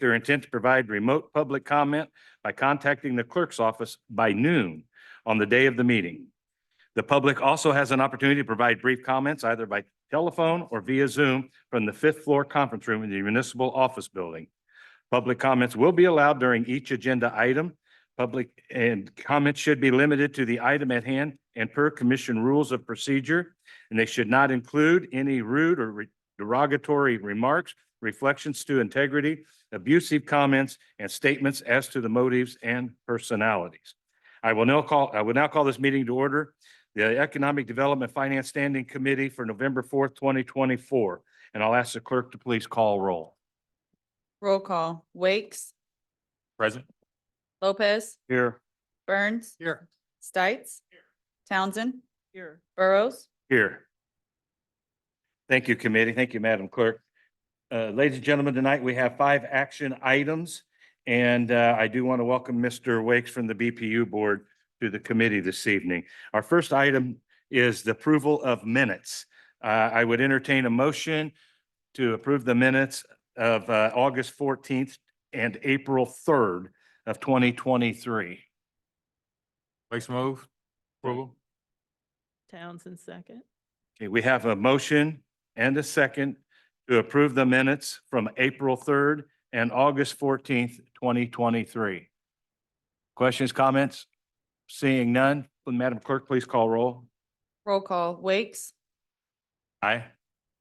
their intent to provide remote public comment by contacting the clerk's office by noon on the day of the meeting. The public also has an opportunity to provide brief comments either by telephone or via Zoom from the fifth floor conference room in the municipal office building. Public comments will be allowed during each agenda item. Public and comments should be limited to the item at hand and per commission rules of procedure, and they should not include any rude or derogatory remarks, reflections to integrity, abusive comments, and statements as to the motives and personalities. I will now call this meeting to order. The Economic Development Finance Standing Committee for November 4th, 2024. And I'll ask the clerk to please call roll. Roll call. Wakes. Present. Lopez. Here. Burns. Here. Stites. Townsend. Here. Burrows. Here. Thank you, committee. Thank you, Madam Clerk. Ladies and gentlemen, tonight we have 5 action items, and I do want to welcome Mr. Wakes from the BPU board to the committee this evening. Our first item is the approval of minutes. I would entertain a motion to approve the minutes of August 14th and April 3rd of 2023. Wakes move. Approval. Townsend second. Okay, we have a motion and a second to approve the minutes from April 3rd and August 14th, 2023. Questions, comments? Seeing none, Madam Clerk, please call roll. Roll call. Wakes. Aye.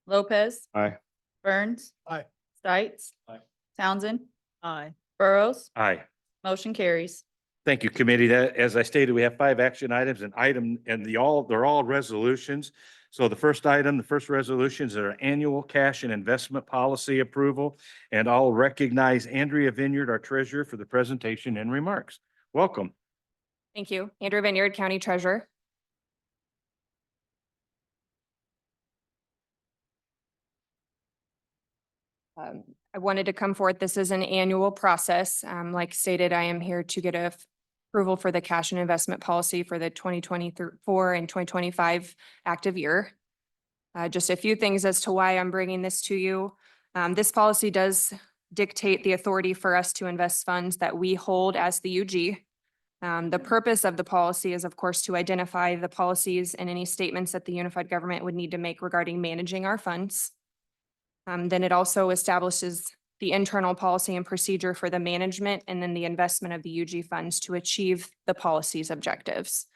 Lopez. Aye. Burns. Aye. Stites. Aye. Townsend. Aye. Burrows. Aye. Motion carries. Thank you, committee. That, as I stated, we have 5 action items and they're all resolutions. So the first resolutions are annual cash and investment policy approval. And I'll recognize Andrea Vineyard, our treasurer, for the presentation and remarks. Welcome. Thank you. Andrea Vineyard, County Treasurer. I wanted to come forth. This is an annual process. Like stated, I am here to get approval for the cash and investment policy for the 2024 and 2025 active year. Just a few things as to why I'm bringing this to you. This policy does dictate the authority for us to invest funds that we hold as the UG. The purpose of the policy is, of course, to identify the policies and any statements that the unified government would need to make regarding managing our funds. Then it also establishes the internal policy and procedure for the management and then the investment of the UG funds to achieve the policy's objectives.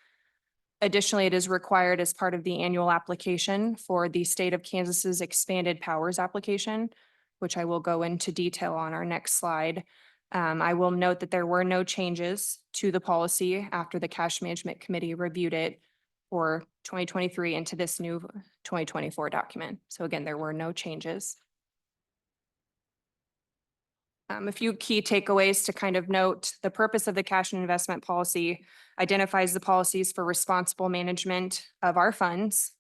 Additionally, it is required as part of the annual application for the state of Kansas's expanded powers application, which I will go into detail on our next slide. I will note that there were no changes to the policy after the Cash Management Committee reviewed it for 2023 into this new 2024 document. So again, there were no changes. A few key takeaways to kind of note: the purpose of the cash and investment policy identifies the policies for responsible management of our funds.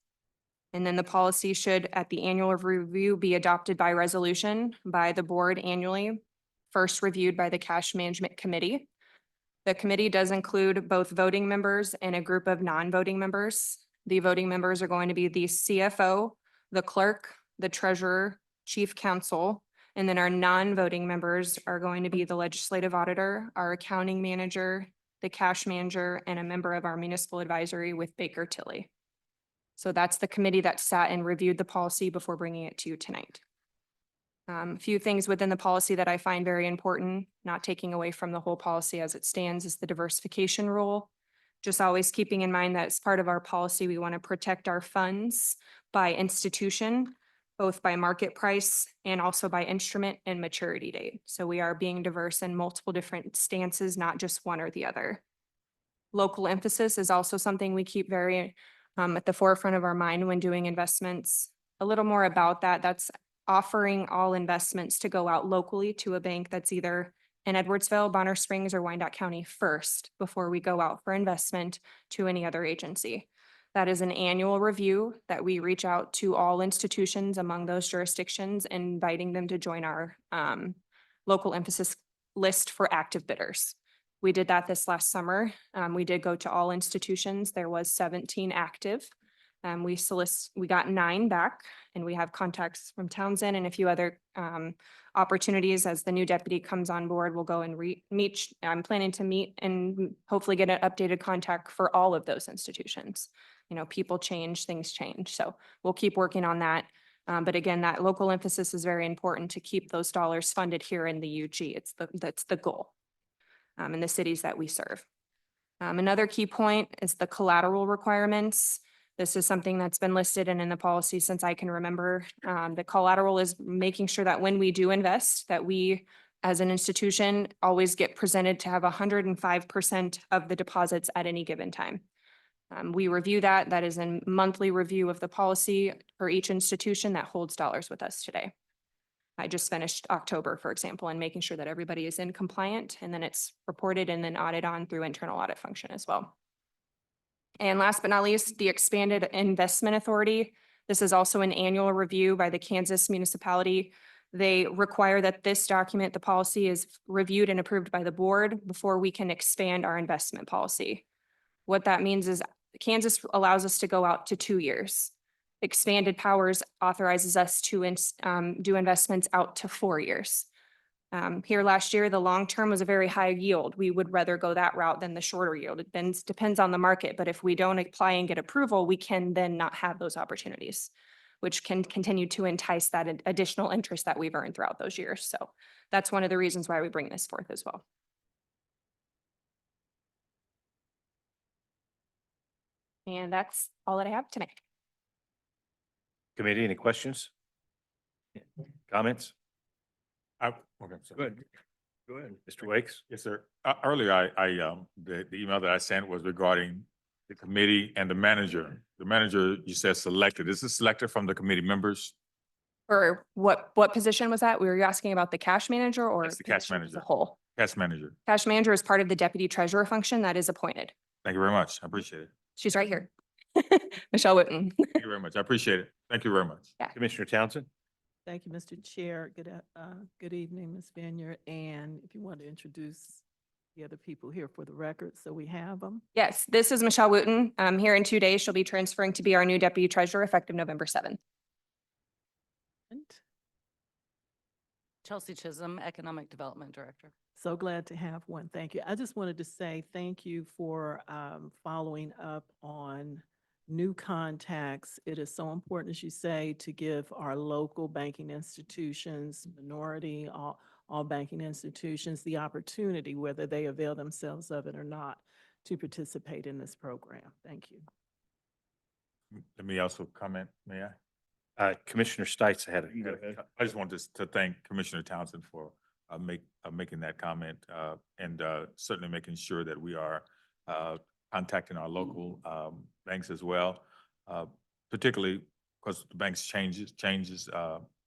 And then the policy should, at the annual review, be adopted by resolution by the board annually, first reviewed by the Cash Management Committee. The committee does include both voting members and a group of non-voting members. The voting members are going to be the CFO, the clerk, the treasurer, chief counsel, and then our non-voting members are going to be the legislative auditor, our accounting manager, the cash manager, and a member of our municipal advisory with Baker Tilly. So that's the committee that sat and reviewed the policy before bringing it to you tonight. A few things within the policy that I find very important, not taking away from the whole policy as it stands, is the diversification rule. Just always keeping in mind that as part of our policy, we want to protect our funds by institution, both by market price and also by instrument and maturity date. So we are being diverse in multiple different stances, not just one or the other. Local emphasis is also something we keep very at the forefront of our mind when doing investments. A little more about that: that's offering all investments to go out locally to a bank that's either in Edwardsville, Bonner Springs, or Wyandotte County first before we go out for investment to any other agency. That is an annual review that we reach out to all institutions among those jurisdictions, inviting them to join our local emphasis list for active bidders. We did that this last summer. We did go to all institutions. There was 17 active. We got 9 back, and we have contacts from Townsend and a few other opportunities. As the new deputy comes on board, we'll go and meet. I'm planning to meet and hopefully get an updated contact for all of those institutions. You know, people change, things change. So we'll keep working on that. But again, that local emphasis is very important to keep those dollars funded here in the UG. That's the goal in the cities that we serve. Another key point is the collateral requirements. This is something that's been listed and in the policy since I can remember. The collateral is making sure that when we do invest, that we, as an institution, always get presented to have 105% of the deposits at any given time. We review that. That is a monthly review of the policy for each institution that holds dollars with us today. I just finished October, for example, and making sure that everybody is in compliant, and then it's reported and then audited on through internal audit function as well. And last but not least, the expanded investment authority. This is also an annual review by the Kansas municipality. They require that this document, the policy, is reviewed and approved by the board before we can expand our investment policy. What that means is Kansas allows us to go out to 2 years. Expanded powers authorizes us to do investments out to 4 years. Here last year, the long term was a very high yield. We would rather go that route than the shorter yield. It depends on the market, but if we don't apply and get approval, we can then not have those opportunities, which can continue to entice that additional interest that we've earned throughout those years. So that's one of the reasons why we bring this forth as well. And that's all that I have tonight. Committee, any questions? Comments? Okay, sorry. Go ahead. Go ahead. Mr. Wakes? Yes, sir. Earlier, the email that I sent was regarding the committee and the manager. The manager, you said selected. Is this selected from the committee members? Or what position was that? Were you asking about the cash manager or? Yes, the cash position as a manager. whole? Cash manager. Cash manager is part of the deputy treasurer function that is appointed. Thank you very much. I appreciate it. She's right here. Michelle Witten. Thank you very much. I appreciate it. Thank you very much. Commissioner Townsend? Thank you, Mr. Chair. Good evening, Ms. Vineyard. And if you want to introduce the other people here for the record, so we have them. Yes, this is Michelle Wooten. Here in 2 days, she'll be transferring to be our new deputy treasurer effective November 7th. Chelsea Chisholm, Economic Development Director. So glad to have one. Thank you. I just wanted to say thank you for following up on new contacts. It is so important, as you say, to give our local banking institutions, minority, all banking institutions, the opportunity, whether they avail themselves of it or not, to participate in this program. Thank you. Let me also comment, may I? Commissioner Stites had I just wanted to thank Commissioner Townsend for making that comment and certainly making sure that we are contacting our local banks as well, particularly because the banks changes.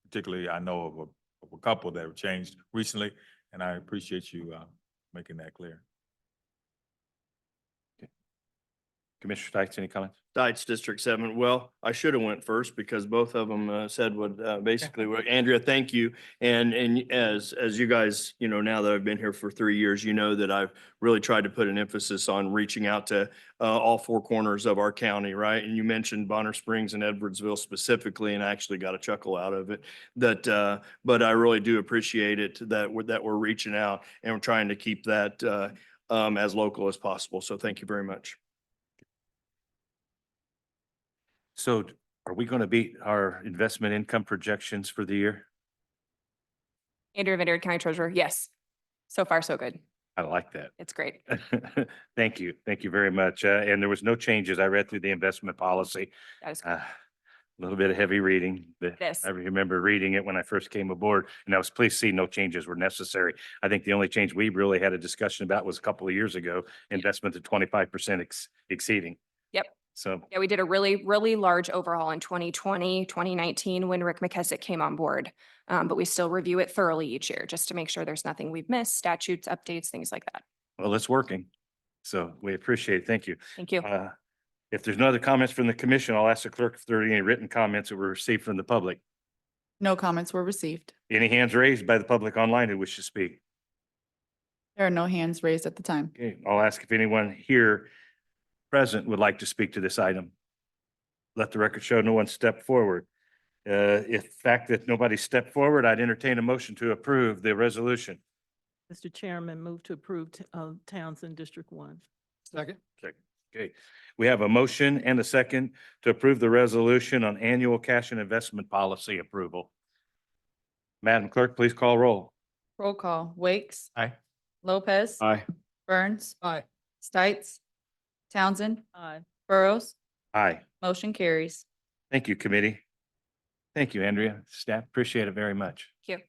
Particularly, I know of a couple that have changed recently, and I appreciate you making that clear. Commissioner Stites, any comments? Dites District 7. Well, I should have went first because both of them said what basically what Andrea, thank you. And as you guys, you know, now that I've been here for 3 years, you know that I've really tried to put an emphasis on reaching out to all 4 corners of our county, right? And you mentioned Bonner Springs and Edwardsville specifically, and I actually got a chuckle out of it. That, but I really do appreciate it that we're reaching out and we're trying to keep that as local as possible. So thank you very much. So are we going to beat our investment income projections for the year? Andrea Vineyard, County Treasurer. Yes. So far, so good. I like that. It's great. Thank you. Thank you very much. And there was no changes. I read through the investment policy. That is A little bit of heavy reading, but Yes. I remember reading it when I first came aboard, and I was pleased to see no changes were necessary. I think the only change we really had a discussion about was a couple of years ago, investment to 25% exceeding. Yep. So Yeah, we did a really, really large overhaul in 2020, 2019 when Rick McKessick came on board. But we still review it thoroughly each year just to make sure there's nothing we've missed, statutes, updates, things like that. well, it's working. So we appreciate it. Thank you. Thank you. If there's no other comments from the commission, I'll ask the clerk if there are any written comments that were received from the public. No comments were received. Any hands raised by the public online who wish to speak? There are no hands raised at the time. Okay, I'll ask if anyone here present would like to speak to this item. Let the record show no one stepped forward. If fact that nobody stepped forward, I'd entertain a motion to approve the resolution. Mr. Chairman, move to approve Townsend District 1. Second. Okay, we have a motion and a second to approve the resolution on annual cash and investment policy approval. Madam Clerk, please call roll. Roll call. Wakes. Aye. Lopez. Aye. Burns. Aye. Stites. Townsend. Aye. Burrows. Aye. Motion carries. Thank you, committee. Thank you, Andrea. Staff, appreciate it very much. Thank you.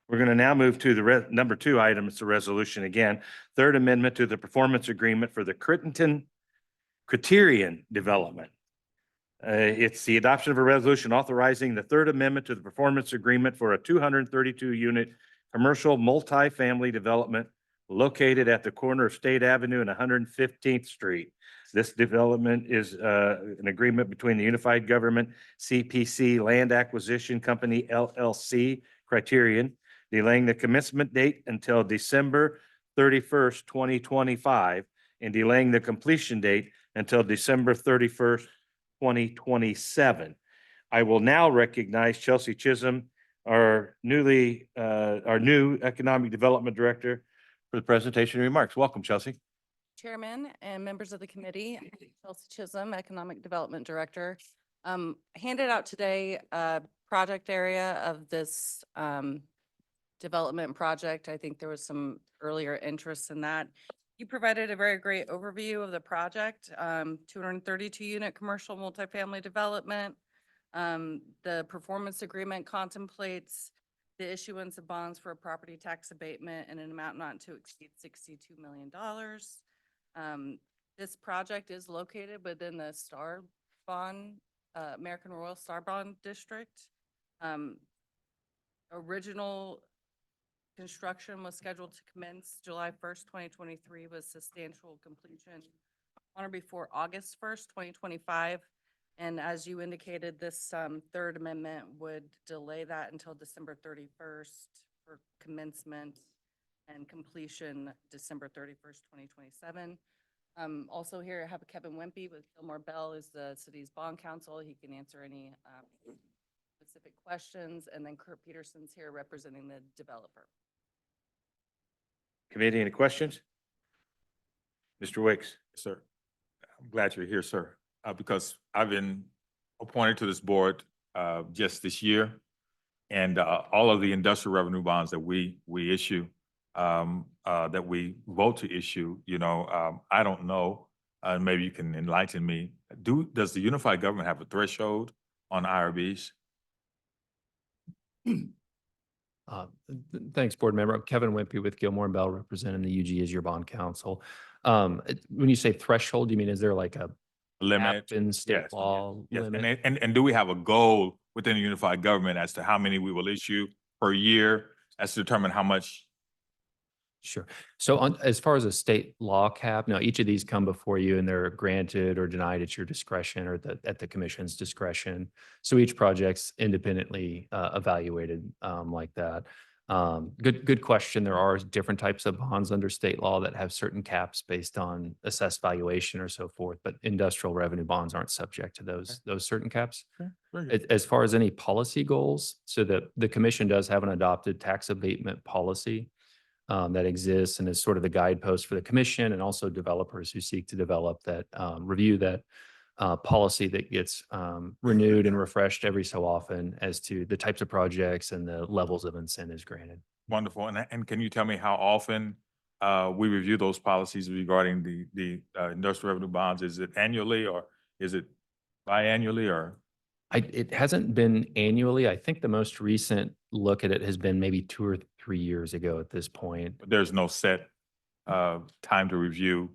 We're going to now move to the number 2 item. It's a resolution again. Third amendment to the performance agreement for the Criterion development. It's the adoption of a resolution authorizing the third amendment to the performance agreement for a 232 unit commercial multifamily development located at the corner of State Avenue and 115th Street. This development is an agreement between the Unified Government CPC Land Acquisition Company LLC Criterion, delaying the commencement date until December 31st, 2025, and delaying the completion date until December 31st, 2027. I will now recognize Chelsea Chisholm, our new Economic Development Director, for the presentation and remarks. Welcome, Chelsea. Chairman and members of the committee, Chelsea Chisholm, Economic Development Director. Handed out today a project area of this development project. I think there was some earlier interest in that. You provided a very great overview of the project, 232 unit commercial multifamily development. The performance agreement contemplates the issuance of bonds for a property tax abatement in an amount not to exceed $62 million. This project is located within the Star Bond, American Royal Star Bond District. Original construction was scheduled to commence July 1st, 2023, with substantial completion on or before August 1st, 2025. And as you indicated, this third amendment would delay that until December 31st for commencement and completion December 31st, 2027. Also here I have Kevin Wimpy with Gilmore Bell, is the city's bond counsel. He can answer any specific questions. And then Kurt Peterson's here representing the developer. Committee, any questions? Mr. Wicks. Sir, I'm glad you're here, sir, because I've been appointed to this board just this year. And all of the industrial revenue bonds that we issue, that we vote to issue, I don't know, maybe you can enlighten me. Does the unified government have a threshold on IRBs? Thanks, board member. Kevin Wimpy with Gilmore and Bell, representing the UG as your bond counsel. When you say threshold, you mean, is there like a Limit? cap in state Yes, law yes. limit? And do we have a goal within the unified government as to how many we will issue per year as to determine how much? Sure. So as far as a state law cap, now each of these come before you and they're granted or denied at your discretion or at the commission's discretion. So each project's independently evaluated like that. Good question. There are different types of bonds under state law that have certain caps based on assessed valuation or so forth, but industrial revenue bonds aren't subject to those certain caps. Very good. As far as any policy goals, so the commission does have an adopted tax abatement policy that exists and is sort of the guidepost for the commission and also developers who seek to develop that, review that policy that gets renewed and refreshed every so often as to the types of projects and the levels of incentives granted. Wonderful. And can you tell me how often we review those policies regarding the industrial revenue bonds? Is it annually or is it biannually or? It hasn't been annually. I think the most recent look at it has been maybe 2 or 3 years ago at this point. There's no set time to review?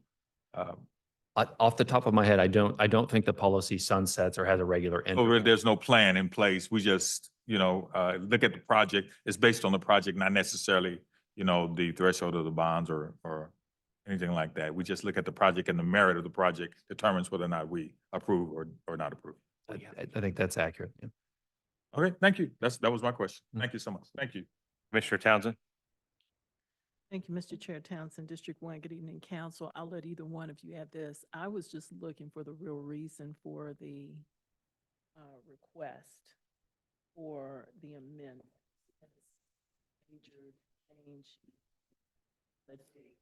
Off the top of my head, I don't think the policy sunsets or has a regular end. So there's no plan in place. We just, look at the project. It's based on the project, not necessarily, the threshold of the bonds or anything like that. We just look at the project and the merit of the project determines whether or not we approve or not approve. I think that's accurate. Yeah. Okay, thank you. That was my question. Thank you so much. Thank you. Commissioner Townsend? Thank you, Mr. Chair Townsend, District One. Good evening, council. I'll let either one of you have this. I was just looking for the real reason for the request for the amendment. Major change. Let's see,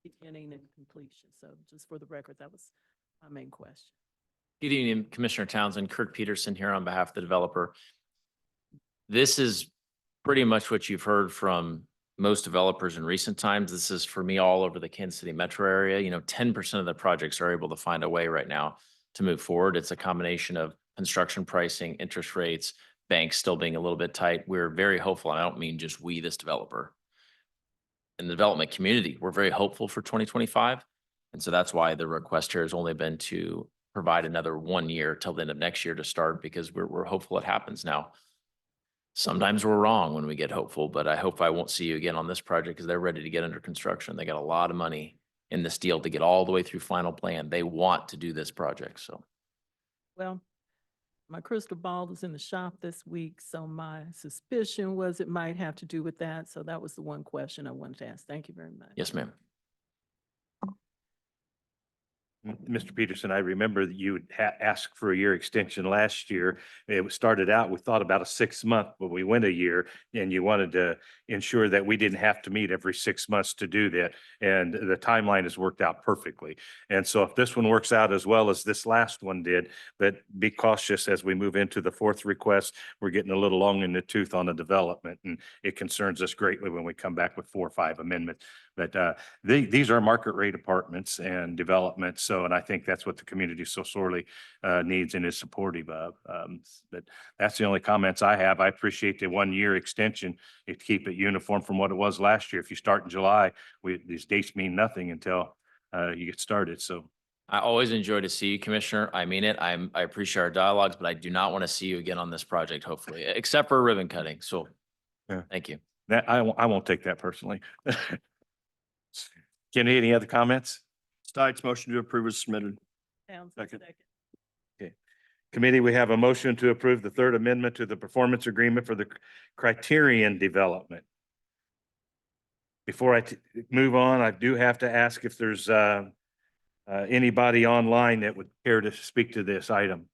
beginning and completion. So just for the record, that was my main question. Good evening, Commissioner Townsend. Kirk Peterson here on behalf of the developer. This is pretty much what you've heard from most developers in recent times. This is for me all over the Kansas City metro area. 10% of the projects are able to find a way right now to move forward. It's a combination of construction pricing, interest rates, banks still being a little bit tight. We're very hopeful, and I don't mean just we, this developer. In the development community, we're very hopeful for 2025. And so that's why the request here has only been to provide another 1 year till the end of next year to start, because we're hopeful it happens now. Sometimes we're wrong when we get hopeful, but I hope I won't see you again on this project because they're ready to get under construction. They got a lot of money in this deal to get all the way through final plan. They want to do this project, so. Well, my crystal ball is in the shop this week, so my suspicion was it might have to do with that. So that was the one question I wanted to ask. Thank you very much. Yes, ma'am. Mr. Peterson, I remember that you asked for a year extension last year. It started out, we thought about a 6 month, but we went a year, and you wanted to ensure that we didn't have to meet every 6 months to do that. And the timeline has worked out perfectly. And so if this one works out as well as this last one did, but be cautious as we move into the fourth request. We're getting a little long in the tooth on the development, and it concerns us greatly when we come back with 4 or 5 amendments. But these are market rate apartments and developments. So, and I think that's what the community so sorely needs and is supportive of. But that's the only comments I have. I appreciate the 1 year extension to keep it uniform from what it was last year. If you start in July, these dates mean nothing until you get started. So I always enjoy to see you, Commissioner. I mean it. I appreciate our dialogues, but I do not want to see you again on this project, hopefully, except for ribbon cutting. So Yeah. thank you. that I won't take that personally. Kenny, any other comments? Stites motion to approve is submitted. Townsend, Second. second. Committee, we have a motion to approve the third amendment to the performance agreement for the Criterion development. Before I move on, I do have to ask if there's anybody online that would care to speak to this item.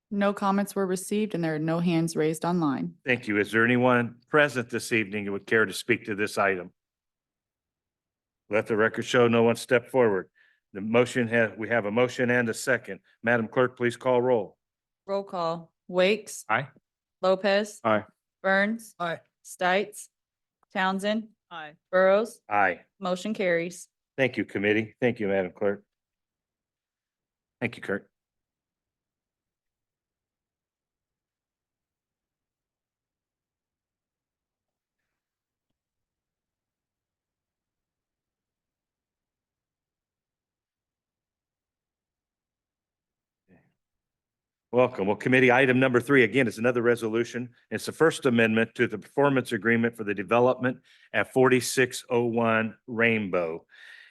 No comments were received and there are no hands raised online. Thank you. Is there anyone present this evening who would care to speak to this item? Let the record show no one stepped forward. We have a motion and a second. Madam Clerk, please call roll. Roll call. Wakes. Aye. Lopez. Aye. Burns. Aye. Stites. Townsend. Aye. Burrows. Aye. Motion carries. Thank you, committee. Thank you, Madam Clerk. Thank you, Kurt. Welcome. Well, committee item number 3, again, is another resolution. It's the first amendment to the performance agreement for the development at 4601 Rainbow.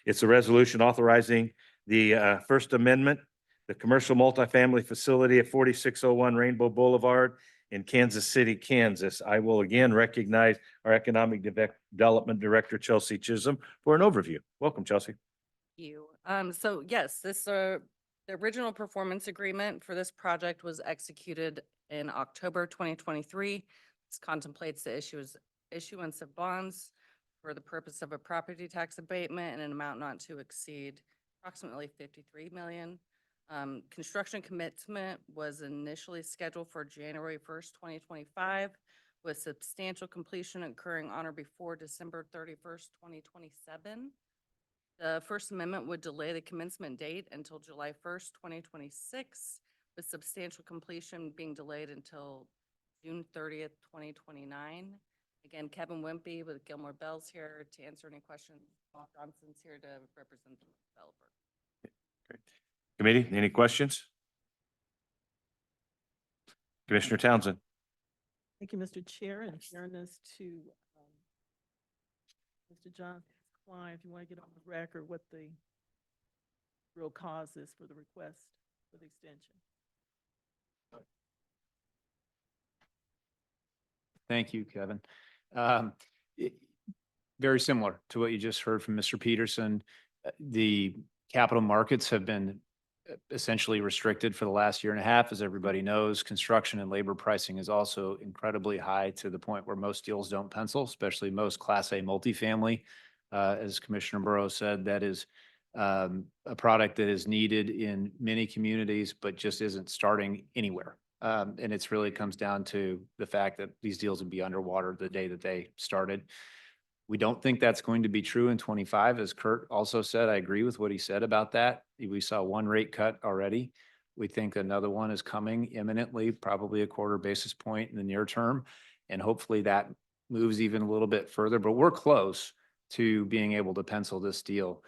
It's a resolution authorizing the first amendment, the commercial multifamily facility at 4601 Rainbow Boulevard in Kansas City, Kansas. I will again recognize our Economic Development Director, Chelsea Chisholm, for an overview. Welcome, Chelsea. You. So yes, the original performance agreement for this project was executed in October 2023. This contemplates the issuance of bonds for the purpose of a property tax abatement in an amount not to exceed approximately $53 million. Construction commencement was initially scheduled for January 1st, 2025, with substantial completion occurring on or before December 31st, 2027. The First Amendment would delay the commencement date until July 1st, 2026, with substantial completion being delayed until June 30th, 2029. Again, Kevin Wimpy with Gilmore Bells here to answer any questions. Paul Johnson's here to represent the developer. Committee, any questions? Commissioner Townsend. Thank you, Mr. Chair. In fairness to Mr. Johnson's client, if you want to get on the record what the real cause is for the request for the extension. Thank you, Kevin. Um, it- Very similar to what you just heard from Mr. Peterson. The capital markets have been essentially restricted for the last year and a half. As everybody knows, construction and labor pricing is also incredibly high to the point where most deals don't pencil, especially most Class A multifamily. As Commissioner Burrows said, that is a product that is needed in many communities, but just isn't starting anywhere. And it's really comes down to the fact that these deals would be underwater the day that they started. We don't think that's going to be true in 25, as Kurt also said. I agree with what he said about that. We saw one rate cut already. We think another one is coming imminently, probably a quarter basis point in the near term. And hopefully that moves even a little bit further, but we're close to being able to pencil this deal.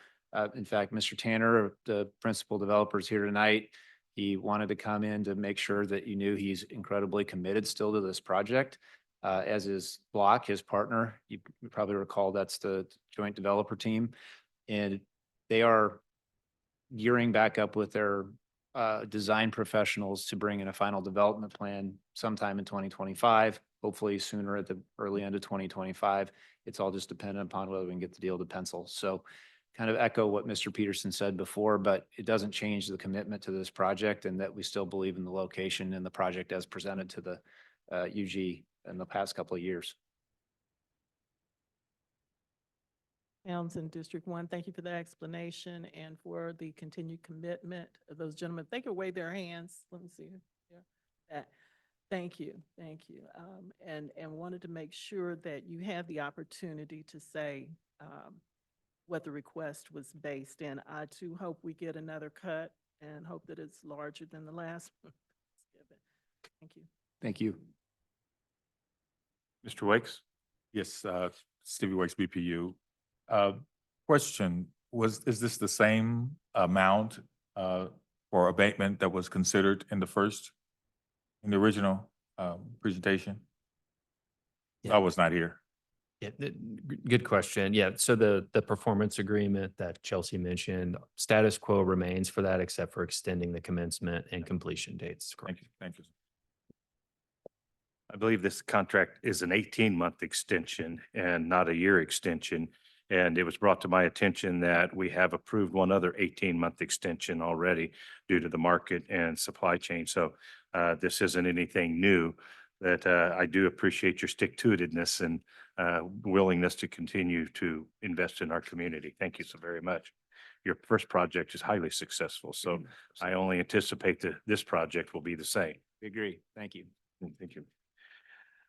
In fact, Mr. Tanner, the principal developer, is here tonight. He wanted to come in to make sure that you knew he's incredibly committed still to this project. As is Block, his partner. You probably recall that's the joint developer team. And they are gearing back up with their design professionals to bring in a final development plan sometime in 2025, hopefully sooner at the early end of 2025. It's all just dependent upon whether we can get the deal to pencil. So kind of echo what Mr. Peterson said before, but it doesn't change the commitment to this project and that we still believe in the location and the project as presented to the UG in the past couple of years. Townsend District 1, thank you for that explanation and for the continued commitment of those gentlemen. They can wave their hands. Let me see. Yeah. Thank you, thank you. And wanted to make sure that you had the opportunity to say what the request was based in. I too hope we get another cut and hope that it's larger than the last one. Thank you. Thank you. Mr. Wakes? Yes, Stevie Wakes, BPU. Question, is this the same amount for abatement that was considered in the original presentation? Yeah. I was not here. Yeah, good question. Yeah, so the performance agreement that Chelsea mentioned, status quo remains for that except for extending the commencement and completion dates. Thank you, thank you. I believe this contract is an 18-month extension and not a year extension. And it was brought to my attention that we have approved one other 18-month extension already due to the market and supply chain. So this isn't anything new. That I do appreciate your stick-to-itiveness and willingness to continue to invest in our community. Thank you so very much. Your first project is highly successful, so I only anticipate that this project will be the same. We agree. Thank you. Thank you.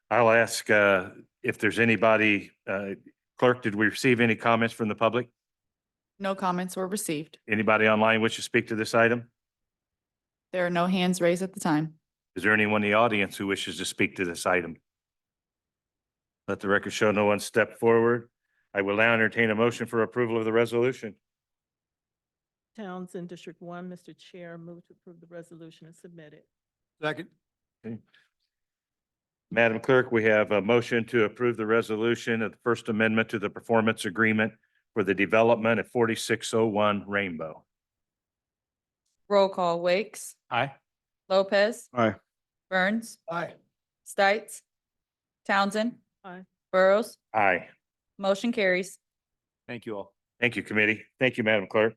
I'll ask if there's anybody, clerk, did we receive any comments from the public? No comments were received. Anybody online wish to speak to this item? There are no hands raised at the time. Is there anyone in the audience who wishes to speak to this item? Let the record show no one stepped forward. I will now entertain a motion for approval of the resolution. Townsend District 1, Mr. Chair, move to approve the resolution as submitted. Second. Madam Clerk, we have a motion to approve the resolution of the First Amendment to the Performance Agreement for the development of 4601 Rainbow. Roll call, Wakes, Aye. Lopez, Aye. Burns, Aye. Stites, Townsend. Aye. Burrows. Aye. Motion carries. Thank you all. Thank you, committee. Thank you, Madam Clerk.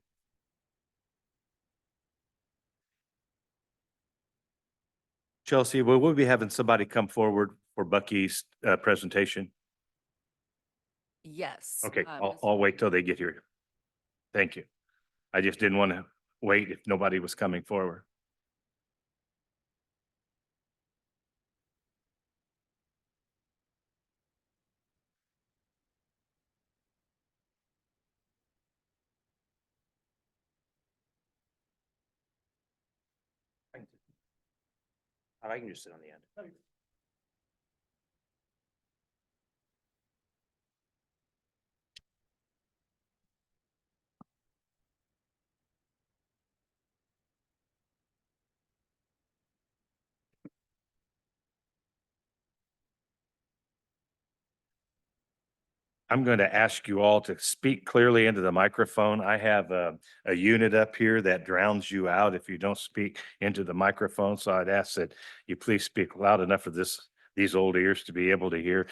Chelsea, will we be having somebody come forward for Bucky's presentation? Yes. Okay, Mr. I'll wait till they get here. Thank you. I just didn't want to wait if nobody was coming forward. I can just sit on the end. I'm going to ask you all to speak clearly into the microphone. I have a unit up here that drowns you out if you don't speak into the microphone. So I'd ask that you please speak loud enough for this these old ears to be able to hear.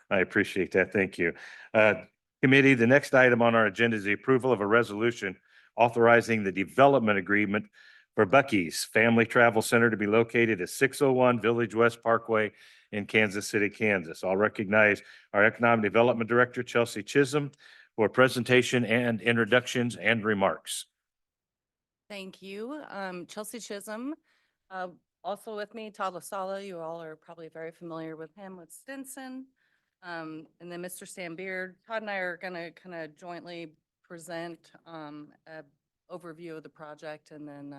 I appreciate that. Thank you. Committee, the next item on our agenda is the approval of a resolution authorizing the development agreement for Bucky's Family Travel Center to be located at 601 Village West Parkway in Kansas City, Kansas. I'll recognize our Economic Development Director, Chelsea Chisholm, for presentation and introductions and remarks. Thank you. Chelsea Chisholm. Also with me, Todd LaSala. You all are probably very familiar with him with Stinson. And then Mr. Sam Beard. Todd and I are going to kind of jointly present an overview of the project. And then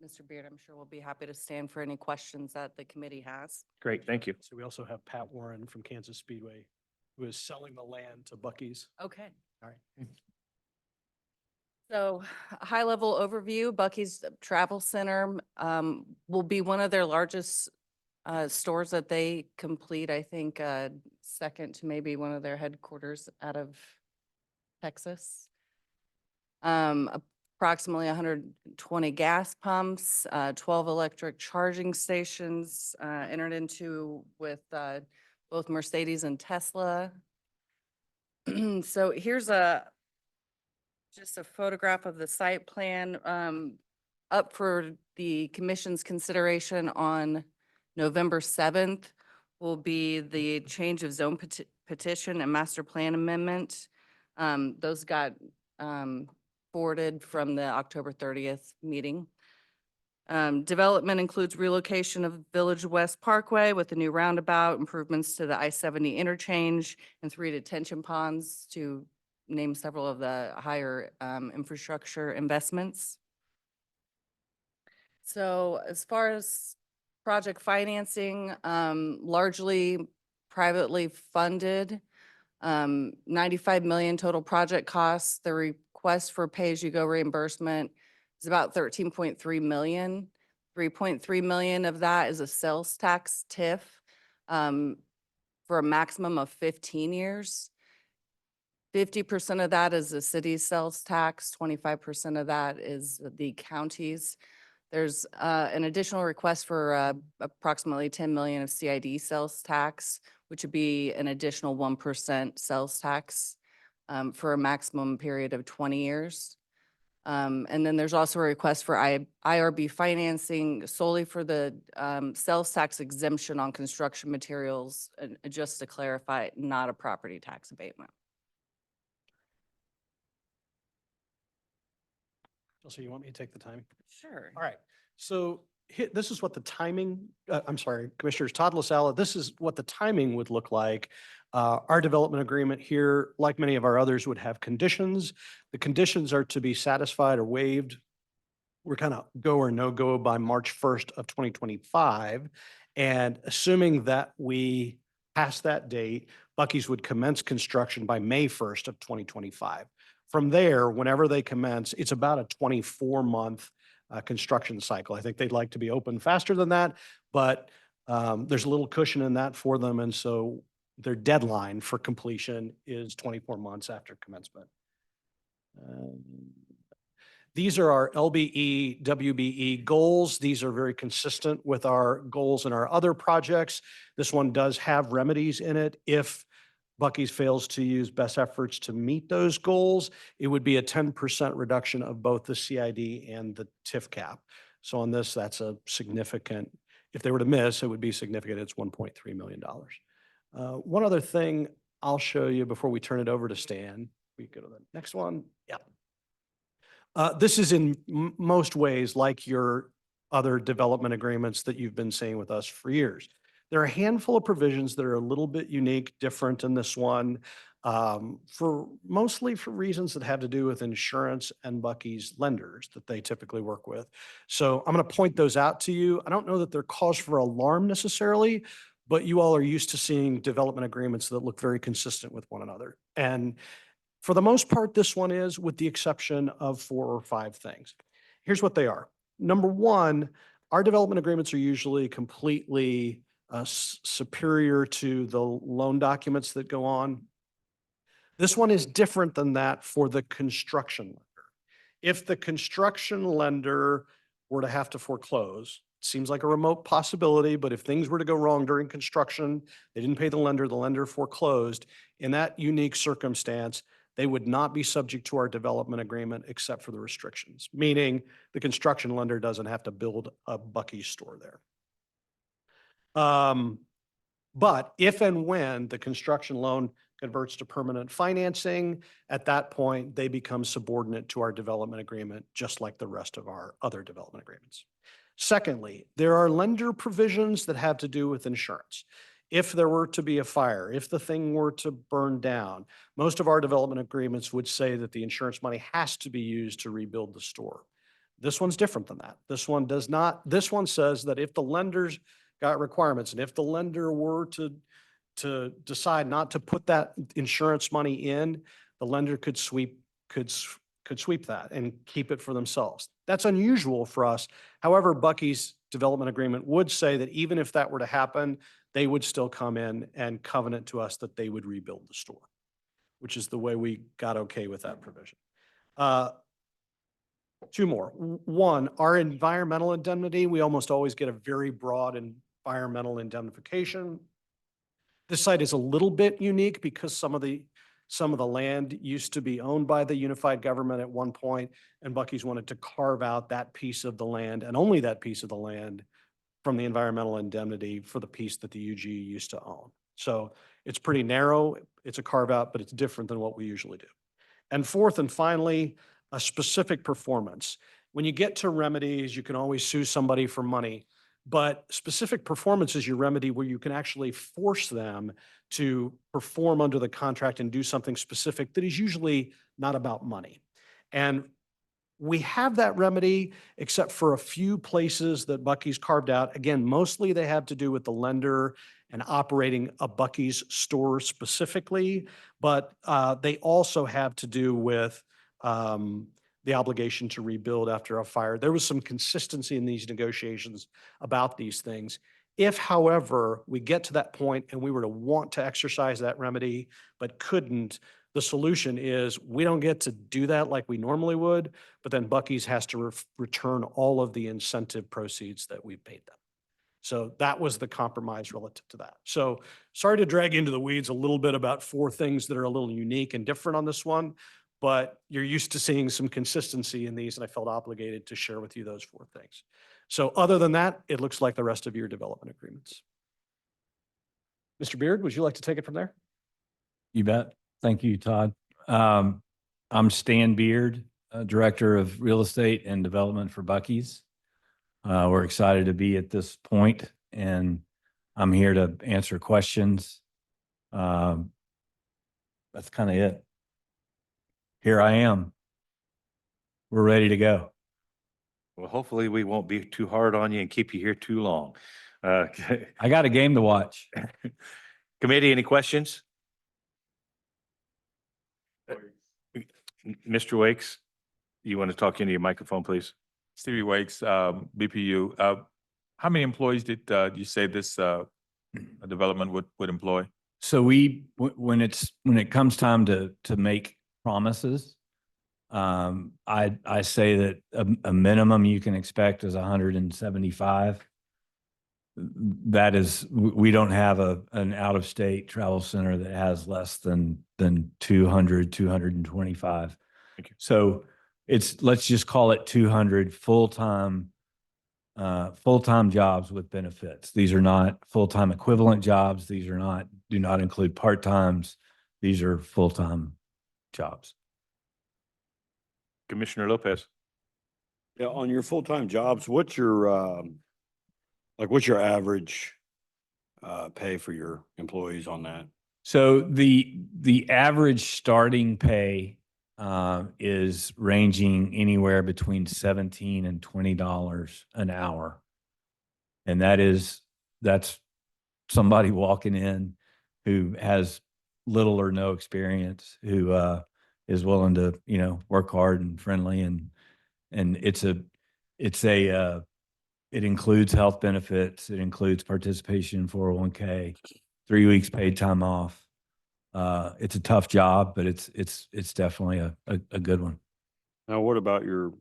Mr. Beard, I'm sure will be happy to stand for any questions that the committee has. Great, thank you. So we also have Pat Warren from Kansas Speedway, who is selling the land to Bucky's. Okay. All right. So a high-level overview, Bucky's Travel Center will be one of their largest stores that they complete, I think, second to maybe one of their headquarters out of Texas. Approximately 120 gas pumps, 12 electric charging stations, entered into with both Mercedes and Tesla. So here's just a photograph of the site plan up for the commission's consideration on November 7th will be the change of zone petition and master plan amendment. Those got forwarded from the October 30th meeting. Development includes relocation of Village West Parkway with a new roundabout, improvements to the I-70 interchange, and 3 detention ponds, to name several of the higher infrastructure investments. So as far as project financing, largely privately funded, 95 million total project costs. The request for pay-as-you-go reimbursement is about 13.3 million. 3.3 million of that is a sales tax TIF for a maximum of 15 years. 50% of that is the city's sales tax, 25% of that is the county's. There's an additional request for approximately 10 million of CID sales tax, which would be an additional 1% sales tax for a maximum period of 20 years. And then there's also a request for IRB financing solely for the sales tax exemption on construction materials, and just to clarify, not a property tax abatement. So you want me to take the time? Sure. All right. So this is what the timing, I'm sorry, Commissioners Todd LaSala, this is what the timing would look like. Our development agreement here, like many of our others, would have conditions. The conditions are to be satisfied or waived. We're kind of go or no go by March 1st of 2025. And assuming that we pass that date, Bucky's would commence construction by May 1st of 2025. From there, whenever they commence, it's about a 24-month construction cycle. I think they'd like to be open faster than that, but there's a little cushion in that for them. And so their deadline for completion is 24 months after commencement. These are our LBE, WBE goals. These are very consistent with our goals in our other projects. This one does have remedies in it. If Bucky's fails to use best efforts to meet those goals, it would be a 10% reduction of both the CID and the TIF cap. So on this, that's a significant, if they were to miss, it would be significant. It's $1.3 million. One other thing I'll show you before we turn it over to Stan. We go to the next one. Yeah. This is in most ways like your other development agreements that you've been seeing with us for years. There are a handful of provisions that are a little bit unique, different in this one, mostly for reasons that have to do with insurance and Bucky's lenders that they typically work with. So I'm going to point those out to you. I don't know that they're cause for alarm necessarily, but you all are used to seeing development agreements that look very consistent with one another. And for the most part, this one is, with the exception of 4 or 5 things. Here's what they are. Number one, our development agreements are usually completely superior to the loan documents that go on. This one is different than that for the construction lender. If the construction lender were to have to foreclose, seems like a remote possibility, but if things were to go wrong during construction, they didn't pay the lender foreclosed, in that unique circumstance, they would not be subject to our development agreement except for the restrictions, meaning the construction lender doesn't have to build a Buc-ee's store there. But if and when the construction loan converts to permanent financing, at that point, they become subordinate to our development agreement, just like the rest of our other development agreements. Secondly, there are lender provisions that have to do with insurance. If there were to be a fire, if the thing were to burn down, most of our development agreements would say that the insurance money has to be used to rebuild the store. This one's different than that. This one does not. This one says that if the lender's got requirements and if the lender were to decide not to put that insurance money in, the lender could sweep that and keep it for themselves. That's unusual for us. However, Buc-ee's development agreement would say that even if that were to happen, they would still come in and covenant to us that they would rebuild the store, which is the way we got okay with that provision. Two more. One, our environmental indemnity, we almost always get a very broad environmental indemnification. This site is a little bit unique because some of the land used to be owned by the unified government at one point, and Buc-ee's wanted to carve out that piece of the land and only that piece of the land from the environmental indemnity for the piece that the UG used to own. So it's pretty narrow. It's a carve out, but it's different than what we usually do. And fourth and finally, a specific performance. When you get to remedies, you can always sue somebody for money, but specific performance is your remedy where you can actually force them to perform under the contract and do something specific that is usually not about money. And we have that remedy, except for a few places that Buc-ee's carved out. Again, mostly they have to do with the lender and operating a Buc-ee's store specifically, but they also have to do with the obligation to rebuild after a fire. There was some consistency in these negotiations about these things. If, however, we get to that point and we were to want to exercise that remedy, but couldn't, the solution is we don't get to do that like we normally would, but then Buc-ee's has to return all of the incentive proceeds that we've paid them. So that was the compromise relative to that. So sorry to drag into the weeds a little bit about four things that are a little unique and different on this one, but you're used to seeing some consistency in these, and I felt obligated to share with you those four things. So other than that, it looks like the rest of your development agreements. Mr. Beard, would you like to take it from there? You bet. Thank you, Todd. I'm Stan Beard, Director of Real Estate and Development for Buc-ee's. We're excited to be at this point, and I'm here to answer questions. That's kind of it. Here I am. We're ready to go. Well, hopefully we won't be too hard on you and keep you here too long. I got a game to watch. Committee, any questions? Mr. Wakes, you want to talk into your microphone, please? Stevie Wakes, BPU. How many employees did you say this development would employ? So when it comes time to make promises, I say that a minimum you can expect is 175. That is, we don't have an out-of-state travel center that has less than 200, 225. Thank you. So let's just call it 200 full-time jobs with benefits. These are not full-time equivalent jobs. These do not include part-times. These are full-time jobs. Commissioner Lopez. Yeah, on your full-time jobs, what's your average pay for your employees on that? So the average starting pay is ranging anywhere between $17 and $20 an hour. And that's somebody walking in who has little or no experience, who is willing to, work hard and friendly, and it includes health benefits. It includes participation in 401k, 3 weeks paid time off. It's a tough job, but it's definitely a good one. Now, what about your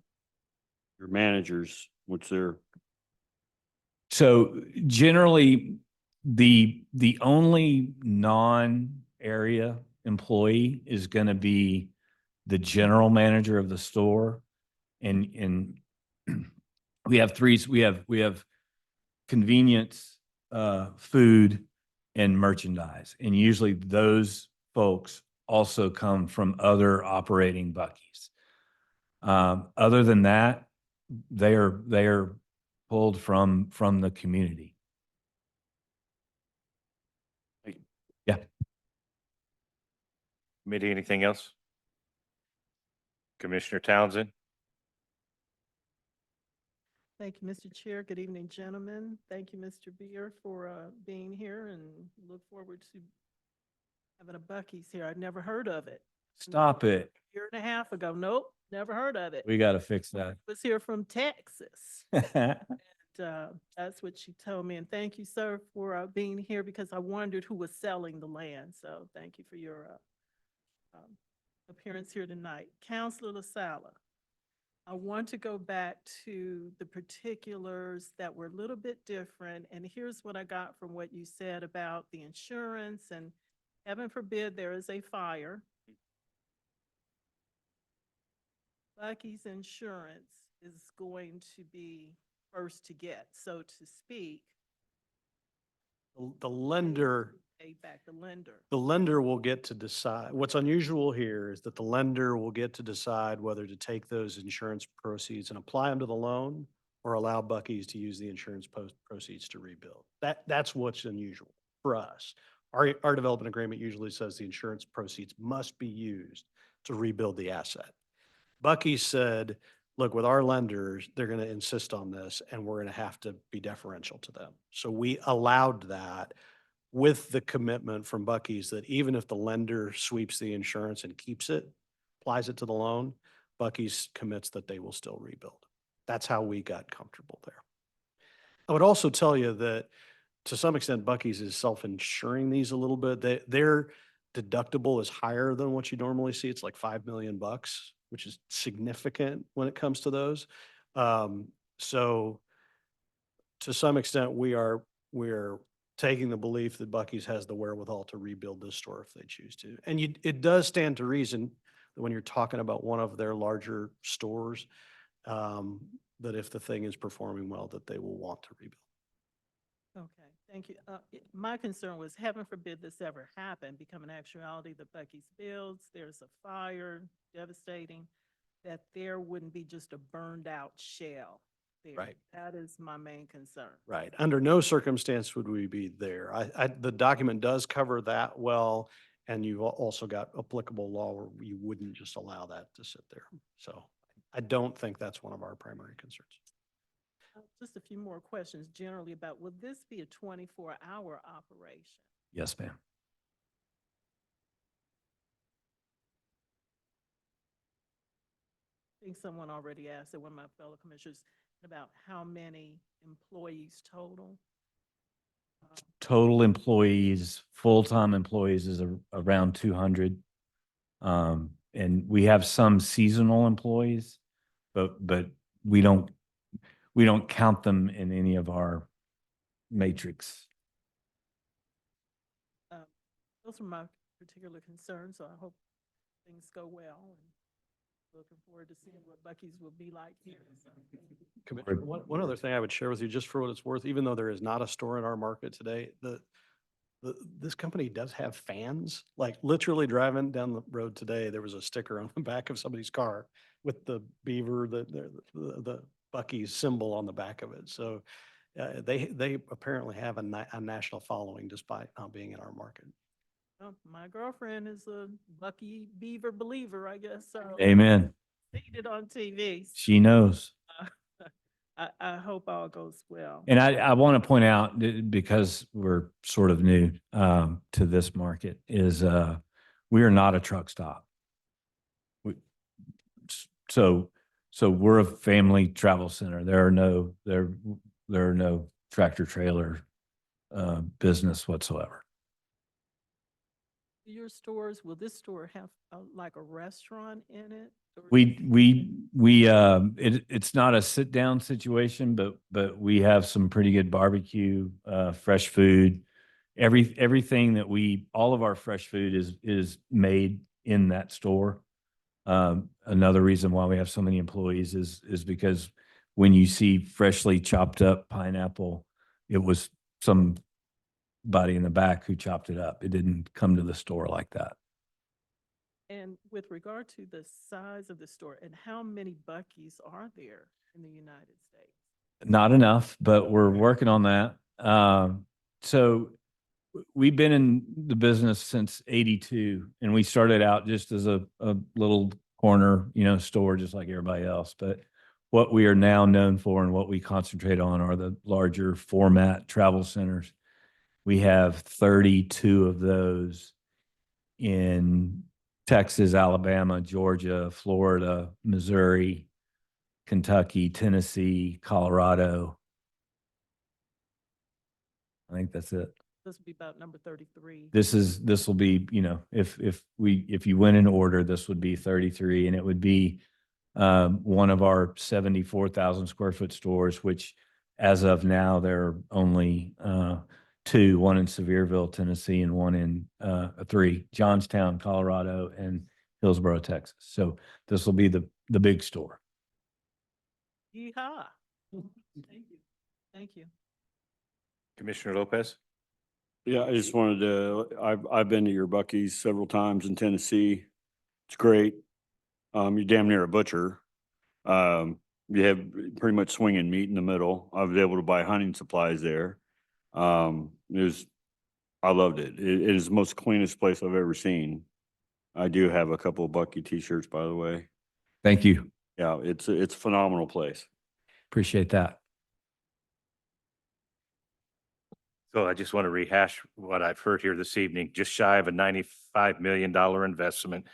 managers? What's their So generally, the only non-area employee is going to be the general manager of the store. And we have we have convenience, food, and merchandise. And usually those folks also come from other operating Buc-ee's. Other than that, they are pulled from the community. Yeah. Committee, anything else? Commissioner Townsend? Thank you, Mr. Chair. Good evening, gentlemen. Thank you, Mr. Beer, for being here, and look forward to having a Buc-ee's here. I'd never heard of it. Stop it. Year and a half ago. Nope, never heard of it. We got to fix that. Was here from Texas. That's what she told me. And thank you, sir, for being here, because I wondered who was selling the land. So thank you for your appearance here tonight. Councilor LaSala, I want to go back to the particulars that were a little bit different. And here's what I got from what you said about the insurance, and heaven forbid there is a fire. Buc-ee's insurance is going to be first to get, so to speak. The lender, Pay back the lender. the lender will get to decide. What's unusual here is that the lender will get to decide whether to take those insurance proceeds and apply them to the loan, or allow Buc-ee's to use the insurance proceeds to rebuild. That's what's unusual for us. Our development agreement usually says the insurance proceeds must be used to rebuild the asset. Buc-ee's said, look, with our lenders, they're going to insist on this, and we're going to have to be deferential to them. So we allowed that, with the commitment from Buc-ee's that even if the lender sweeps the insurance and keeps it, applies it to the loan, Buc-ee's commits that they will still rebuild. That's how we got comfortable there. I would also tell you that to some extent, Buc-ee's is self-insuring these a little bit. Their deductible is higher than what you normally see. It's like $5 million, which is significant when it comes to those. So to some extent, we're taking the belief that Buc-ee's has the wherewithal to rebuild this store if they choose to. And it does stand to reason that when you're talking about one of their larger stores, that if the thing is performing well, that they will want to rebuild. Okay, thank you. My concern was, heaven forbid this ever happen, become an actuality, the Buc-ee's builds, there's a fire, devastating, that there wouldn't be just a burned out shell there. Right. That is my main concern. Right. Under no circumstance would we be there. The document does cover that well, and you've also got applicable law where you wouldn't just allow that to sit there. So I don't think that's one of our primary concerns. Just a few more questions generally about, would this be a 24-hour operation? Yes, ma'am. I think someone already asked it, one of my fellow commissioners, about how many employees total? Total employees, full-time employees is around 200. And we have some seasonal employees, but we don't count them in any of our matrix. Those are my particular concerns, so I hope things go well, and looking forward to seeing what Buc-ee's will be like here. Commissioner, one other thing I would share with you, just for what it's worth, even though there is not a store in our market today, this company does have fans. Like, literally driving down the road today, there was a sticker on the back of somebody's car with the beaver, the Buc-ee's symbol on the back of it. So they apparently have a national following despite not being in our market. Well, my girlfriend is a Buc-ee beaver believer, I guess, so. Amen. Seen it on TV. She knows. I hope all goes well. And I want to point out, because we're sort of new to this market, is we are not a truck stop. So we're a family travel center. There are no tractor trailer business whatsoever. your stores? Will this store have like a restaurant in it? Or It's not a sit down situation, but we have some pretty good barbecue, fresh food. Everything that all of our fresh food is made in that store. Another reason why we have so many employees is because when you see freshly chopped up pineapple, it was somebody in the back who chopped it up. It didn't come to the store like that. And with regard to the size of the store, and how many Buc-ee's are there in the United States? Not enough, but we're working on that. So we've been in the business since '82, and we started out just as a little corner, store, just like everybody else. But what we are now known for and what we concentrate on are the larger format travel centers. We have 32 of those in Texas, Alabama, Georgia, Florida, Missouri, Kentucky, Tennessee, Colorado. I think that's it. This would be about number 33. This will be, if you went in order, this would be 33, and it would be one of our 74,000 square foot stores, which as of now, there are only two, one in Sevierville, Tennessee, and one in three, Johnstown, Colorado, and Hillsborough, Texas. So this will be the big store. Yeehaw. Thank you. Thank you. Commissioner Lopez? Yeah, I just wanted to, I've been to your Buc-ee's several times in Tennessee. It's great. You're damn near a butcher. You have pretty much swinging meat in the middle. I was able to buy hunting supplies there. I loved it. It is the most cleanest place I've ever seen. I do have a couple of Buc-ee t-shirts, by the way. Thank you. Yeah, it's a phenomenal place. Appreciate that. So I just want to rehash what I've heard here this evening, just shy of a $95 million investment,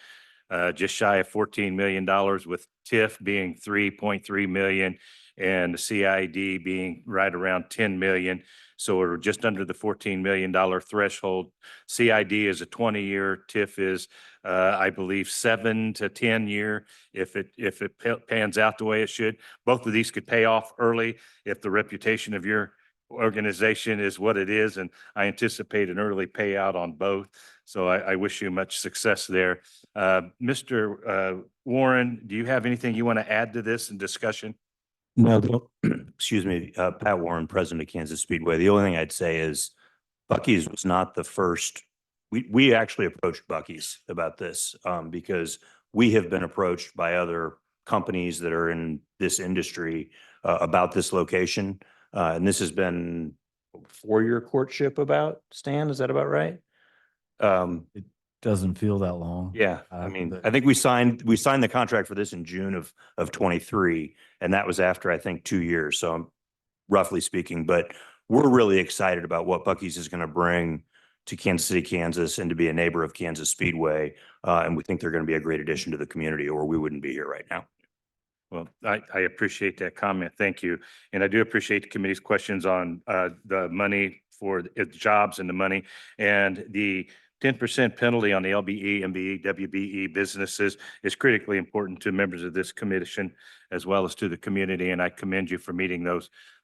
just shy of $14 million with TIF being 3.3 million and the CID being right around 10 million. So we're just under the $14 million threshold. CID is a 20-year, TIF is, I believe, 7 to 10 year if it pans out the way it should. Both of these could pay off early if the reputation of your organization is what it is, and I anticipate an early payout on both. So I wish you much success there. Mr. Warren, do you have anything you want to add to this in discussion? No, excuse me, Pat Warren, President of Kansas Speedway. The only thing I'd say is Buc-ee's was not the first. We actually approached Buc-ee's about this because we have been approached by other companies that are in this industry about this location. And this has been a 4-year courtship about, Stan, is that about right? It doesn't feel that long. Yeah, I mean, I think we signed the contract for this in June of 23, and that was after, I think, 2 years. So I'm roughly speaking, but we're really excited about what Buc-ee's is going to bring to Kansas City, Kansas, and to be a neighbor of Kansas Speedway. And we think they're going to be a great addition to the community, or we wouldn't be here right now. Well, I appreciate that comment. Thank you. And I do appreciate the committee's questions on the money for jobs and the money and the 10% penalty on the LBE, MBE, WBE businesses is critically important to members of this commission as well as to the community. And I commend you for meeting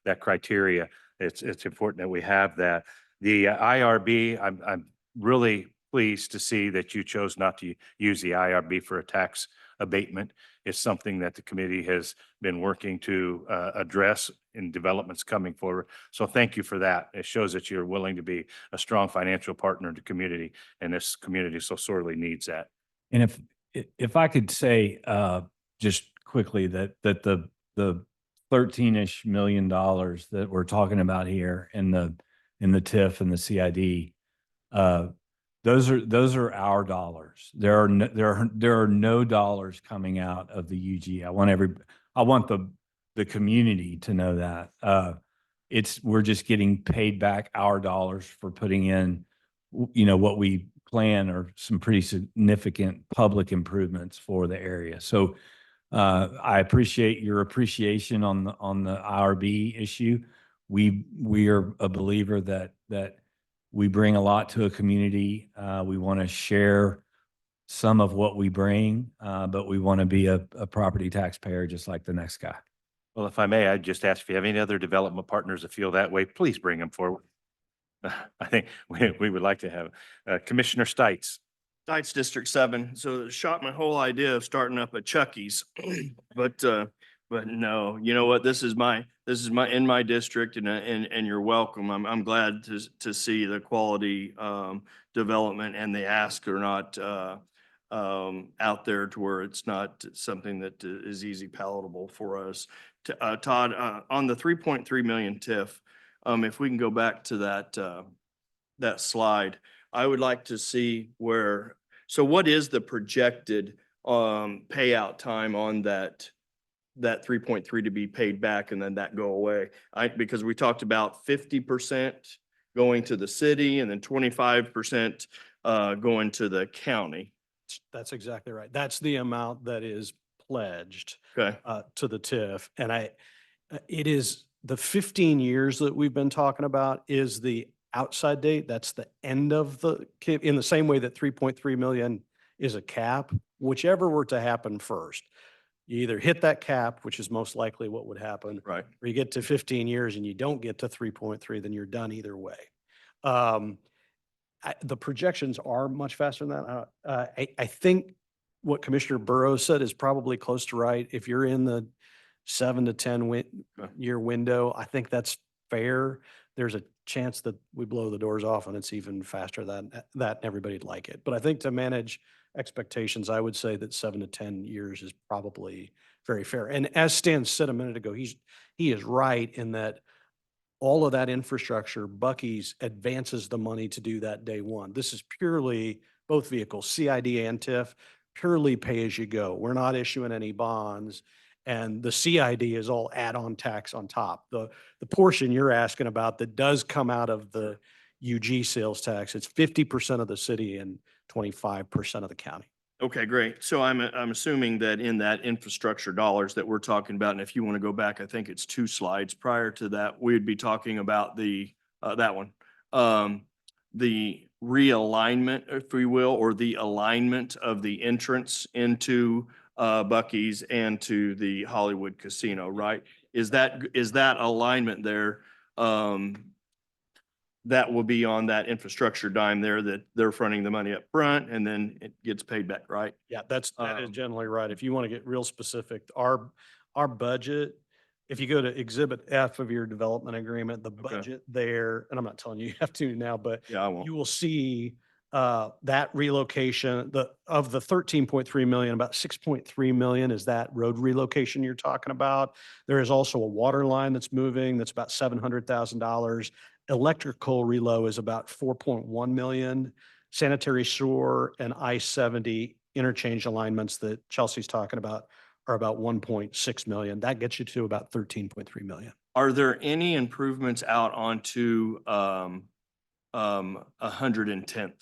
that criteria. It's important that we have that. The IRB, I'm really pleased to see that you chose not to use the IRB for a tax abatement. It's something that the committee has been working to address in developments coming forward. So thank you for that. It shows that you're willing to be a strong financial partner to the community, and this community so sorely needs that. And if I could say just quickly that the $13-ish million that we're talking about here in the TIF and the CID, those are our dollars. There are no dollars coming out of the UG. I want the community to know that. We're just getting paid back our dollars for putting in, what we plan are some pretty significant public improvements for the area. So I appreciate your appreciation on the IRB issue. We are a believer that We bring a lot to a community. We want to share some of what we bring, but we want to be a property taxpayer just like the next guy. Well, if I may, I'd just ask if you have any other development partners that feel that way, please bring them forward. I think we would like to have Commissioner Stites. Dice District 7, so it shot my whole idea of starting up a Chucky's. But no, you know what? This is in my district and you're welcome. I'm glad to see the quality development and the ask are not out there to where it's not something that is easy palatable for us. Todd, on the 3.3 million TIF, if we can go back to that slide, I would like to see so what is the projected payout time on that 3.3 to be paid back and then that go away? Because we talked about 50% going to the city and then 25% going to the county. That's exactly right. That's the amount that is pledged Okay. to the TIF. And it is the 15 years that we've been talking about is the outside date. That's the end of in the same way that 3.3 million is a cap, whichever were to happen first. You either hit that cap, which is most likely what would happen, Right. or you get to 15 years and you don't get to 3.3, then you're done either way. The projections are much faster than that. I think what Commissioner Burrows said is probably close to right. If you're in the 7 to 10 year window, I think that's fair. There's a chance that we blow the doors off and it's even faster than that and everybody'd like it. But I think to manage expectations, I would say that 7 to 10 years is probably very fair. And as Stan said a minute ago, he is right in that all of that infrastructure, Buc-ee's advances the money to do that day one. This is purely both vehicles, CID and TIF, purely pay as you go. We're not issuing any bonds. And the CID is all add-on tax on top. The portion you're asking about that does come out of the UG sales tax, it's 50% of the city and 25% of the county. Okay, great. So I'm assuming that in that infrastructure dollars that we're talking about, and if you want to go back, I think it's 2 slides prior to that, we'd be talking about that one. The realignment, if we will, or the alignment of the entrance into Buc-ee's and to the Hollywood Casino, right? Is that alignment there? That will be on that infrastructure dime there that they're fronting the money up front and then it gets paid back, right? Yeah, that is generally right. If you want to get real specific, our budget, if you go to Exhibit F of your development agreement, the budget there, and I'm not telling you you have to now, but Yeah, I won't. you will see that relocation, of the 13.3 million, about 6.3 million is that road relocation you're talking about. There is also a water line that's moving, that's about $700,000. Electrical relo is about 4.1 million. Sanitary sewer and I-70 interchange alignments that Chelsea's talking about are about 1.6 million. That gets you to about 13.3 million. Are there any improvements out onto 110th?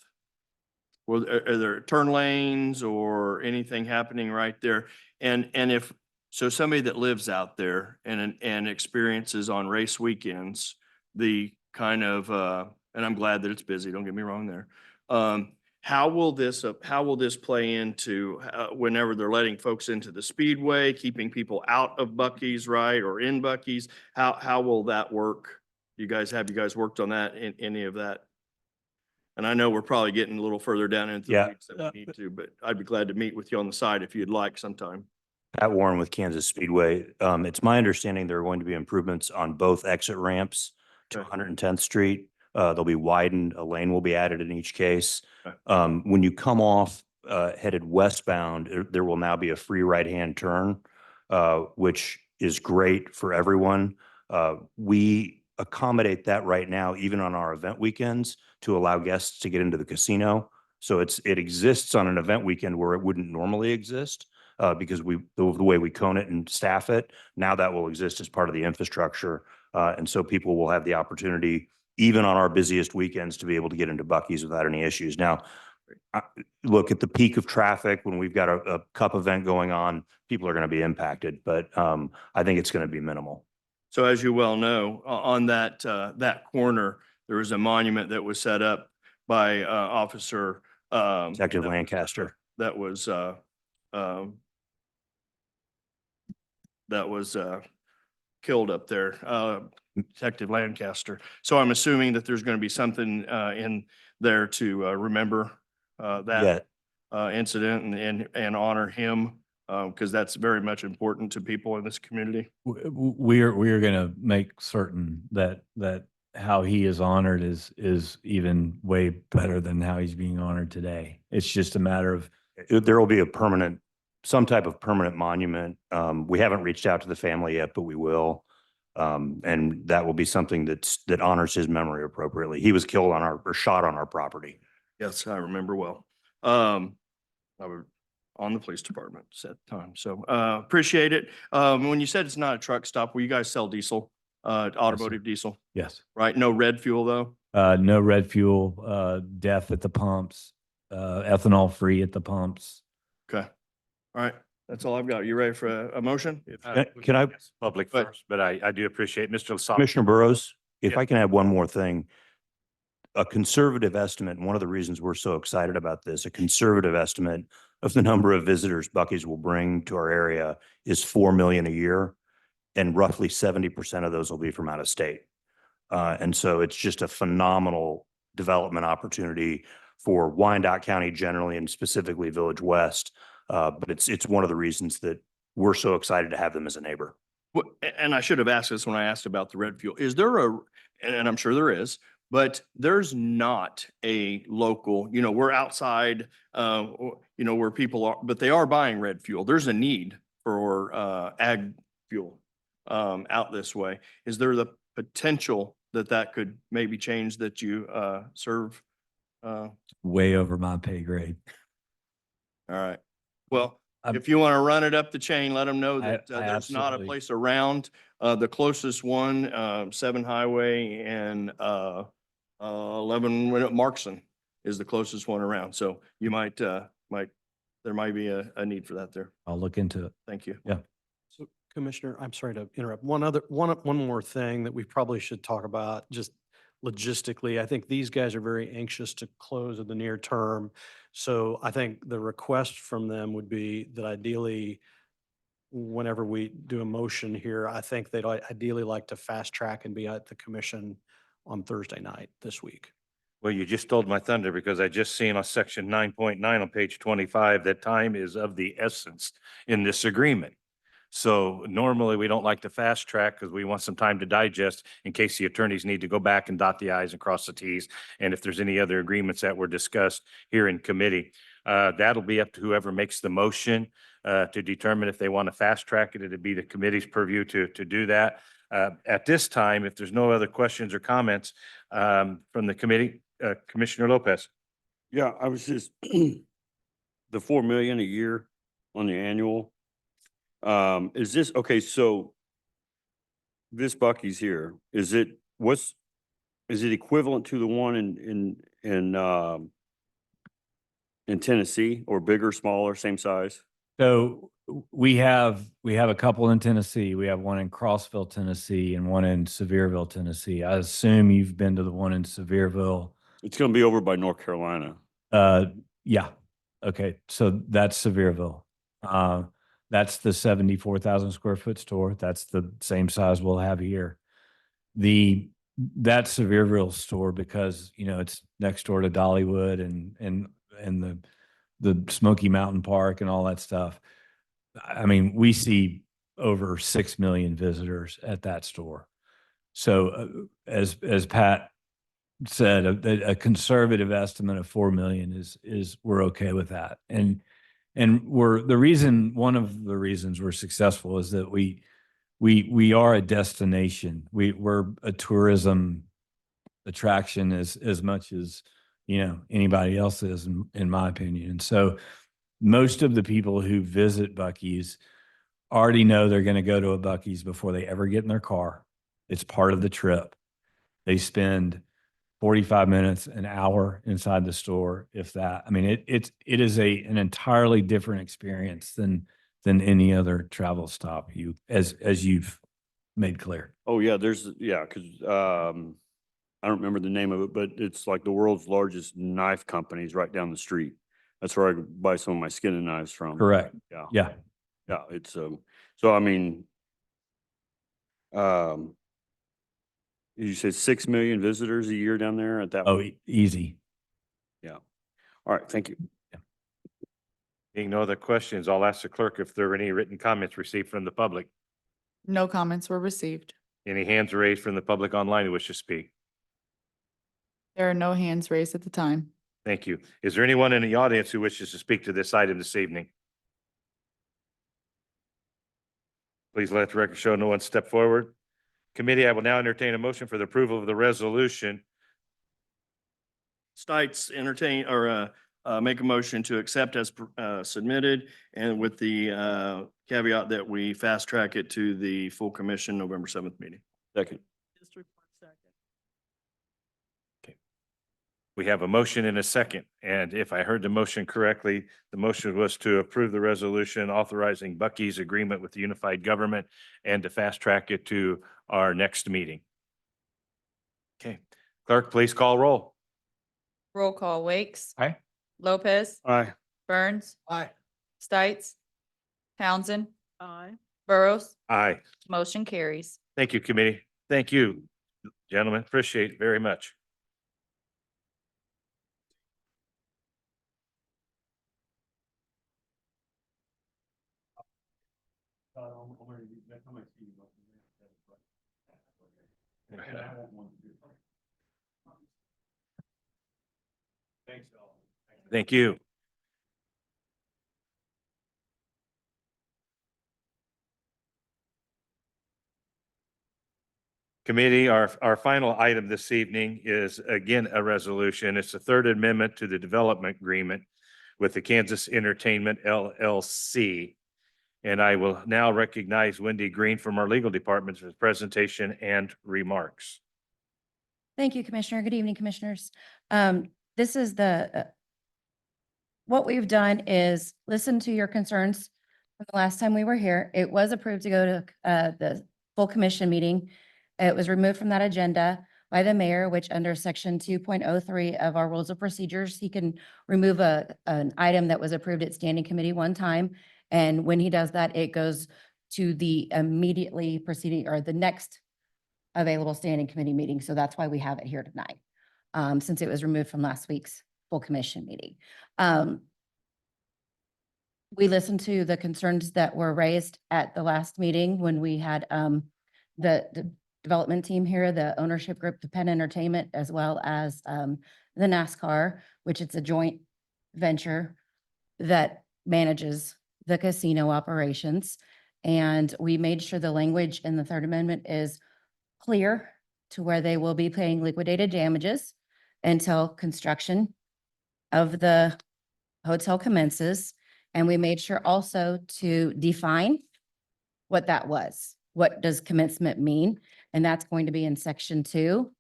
Are there turn lanes or anything happening right there? And if so, somebody that lives out there and experiences on race weekends, the kind of and I'm glad that it's busy, don't get me wrong there. How will this play into whenever they're letting folks into the speedway, keeping people out of Buc-ee's, right, or in Buc-ee's? How will that work? You guys worked on that in any of that? And I know we're probably getting a little further down into the weeds than we need to, but I'd be glad to meet with you on the side if you'd like sometime. Pat Warren with Kansas Speedway. It's my understanding there are going to be improvements on both exit ramps to Okay. 110th Street. They'll be widened, a lane will be added in each case. Okay. When you come off headed westbound, there will now be a free right-hand turn, which is great for everyone. We accommodate that right now, even on our event weekends, to allow guests to get into the casino. So it exists on an event weekend where it wouldn't normally exist. Because the way we cone it and staff it, now that will exist as part of the infrastructure. And so people will have the opportunity, even on our busiest weekends, to be able to get into Buc-ee's without any issues. Now, look at the peak of traffic when we've got a cup event going on, people are going to be impacted, but I think it's going to be minimal. So as you well know, on that corner, there was a monument that was set up by Officer Detective Lancaster. that was killed up there, Detective Lancaster. So I'm assuming that there's going to be something in there to remember that incident and honor him, because that's very much important to people in this community. We are going to make certain that how he is honored is even way better than how he's being honored today. It's just a matter of There will be some type of permanent monument. We haven't reached out to the family yet, but we will. And that will be something that honors his memory appropriately. He was killed or shot on our property. Yes, I remember well. I was on the police department at the time, so appreciate it. When you said it's not a truck stop, will you guys sell diesel, automotive diesel, yes. right? No red fuel though? No red fuel, death at the pumps, ethanol free at the pumps. Okay. All right. That's all I've got. You ready for a motion? Can I, Public But- first, but I do appreciate Mr. Lasab. Commissioner Burrows, if Yeah. I can add one more thing. A conservative estimate, and one of the reasons we're so excited about this, a conservative estimate of the number of visitors Buc-ee's will bring to our area is 4 million a year. And roughly 70% of those will be from out of state. And so it's just a phenomenal development opportunity for Wyandotte County generally and specifically Village West. But it's one of the reasons that we're so excited to have them as a neighbor. And I should have asked this when I asked about the red fuel. Is there and I'm sure there is, but there's not a local, we're outside, where people are, but they are buying red fuel. There's a need for ag fuel out this way. Is there the potential that could maybe change that you serve? Way over my pay grade. All right. Well, I'm- if you want to run it up the chain, let them know that I there's not a absolutely- place around. The closest one, 7 Highway and 11 Markson is the closest one around. So you there might be a need for that there. I'll look into it. Thank you. So Commissioner, I'm sorry to interrupt. One more thing that we probably should talk about, just logistically. I think these guys are very anxious to close in the near term. So I think the request from them would be that ideally, whenever we do a motion here, I think they'd ideally like to fast track and be at the commission on Thursday night this week. Well, you just stole my thunder because I just seen on section 9.9 on page 25 that time is of the essence in this agreement. So normally we don't like to fast track because we want some time to digest in case the attorneys need to go back and dot the i's and cross the t's. And if there's any other agreements that were discussed here in committee, that'll be up to whoever makes the motion to determine if they want to fast track it. It'd be the committee's purview to do that. At this time, if there's no other questions or comments from the committee, Commissioner Lopez. Yeah, I was just, the 4 million a year on the annual. Is this, okay, so this Buc-ee's here, is it equivalent to the one in Tennessee, or bigger, smaller, same size? So we have a couple in Tennessee. We have one in Crossville, Tennessee, and one in Sevierville, Tennessee. I assume you've been to the one in Sevierville. It's gonna be over by North Carolina. Yeah. Okay. So that's Sevierville. That's the 74,000 square foot store. That's the same size we'll have here. That Sevierville store, because, it's next door to Dollywood and the Smoky Mountain Park and all that stuff. I mean, we see over 6 million visitors at that store. So as Pat said, a conservative estimate of 4 million is we're okay with that. And one of the reasons we're successful is that we are a destination. We're a tourism attraction as much as, anybody else is, in my opinion. And so most of the people who visit Buc-ee's already know they're going to go to a Buc-ee's before they ever get in their car. It's part of the trip. They spend 45 minutes, an hour inside the store, if that. I mean, it is an entirely different experience than any other travel stop as you've made clear. Oh, yeah, because I don't remember the name of it, but it's like the world's largest knife companies right down the street. That's where I buy some of my skinning knives from. Correct. Yeah. Yeah. Yeah, it's, so I mean, you said 6 million visitors a year down there at that? Oh, easy. Yeah. All right, thank you. Being no other questions, I'll ask the clerk if there are any written comments received from the public. No comments were received. Any hands raised from the public online who wish to speak? There are no hands raised at the time. Thank you. Is there anyone in the audience who wishes to speak to this item this evening? Please let the record show no one step forward. Committee, I will now entertain a motion for the approval of the resolution. Stites entertain or make a motion to accept as submitted and with the caveat that we fast track it to the full commission November 7th meeting. Second. District Court second. We have a motion and a second, and if I heard the motion correctly, the motion was to approve the resolution authorizing Bucky's agreement with the unified government and to fast track it to our next meeting. Okay, clerk, please call roll. Roll call, Wakes. Aye. Lopez. Aye. Burns. Aye. Stites. Townsend. Aye. Burrows. Aye. Motion carries. Thank you, committee. Thank you, gentlemen. Appreciate it very much. Thank you. Committee, our final item this evening is again a resolution. It's the third amendment to the development agreement with the Kansas Entertainment LLC. And I will now recognize Wendy Green from our legal department for his presentation and remarks. Thank you, Commissioner. Good evening, Commissioners. This is what we've done is listen to your concerns from the last time we were here. It was approved to go to the full commission meeting. It was removed from that agenda by the mayor, which under section 2.03 of our rules of procedures, he can remove an item that was approved at standing committee one time. And when he does that, it goes to the immediately preceding or the next available standing committee meeting. So that's why we have it here tonight, since it was removed from last week's full commission meeting. We listened to the concerns that were raised at the last meeting when we had the development team here, the ownership group, the Penn Entertainment, as well as the NASCAR, which it's a joint venture that manages the casino operations. And we made sure the language in the Third Amendment is clear to where they will be paying liquidated damages until construction of the hotel commences. And we made sure also to define what that was. What does commencement mean? And that's going to be in section 2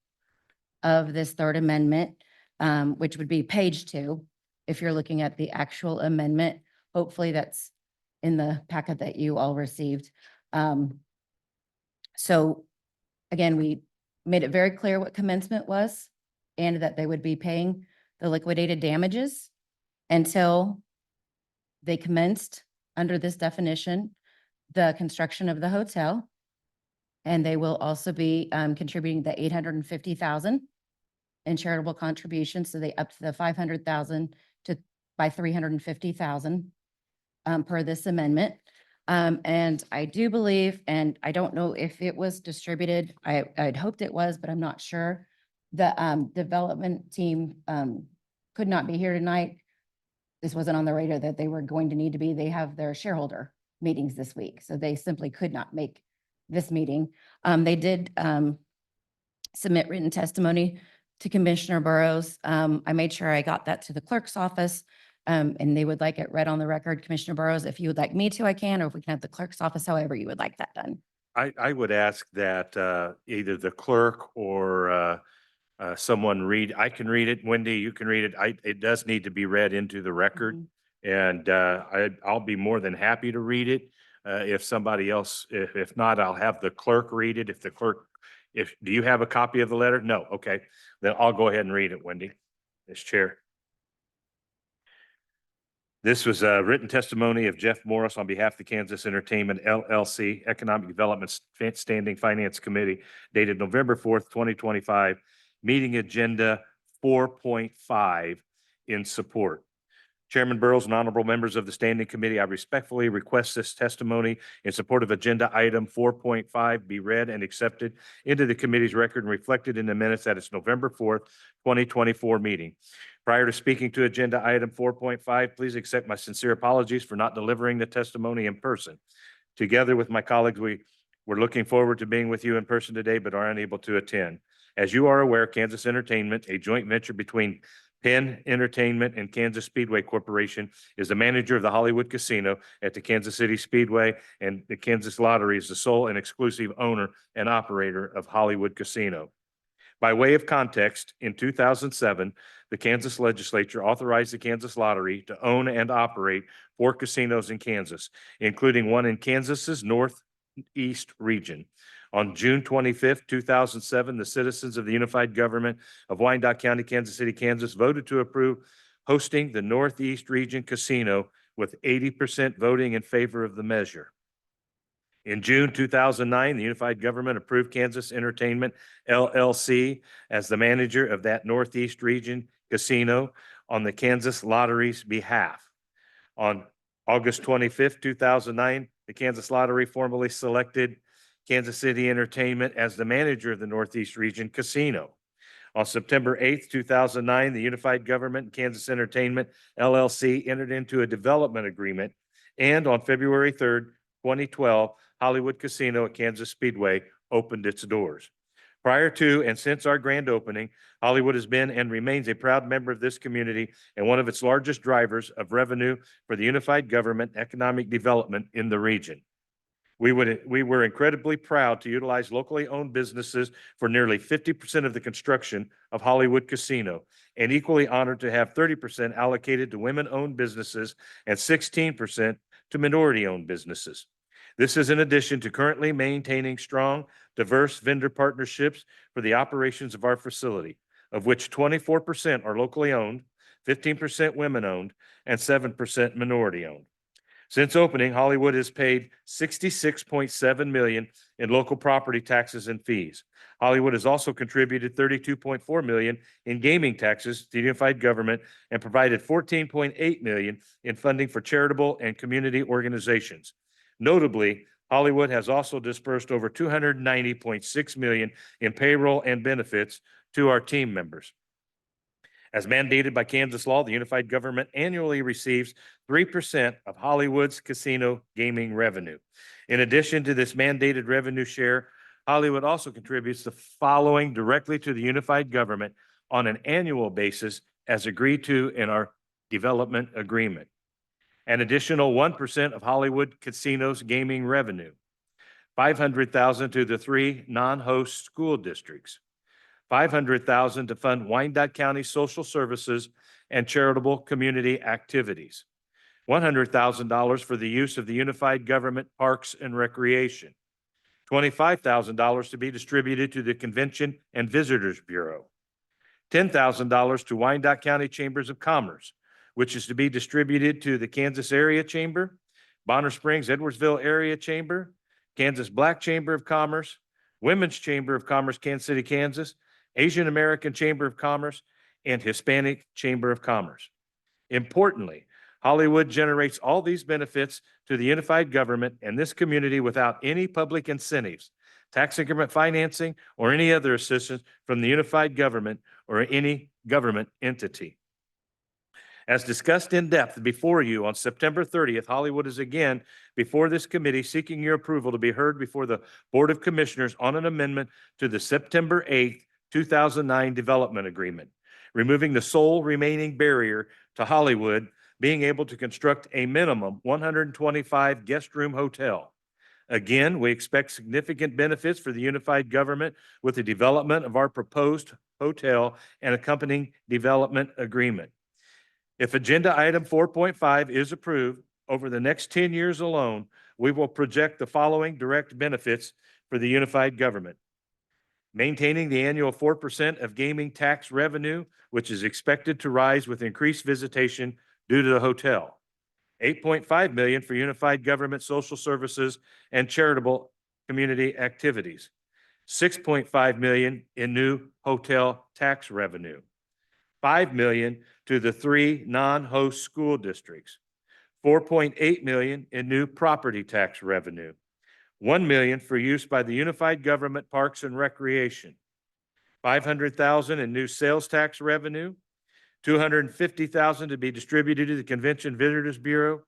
of this Third Amendment, which would be page 2. If you're looking at the actual amendment, hopefully that's in the packet that you all received. So again, we made it very clear what commencement was and that they would be paying the liquidated damages until they commenced under this definition, the construction of the hotel. And they will also be contributing the $850,000 in charitable contributions. So they up to the $500,000 by $350,000 per this amendment. And I do believe, and I don't know if it was distributed, I'd hoped it was, but I'm not sure. The development team could not be here tonight. This wasn't on the radar that they were going to need to be. They have their shareholder meetings this week, so they simply could not make this meeting. They did submit written testimony to Commissioner Burrows. I made sure I got that to the clerk's office, and they would like it read on the record. Commissioner Burrows, if you would like me to, I can, or if we can have the clerk's office, however you would like that done. I would ask that either the clerk or someone read. I can read it. Wendy, you can read it. It does need to be read into the record. And I'll be more than happy to read it. If somebody else, if not, I'll have the clerk read it. If the clerk Do you have a copy of the letter? No, okay. Then I'll go ahead and read it, Wendy, as chair. This was a written testimony of Jeff Morris on behalf of the Kansas Entertainment LLC Economic Development Standing Finance Committee dated November 4th, 2025, meeting agenda 4.5 in support. Chairman Burrows and honorable members of the Standing Committee, I respectfully request this testimony in support of agenda item 4.5 be read and accepted into the committee's record and reflected in the minutes at its November 4th, 2024 meeting. Prior to speaking to agenda item 4.5, please accept my sincere apologies for not delivering the testimony in person. Together with my colleagues, we're looking forward to being with you in person today, but are unable to attend. As you are aware, Kansas Entertainment, a joint venture between Penn Entertainment and Kansas Speedway Corporation, is the manager of the Hollywood Casino at the Kansas City Speedway, and the Kansas Lottery is the sole and exclusive owner and operator of Hollywood Casino. By way of context, in 2007, the Kansas legislature authorized the Kansas Lottery to own and operate 4 casinos in Kansas, including one in Kansas's northeast region. On June 25th, 2007, the citizens of the unified government of Wyandotte County, Kansas City, Kansas voted to approve hosting the Northeast Region Casino with 80% voting in favor of the measure. In June 2009, the unified government approved Kansas Entertainment LLC as the manager of that Northeast Region Casino on the Kansas Lottery's behalf. On August 25th, 2009, the Kansas Lottery formally selected Kansas City Entertainment as the manager of the Northeast Region Casino. On September 8th, 2009, the unified government and Kansas Entertainment LLC entered into a development agreement. And on February 3rd, 2012, Hollywood Casino at Kansas Speedway opened its doors. Prior to and since our grand opening, Hollywood has been and remains a proud member of this community and one of its largest drivers of revenue for the unified government economic development in the region. We were incredibly proud to utilize locally owned businesses for nearly 50% of the construction of Hollywood Casino, and equally honored to have 30% allocated to women-owned businesses and 16% to minority-owned businesses. This is in addition to currently maintaining strong, diverse vendor partnerships for the operations of our facility, of which 24% are locally owned, 15% women-owned, and 7% minority-owned. Since opening, Hollywood has paid $66.7 million in local property taxes and fees. Hollywood has also contributed $32.4 million in gaming taxes to the unified government and provided $14.8 million in funding for charitable and community organizations. Notably, Hollywood has also dispersed over $290.6 million in payroll and benefits to our team members. As mandated by Kansas law, the unified government annually receives 3% of Hollywood's casino gaming revenue. In addition to this mandated revenue share, Hollywood also contributes the following directly to the unified government on an annual basis as agreed to in our development agreement. An additional 1% of Hollywood Casino's gaming revenue, $500,000 to the 3 non-host school districts, $500,000 to fund Wyandotte County social services and charitable community activities, $100,000 for the use of the unified government parks and recreation, $25,000 to be distributed to the Convention and Visitors Bureau, $10,000 to Wyandotte County Chambers of Commerce, which is to be distributed to the Kansas Area Chamber, Bonner Springs, Edwardsville Area Chamber, Kansas Black Chamber of Commerce, Women's Chamber of Commerce, Kansas City, Kansas, Asian American Chamber of Commerce, and Hispanic Chamber of Commerce. Importantly, Hollywood generates all these benefits to the unified government and this community without any public incentives, tax increment financing, or any other assistance from the unified government or any government entity. As discussed in depth before you on September 30th, Hollywood is again before this committee seeking your approval to be heard before the Board of Commissioners on an amendment to the September 8th, 2009 development agreement, removing the sole remaining barrier to Hollywood being able to construct a minimum 125 guest room hotel. Again, we expect significant benefits for the unified government with the development of our proposed hotel and accompanying development agreement. If agenda item 4.5 is approved, over the next 10 years alone, we will project the following direct benefits for the unified government. maintaining the annual 4% of gaming tax revenue, which is expected to rise with increased visitation due to the hotel. 8.5 million for unified government social services and charitable community activities. 6.5 million in new hotel tax revenue. 5 million to the 3 non-host school districts. 4.8 million in new property tax revenue. 1 million for use by the Unified Government Parks and Recreation. 500,000 in new sales tax revenue. 250,000 to be distributed to the Convention Visitors Bureau,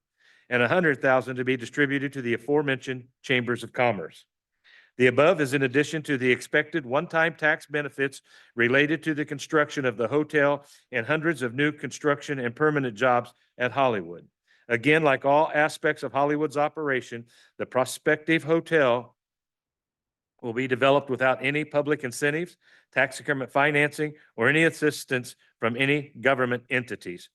and 100,000 to be distributed to the aforementioned chambers of commerce. The above is in addition to the expected one-time tax benefits related to the construction of the hotel and hundreds of new construction and permanent jobs at Hollywood. Again, like all aspects of Hollywood's operation, the prospective hotel will be developed without any public incentives, tax increment financing, or any assistance from any government entities.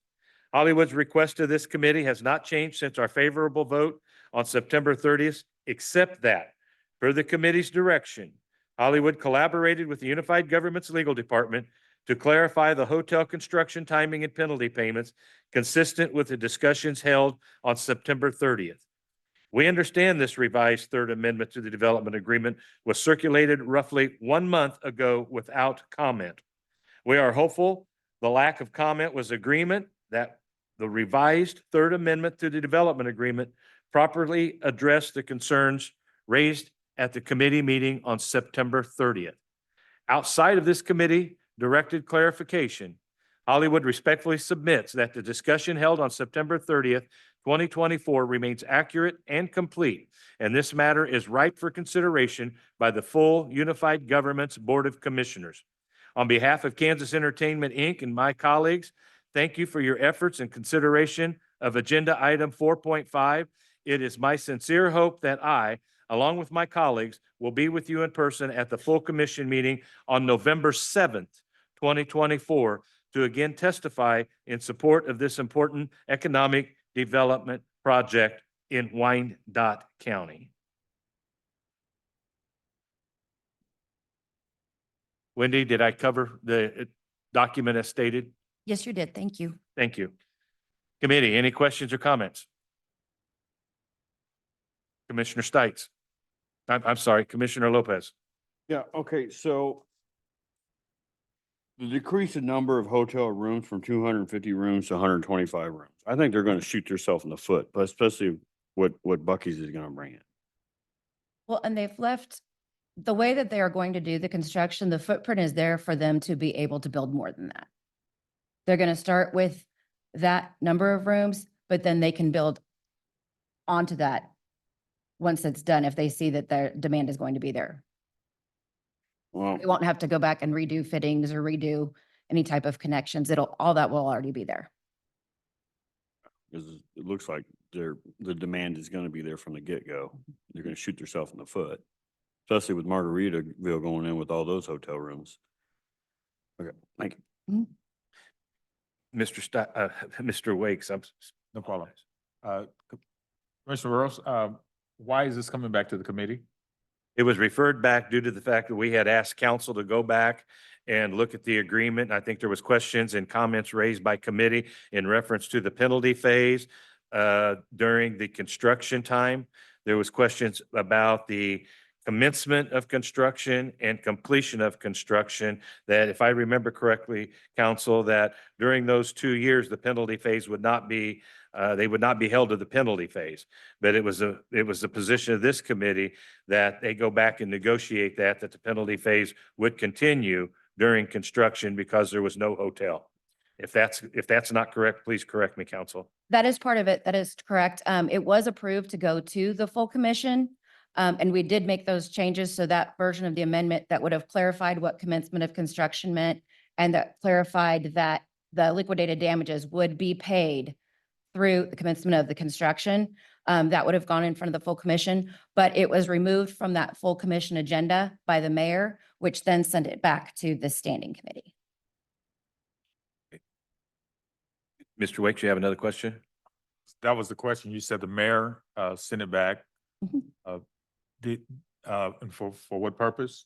Hollywood's request to this committee has not changed since our favorable vote on September 30th, except that, per the committee's direction, Hollywood collaborated with the Unified Government's Legal Department to clarify the hotel construction timing and penalty payments consistent with the discussions held on September 30th. We understand this revised third amendment to the development agreement was circulated roughly 1 month ago without comment. We are hopeful the lack of comment was agreement that the revised third amendment to the development agreement properly addressed the concerns raised at the committee meeting on September 30th. Outside of this committee directed clarification, Hollywood respectfully submits that the discussion held on September 30th, 2024 remains accurate and complete, and this matter is ripe for consideration by the full Unified Government's Board of Commissioners. On behalf of Kansas Entertainment, Inc. and my colleagues, thank you for your efforts and consideration of Agenda Item 4.5. It is my sincere hope that I, along with my colleagues, will be with you in person at the full commission meeting on November 7th, 2024, to again testify in support of this important economic development project in Wyandotte County. Wendy, did I cover the document as stated? Yes, you did. Thank you. Thank you. Committee, any questions or comments? Commissioner Stites. I'm sorry, Commissioner Lopez. Yeah, okay, so the decrease in number of hotel rooms from 250 rooms to 125 rooms. I think they're going to shoot themselves in the foot, but especially what Buc-ee's is going to bring in. Well, and they've left, the way that they are going to do the construction, the footprint is there for them to be able to build more than that. They're going to start with that number of rooms, but then they can build onto that once it's done, if they see that their demand is going to be there. Well, They won't have to go back and redo fittings or redo any type of connections. All that will already be there. because it looks like the demand is going to be there from the get-go. They're going to shoot themselves in the foot, especially with Margaritaville going in with all those hotel rooms. Okay, thank you. Mr. Wakes, No problem. Commissioner Rose, why is this coming back to the committee? It was referred back due to the fact that we had asked council to go back and look at the agreement. I think there was questions and comments raised by committee in reference to the penalty phase during the construction time. There was questions about the commencement of construction and completion of construction, that if I remember correctly, council, that during those 2 years, the penalty phase would not be, they would not be held to the penalty phase. But it was the position of this committee that they go back and negotiate that the penalty phase would continue during construction because there was no hotel. If that's not correct, please correct me, council. That is part of it. That is correct. It was approved to go to the full commission. And we did make those changes. So that version of the amendment that would have clarified what commencement of construction meant, and that clarified that the liquidated damages would be paid through the commencement of the construction. That would have gone in front of the full commission, but it was removed from that full commission agenda by the mayor, which then sent it back to the standing committee. Mr. Wakes, you have another question? That was the question. You said the mayor sent it back. Mhm. And for what purpose?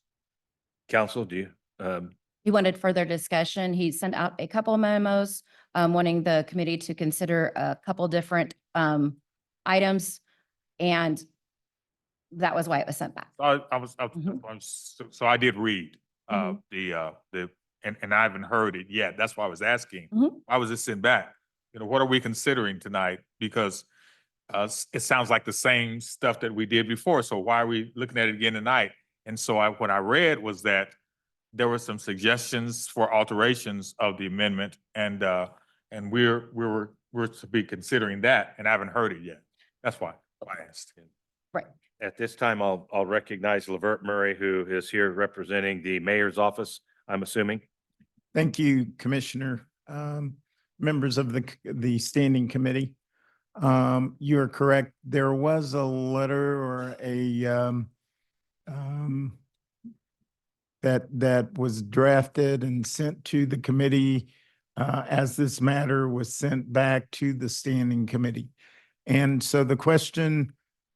Council, do you, He wanted further discussion. He sent out a couple of memos, wanting the committee to consider a couple different, items. And that was why it was sent back. So I did read, Mhm. and I haven't heard it yet. That's why I was asking. Mhm. Why was it sent back? You know, what are we considering tonight? Because it sounds like the same stuff that we did before. So why are we looking at it again tonight? And so what I read was that there were some suggestions for alterations of the amendment, and we're to be considering that, and I haven't heard it yet. That's why I asked. Right. at this time, I'll recognize Lavert Murray, who is here representing the mayor's office, I'm assuming. Thank you, Commissioner. Members of the standing committee. You are correct. There was a letter or that was drafted and sent to the committee as this matter was sent back to the standing committee. And so the question,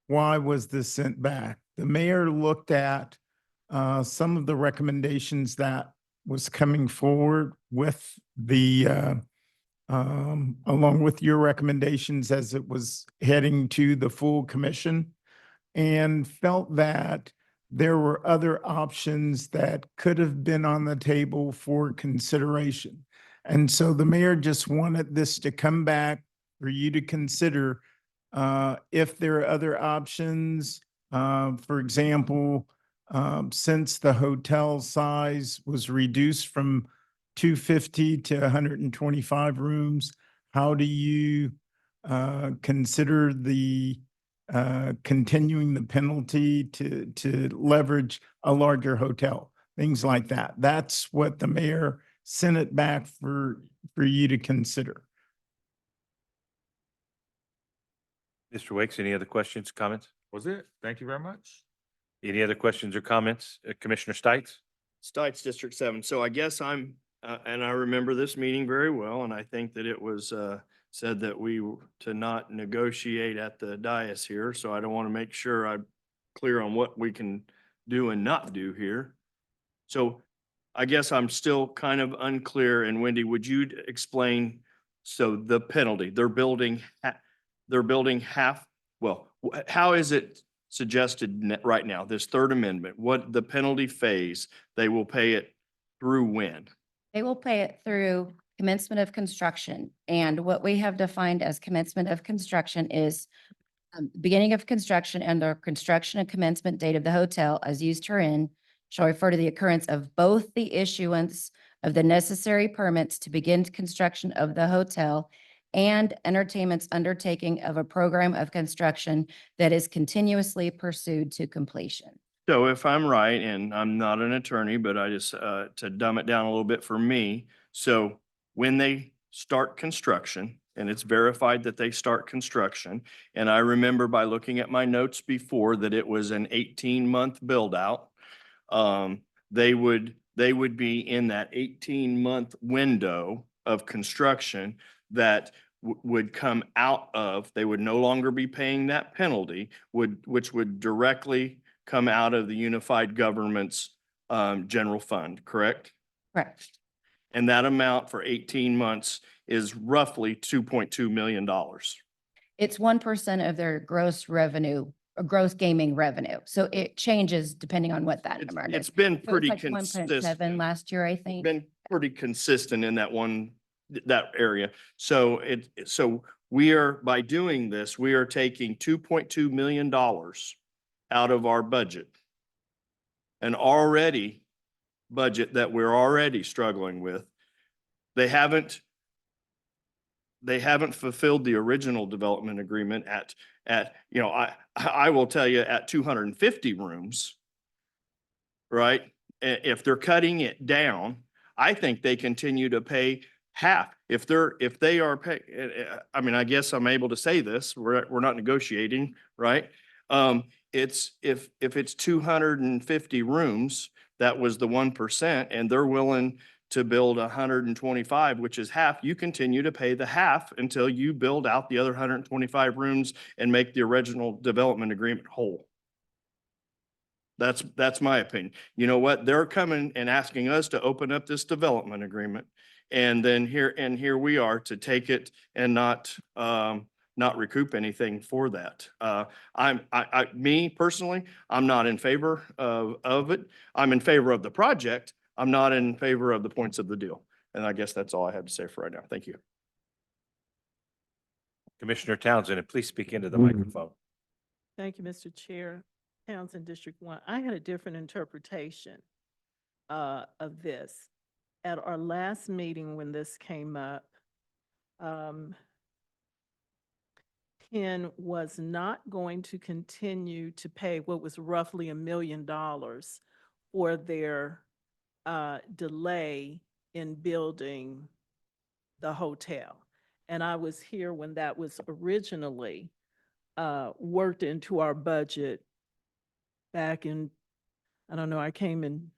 why was this sent back? The mayor looked at some of the recommendations that was coming forward with the along with your recommendations as it was heading to the full commission, and felt that there were other options that could have been on the table for consideration. And so the mayor just wanted this to come back for you to consider if there are other options. For example, since the hotel size was reduced from 250 to 125 rooms, how do you consider the continuing the penalty to leverage a larger hotel? Things like that. That's what the mayor sent it back for you to consider. Mr. Wakes, any other questions, comments? Was it? Thank you very much. Any other questions or comments? Commissioner Stites? Stites District 7. So I guess and I remember this meeting very well, and I think that it was said that we were to not negotiate at the dais here. So I don't want to make sure I'm clear on what we can do and not do here. So I guess I'm still kind of unclear. And Wendy, would you explain? So the penalty, they're building half, well, how is it suggested right now, this third amendment, what the penalty phase, they will pay it through when? They will pay it through commencement of construction. And what we have defined as commencement of construction is beginning of construction and the construction and commencement date of the hotel as used herein shall refer to the occurrence of both the issuance of the necessary permits to begin construction of the hotel and entertainment's undertaking of a program of construction that is continuously pursued to completion. So if I'm right, and I'm not an attorney, but I just, to dumb it down a little bit for me. So when they start construction, and it's verified that they start construction, and I remember by looking at my notes before that it was an 18-month build out. They would be in that 18-month window of construction that would come out of, they would no longer be paying that penalty, which would directly come out of the unified government's general fund, correct? Correct. And that amount for 18 months is roughly $2.2 million. It's 1% of their gross revenue, or gross gaming revenue. So it changes depending on what that number is. It's been So it was pretty like 1.7 consistent. last year, I think. Been pretty consistent in that area. So we are, by doing this, we are taking $2.2 million out of our budget. An already budget that we're already struggling with. They haven't fulfilled the original development agreement at, I will tell you at 250 rooms, right? If they're cutting it down, I think they continue to pay half. If they are pay, I mean, I guess I'm able to say this, we're not negotiating, right? It's, if it's 250 rooms, that was the 1%, and they're willing to build 125, which is half, you continue to pay the half until you build out the other 125 rooms and make the original development agreement whole. That's my opinion. You know what? They're coming and asking us to open up this development agreement. And then here we are to take it and not recoup anything for that. Me personally, I'm not in favor of it. I'm in favor of the project. I'm not in favor of the points of the deal. And I guess that's all I have to say for right now. Thank you. Commissioner Townsend, and please speak into the microphone. Thank you, Mr. Chair. Townsend District 1. I had a different interpretation of this. At our last meeting when this came up, Penn was not going to continue to pay what was roughly $1 million for their delay in building the hotel. And I was here when that was originally worked into our budget back in, I don't know, I came in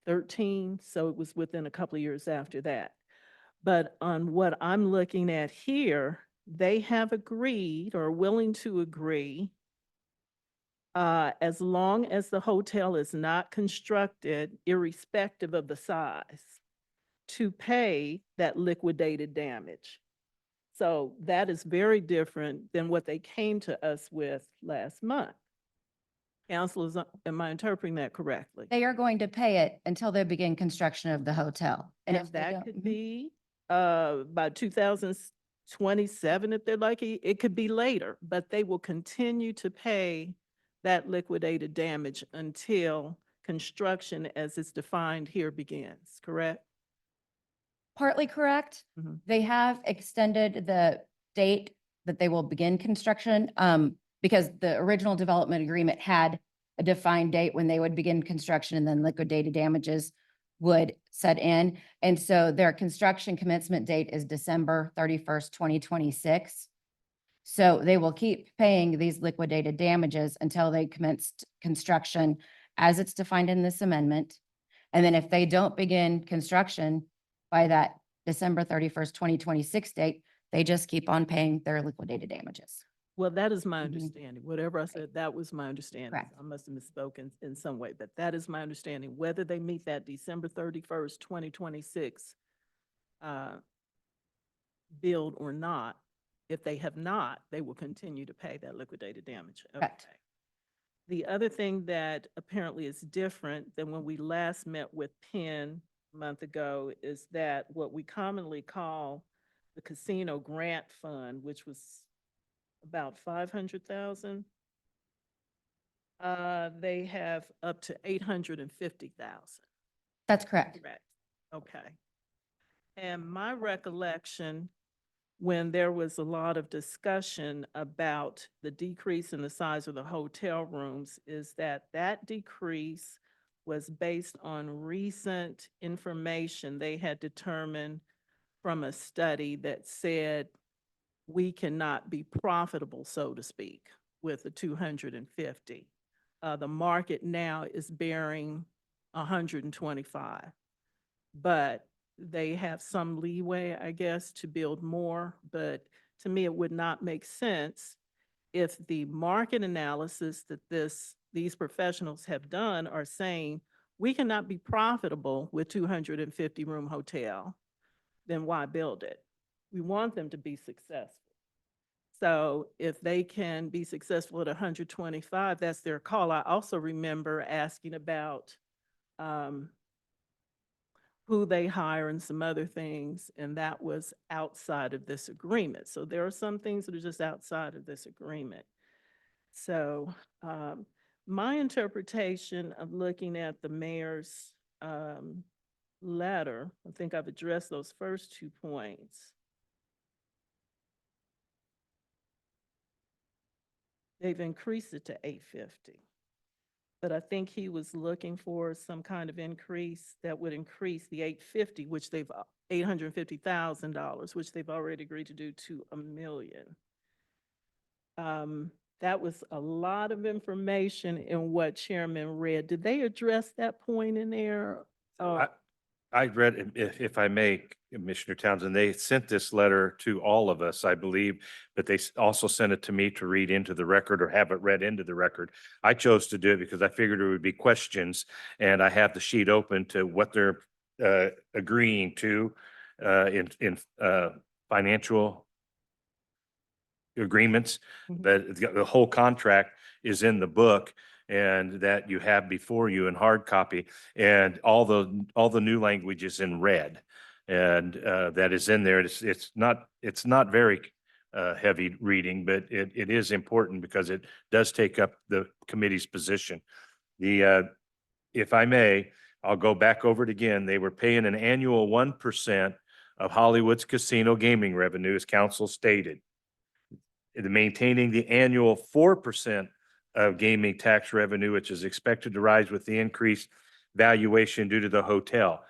13, so it was within a couple of years after that. But on what I'm looking at here, they have agreed or willing to agree, as long as the hotel is not constructed, irrespective of the size, to pay that liquidated damage. So that is very different than what they came to us with last month. Councilors, am I interpreting that correctly? They are going to pay it until they begin construction of the hotel. And if they that don't- could be by 2027, if they're lucky. It could be later, but they will continue to pay that liquidated damage until construction as it's defined here begins, correct? Partly correct. Mhm. They have extended the date that they will begin construction, because the original development agreement had a defined date when they would begin construction and then liquidated damages would set in. And so their construction commencement date is December 31st, 2026. So they will keep paying these liquidated damages until they commenced construction as it's defined in this amendment. And then if they don't begin construction by that December 31st, 2026 date, they just keep on paying their liquidated damages. Well, that is my Mhm. understanding. Whatever I said, that was my understanding. Correct. I must have misspoken in some way, but that is my understanding. Whether they meet that December 31st, 2026 build or not, if they have not, they will continue to pay that liquidated damage. Correct. Okay. The other thing that apparently is different than when we last met with Penn a month ago is that what we commonly call the Casino Grant Fund, which was about 500,000. They have up to 850,000. That's correct. Correct. Okay. And my recollection, when there was a lot of discussion about the decrease in the size of the hotel rooms, is that that decrease was based on recent information they had determined from a study that said we cannot be profitable, so to speak, with the 250. The market now is bearing 125, but they have some leeway, I guess, to build more. But to me, it would not make sense if the market analysis that these professionals have done are saying we cannot be profitable with 250 room hotel, then why build it? We want them to be successful. So if they can be successful at 125, that's their call. I also remember asking about who they hire and some other things, and that was outside of this agreement. So there are some things that are just outside of this agreement. So my interpretation of looking at the mayor's letter, I think I've addressed those first 2 points. They've increased it to 850. But I think he was looking for some kind of increase that would increase the 850, which they've $850,000, which they've already agreed to do, to $1 million. That was a lot of information in what Chairman read. Did they address that point in there? I read, if I may, Commissioner Townsend, they sent this letter to all of us, I believe, but they also sent it to me to read into the record or have it read into the record. I chose to do it because I figured there would be questions, and I have the sheet open to what they're agreeing to in financial agreements. That the whole contract is in the book and that you have before you in hard copy, and all the new language is in red. And that is in there. It's not very heavy reading, but it is important because it does take up the committee's position. If I may, I'll go back over it again. They were paying an annual 1% of Hollywood's casino gaming revenue, as council stated. Maintaining the annual 4% of gaming tax revenue, which is expected to rise with the increased valuation due to the hotel.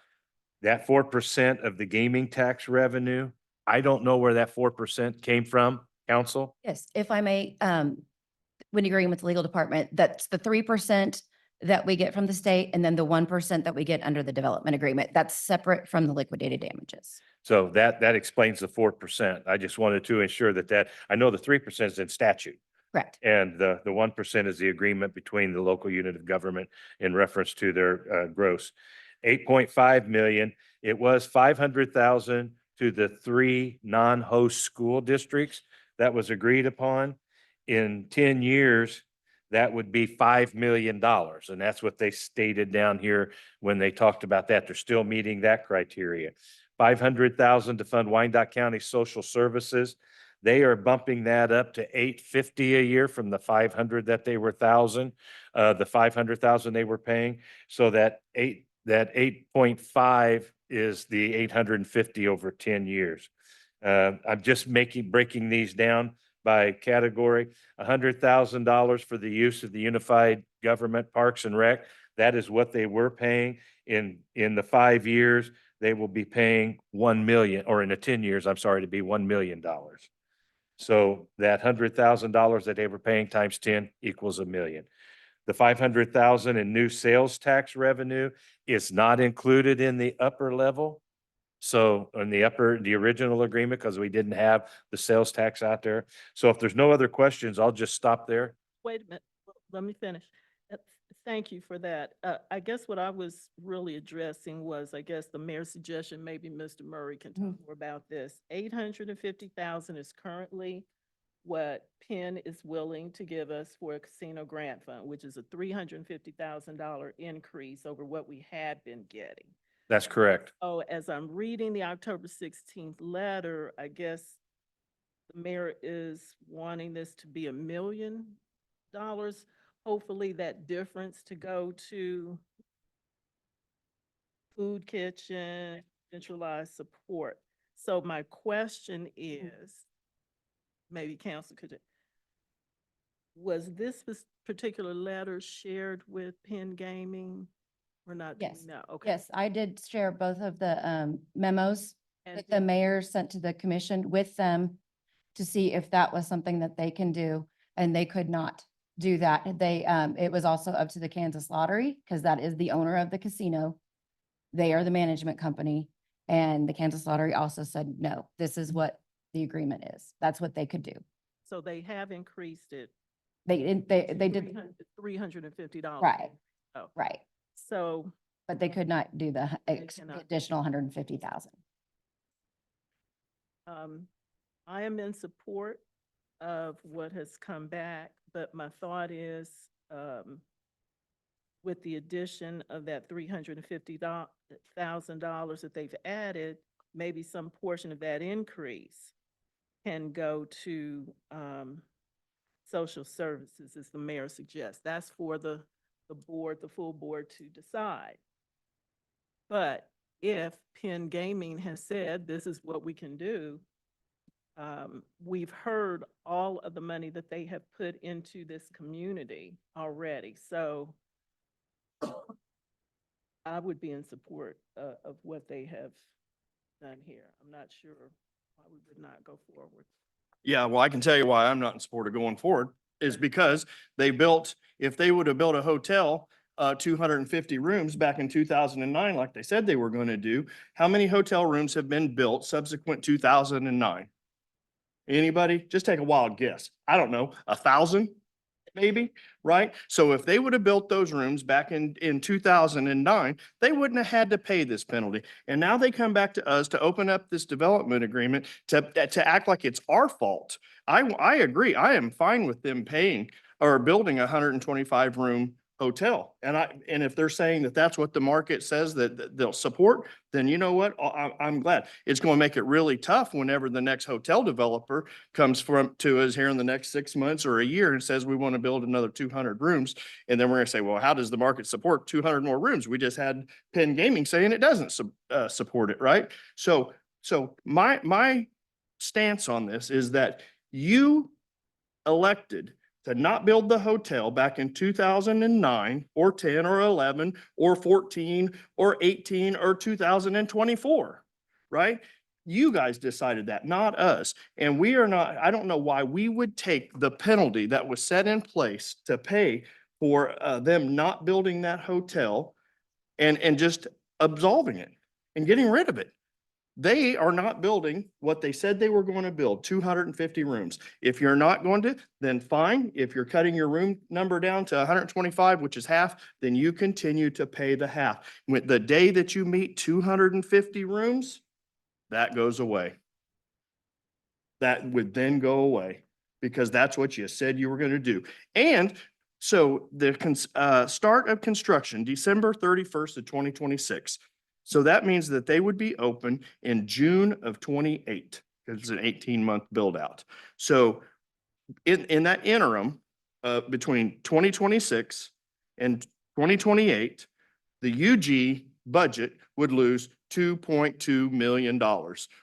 That 4% of the gaming tax revenue, I don't know where that 4% came from, council. Yes, if I may, when agreeing with the legal department, that's the 3% that we get from the state and then the 1% that we get under the development agreement. That's separate from the liquidated damages. So that explains the 4%. I just wanted to ensure that I know the 3% is in statute. Correct. And the 1% is the agreement between the local unit of government in reference to their gross. 8.5 million, it was 500,000 to the 3 non-host school districts that was agreed upon. In 10 years, that would be $5 million. And that's what they stated down here when they talked about that. They're still meeting that criteria. 500,000 to fund Wyandotte County Social Services. They are bumping that up to 850 a year from the 500 that they were 500,000 they were paying. So that 8.5 is the 850 over 10 years. I'm just breaking these down by category. $100,000 for the use of the Unified Government Parks and Rec. That is what they were paying in the 5 years. They will be paying 1 million, or in the 10 years, I'm sorry, to be $1 million. So that $100,000 that they were paying times 10 equals $1 million. The 500,000 in new sales tax revenue is not included in the upper level. So in the original agreement, because we didn't have the sales tax out there. So if there's no other questions, I'll just stop there. Wait a minute, let me finish. Thank you for that. I guess what I was really addressing was, I guess the mayor's suggestion, maybe Mr. Murray can talk more about this. 850,000 is currently what Penn is willing to give us for a casino grant fund, which is a $350,000 increase over what we had been getting. That's correct. Oh, as I'm reading the October 16th letter, I guess the mayor is wanting this to be $1 million. Hopefully that difference to go to food kitchen, centralized support. So my question is, maybe council could, was this particular letter shared with Penn Gaming or not? Do we Yes. know? Okay. Yes, I did share both of the memos And that the mayor sent to the commission with them to see if that was something that they can do, and they could not do that. It was also up to the Kansas Lottery, because that is the owner of the casino. They are the management company, and the Kansas Lottery also said, no, this is what the agreement is. That's what they could do. So they have increased it. They did, $350. right, Oh, right. so But they could not do the cannot. additional 150,000. I am in support of what has come back, but my thought is, with the addition of that $350,000 that they've added, maybe some portion of that increase can go to social services, as the mayor suggests. That's for the board, the full board to decide. But if Penn Gaming has said this is what we can do, we've heard all of the money that they have put into this community already. So I would be in support of what they have done here. I'm not sure why we would not go forward. Yeah, well, I can tell you why I'm not in support of going forward is because if they would have built a hotel, two hundred and fifty rooms back in 2009, like they said they were going to do, how many hotel rooms have been built subsequent 2009? Anybody? Just take a wild guess. I don't know, 1,000? Maybe, right? So if they would have built those rooms back in 2009, they wouldn't have had to pay this penalty. And now they come back to us to open up this development agreement to act like it's our fault. I agree. I am fine with them paying or building a 125 room hotel. And if they're saying that that's what the market says that they'll support, then you know what? I'm glad. It's going to make it really tough whenever the next hotel developer comes to us here in the next 6 months or a year and says, we want to build another 200 rooms. And then we're going to say, well, how does the market support 200 more rooms? We just had Penn Gaming saying it doesn't support it, right? So my stance on this is that you elected to not build the hotel back in 2009 or 10 or 11 or 14 or 18 or 2024, right? You guys decided that, not us. And we are not, I don't know why we would take the penalty that was set in place to pay for them not building that hotel and just absolving it and getting rid of it. They are not building what they said they were going to build, 250 rooms. If you're not going to, then fine. If you're cutting your room number down to 125, which is half, then you continue to pay the half. With the day that you meet 250 rooms, that goes away. That would then go away because that's what you said you were going to do. And so the start of construction, December 31st of 2026. So that means that they would be open in June of 28 because it's an 18-month build out. So in that interim, between 2026 and 2028, the UG budget would lose $2.2 million.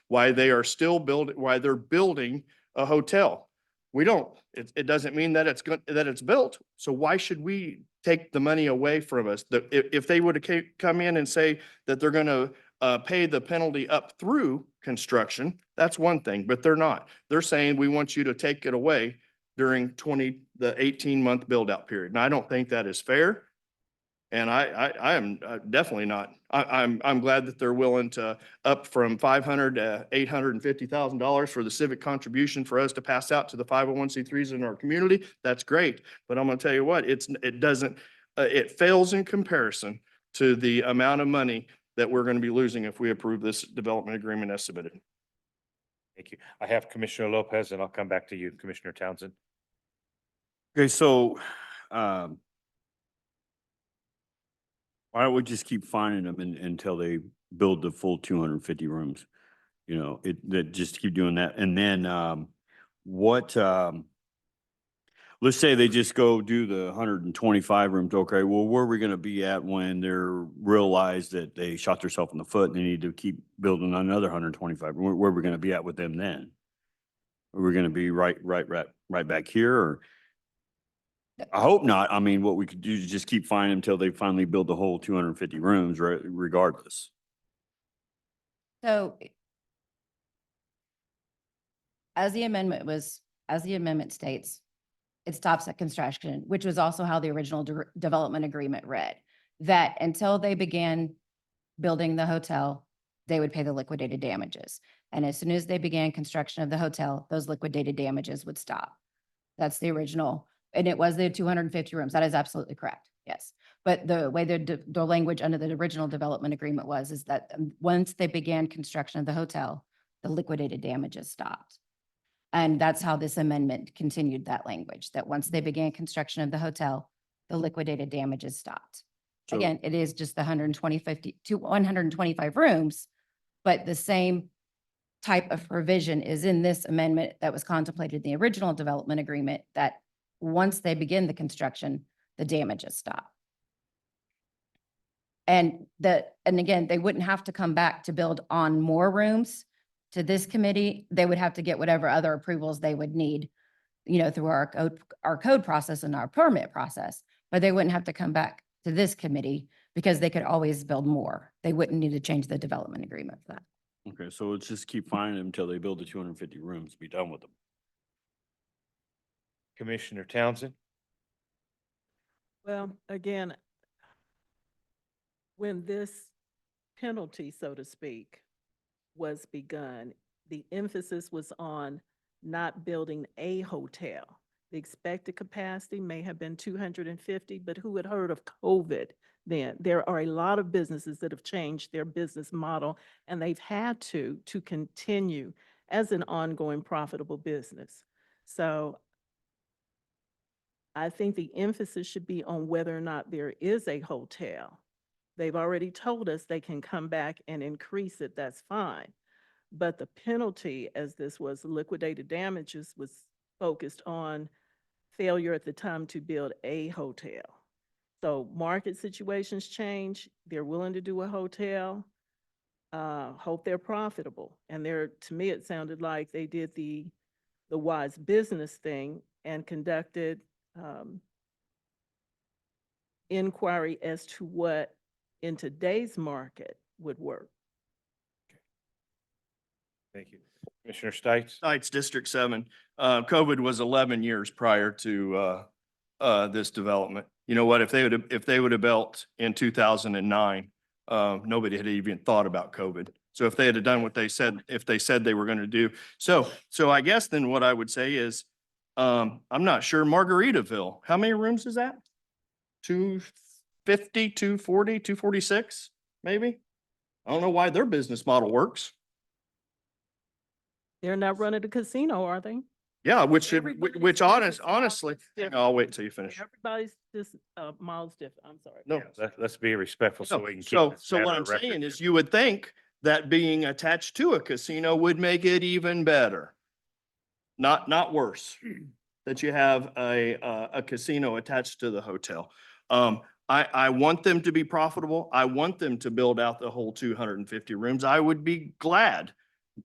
Why they are still building, why they're building a hotel. We don't, it doesn't mean that it's good, that it's built. So why should we take the money away from us? If they would have come in and say that they're going to pay the penalty up through construction, that's one thing, but they're not. They're saying we want you to take it away during the 18-month build out period. And I don't think that is fair. And I am definitely not. I'm glad that they're willing to up from $500,000 to $850,000 for the civic contribution for us to pass out to the 501c3s in our community. That's great. But I'm going to tell you what, it fails in comparison to the amount of money that we're going to be losing if we approve this development agreement as submitted. Thank you. I have Commissioner Lopez and I'll come back to you, Commissioner Townsend. Okay, so, why don't we just keep finding them until they build the full 250 rooms? You know, that just keep doing that. And then, let's say they just go do the 125 rooms. Okay, well, where are we going to be at when they're realized that they shot themselves in the foot and they need to keep building another 125? Where are we going to be at with them then? Are we going to be right back here? Or I hope not. I mean, what we could do is just keep finding them until they finally build the whole 250 rooms, regardless. So as the amendment states, it stops at construction, which was also how the original development agreement read, that until they began building the hotel, they would pay the liquidated damages. And as soon as they began construction of the hotel, those liquidated damages would stop. That's the original. And it was the 250 rooms. That is absolutely correct. Yes. But the way the language under the original development agreement is that once they began construction of the hotel, the liquidated damages stopped. And that's how this amendment continued that language, that once they began construction of the hotel, the liquidated damages stopped. So- Again, it is just the 125 rooms, but the same type of provision is in this amendment that was contemplated in the original development agreement, that once they begin the construction, the damages stop. And again, they wouldn't have to come back to build on more rooms to this committee. They would have to get whatever other approvals they would need, through our code process and our permit process, but they wouldn't have to come back to this committee because they could always build more. They wouldn't need to change the development agreement for that. Okay, so let's just keep finding them until they build the 250 rooms, be done with them. Commissioner Townsend. Well, again, When this penalty, so to speak, was begun, the emphasis was on not building a hotel. The expected capacity may have been 250, but who had heard of COVID then? There are a lot of businesses that have changed their business model, and they've had to continue as an ongoing profitable business. So I think the emphasis should be on whether or not there is a hotel. They've already told us they can come back and increase it, that's fine. But the penalty, as this was liquidated damages, was focused on failure at the time to build a hotel. So market situations change, they're willing to do a hotel, hope they're profitable. And to me, it sounded like they did the wise business thing and conducted inquiry as to what in today's market would work. Thank you. Commissioner Stites? Sites District 7, COVID was 11 years prior to this development. You know what, if they would have built in 2009, nobody had even thought about COVID. So if they had done what they said, if they said they were going to do. So I guess then what I would say is, I'm not sure, Margaritaville, how many rooms is that? 250, 240, 246, maybe? I don't know why their business model works. They're not running a casino, are they? Yeah, which Everybody's honestly, different. I'll wait until you finish. Everybody's just miles different, I'm sorry. No, Let's be respectful so no, we can keep. so this what matter I'm of record saying here. is you would think that being attached to a casino would make it even better. Not worse, that you have a casino attached to the hotel. I want them to be profitable. I want them to build out the whole 250 rooms. I would be glad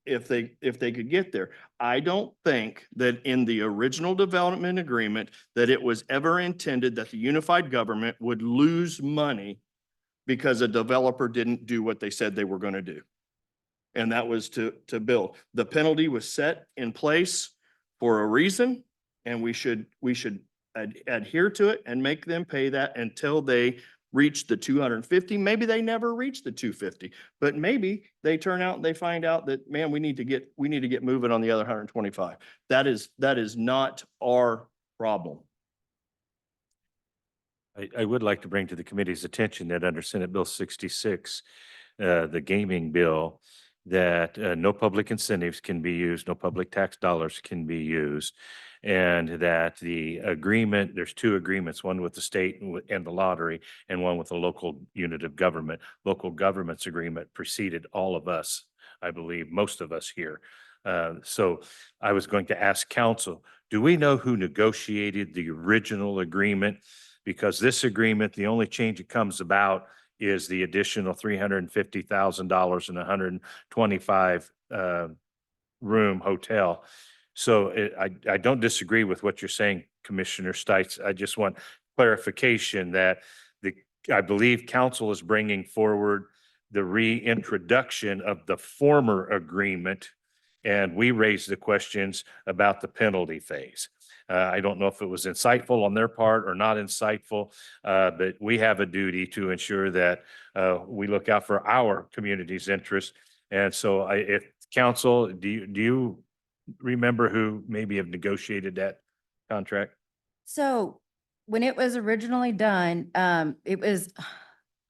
if they could get there. I don't think that in the original development agreement that it was ever intended that the unified government would lose money because a developer didn't do what they said they were going to do. And that was to build. The penalty was set in place for a reason, and we should adhere to it and make them pay that until they reach the 250. Maybe they never reach the 250, but maybe they turn out and they find out that, man, we need to get moving on the other 125. That is not our problem. I would like to bring to the committee's attention that under Senate Bill 66, the gaming bill, that no public incentives can be used, no public tax dollars can be used. And that the agreement, there's two agreements, one with the state and the lottery, and one with the local unit of government. Local government's agreement preceded all of us, I believe, most of us here. So I was going to ask council, do we know who negotiated the original agreement? Because this agreement, the only change that comes about is the additional $350,000 and 125 room hotel. So I don't disagree with what you're saying, Commissioner Stites. I just want clarification that I believe council is bringing forward the reintroduction of the former agreement, and we raised the questions about the penalty phase. I don't know if it was insightful on their part or not insightful, but we have a duty to ensure that we look out for our community's interest. And so if council, do you remember who maybe have negotiated that contract? So when it was originally done, it was,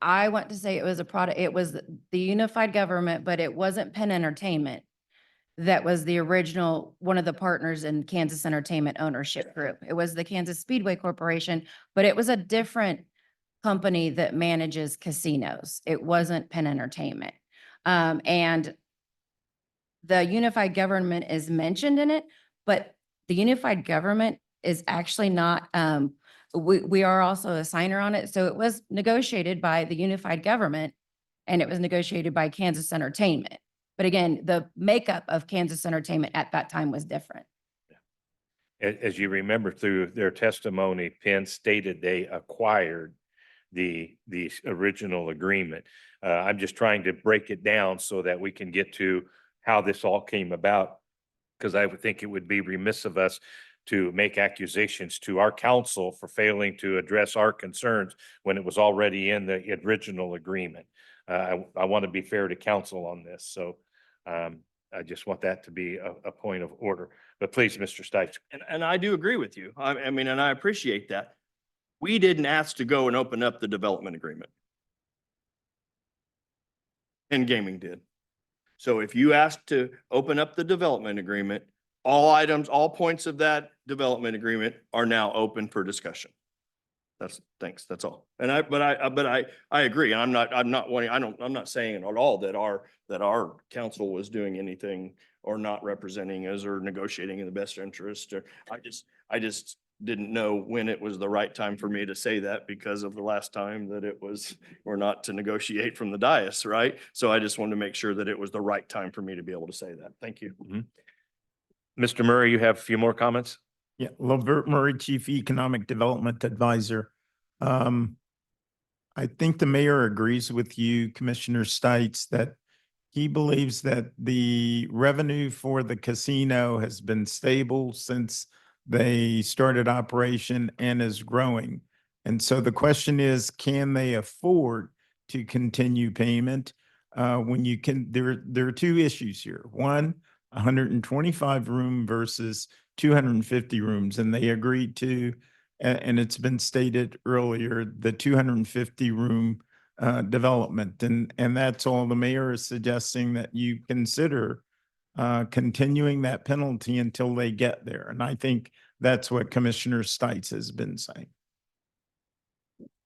I want to say it was a product, it was the unified government, but it wasn't Penn Entertainment. That was the original, one of the partners in Kansas Entertainment Ownership Group. It was the Kansas Speedway Corporation, but it was a different company that manages casinos. It wasn't Penn Entertainment. And the unified government is mentioned in it, but the unified government is actually not, we are also a signer on it. So it was negotiated by the unified government and it was negotiated by Kansas Entertainment. But again, the makeup of Kansas Entertainment at that time was different. As you remember through their testimony, Penn stated they acquired the original agreement. I'm just trying to break it down so that we can get to how this all came about, because I would think it would be remiss of us to make accusations to our council for failing to address our concerns when it was already in the original agreement. I want to be fair to council on this, so I just want that to be a point of order. But please, Mr. Stites. And I do agree with you. I mean, and I appreciate that. We didn't ask to go and open up the development agreement. And gaming did. So if you ask to open up the development agreement, all items, all points of that development agreement are now open for discussion. Thanks, that's all. And I agree. And I'm not saying at all that our council was doing anything or not representing us or negotiating in the best interest. Or I just didn't know when it was the right time for me to say that because of the last time that it was, or not to negotiate from the dais, right? So I just wanted to make sure that it was the right time for me to be able to say that. Thank you. Mr. Murray, you have a few more comments? Yeah, Lavert Murray, Chief Economic Development Advisor. I think the mayor agrees with you, Commissioner Stites, that he believes that the revenue for the casino has been stable since they started operation and is growing. And so the question is, can they afford to continue payment? When you can, there are two issues here. One, 125 room versus 250 rooms, and they agreed to, and it's been stated earlier, the 250 room development. And that's all the mayor is suggesting, that you consider continuing that penalty until they get there. And I think that's what Commissioner Stites has been saying.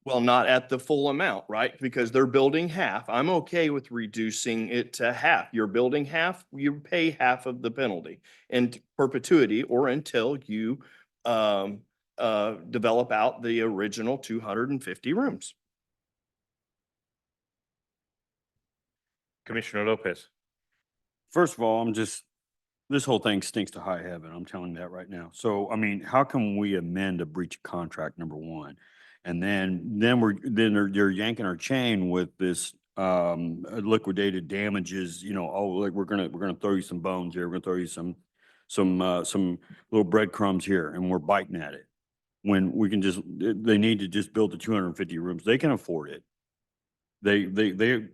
Well, not at the full amount, right? Because they're building half. I'm okay with reducing it to half. You're building half, you pay half of the penalty in perpetuity or until you develop out the original 250 rooms. Commissioner Lopez. First of all, this whole thing stinks to high heaven. I'm telling you that right now. So, I mean, how can we amend a breach of contract, number one? And then they're yanking our chain with this liquidated damages, like we're gonna throw you some bones here, we're gonna throw you some little breadcrumbs here, and we're biting at it. When we can they need to just build the 250 rooms. They can afford it. They're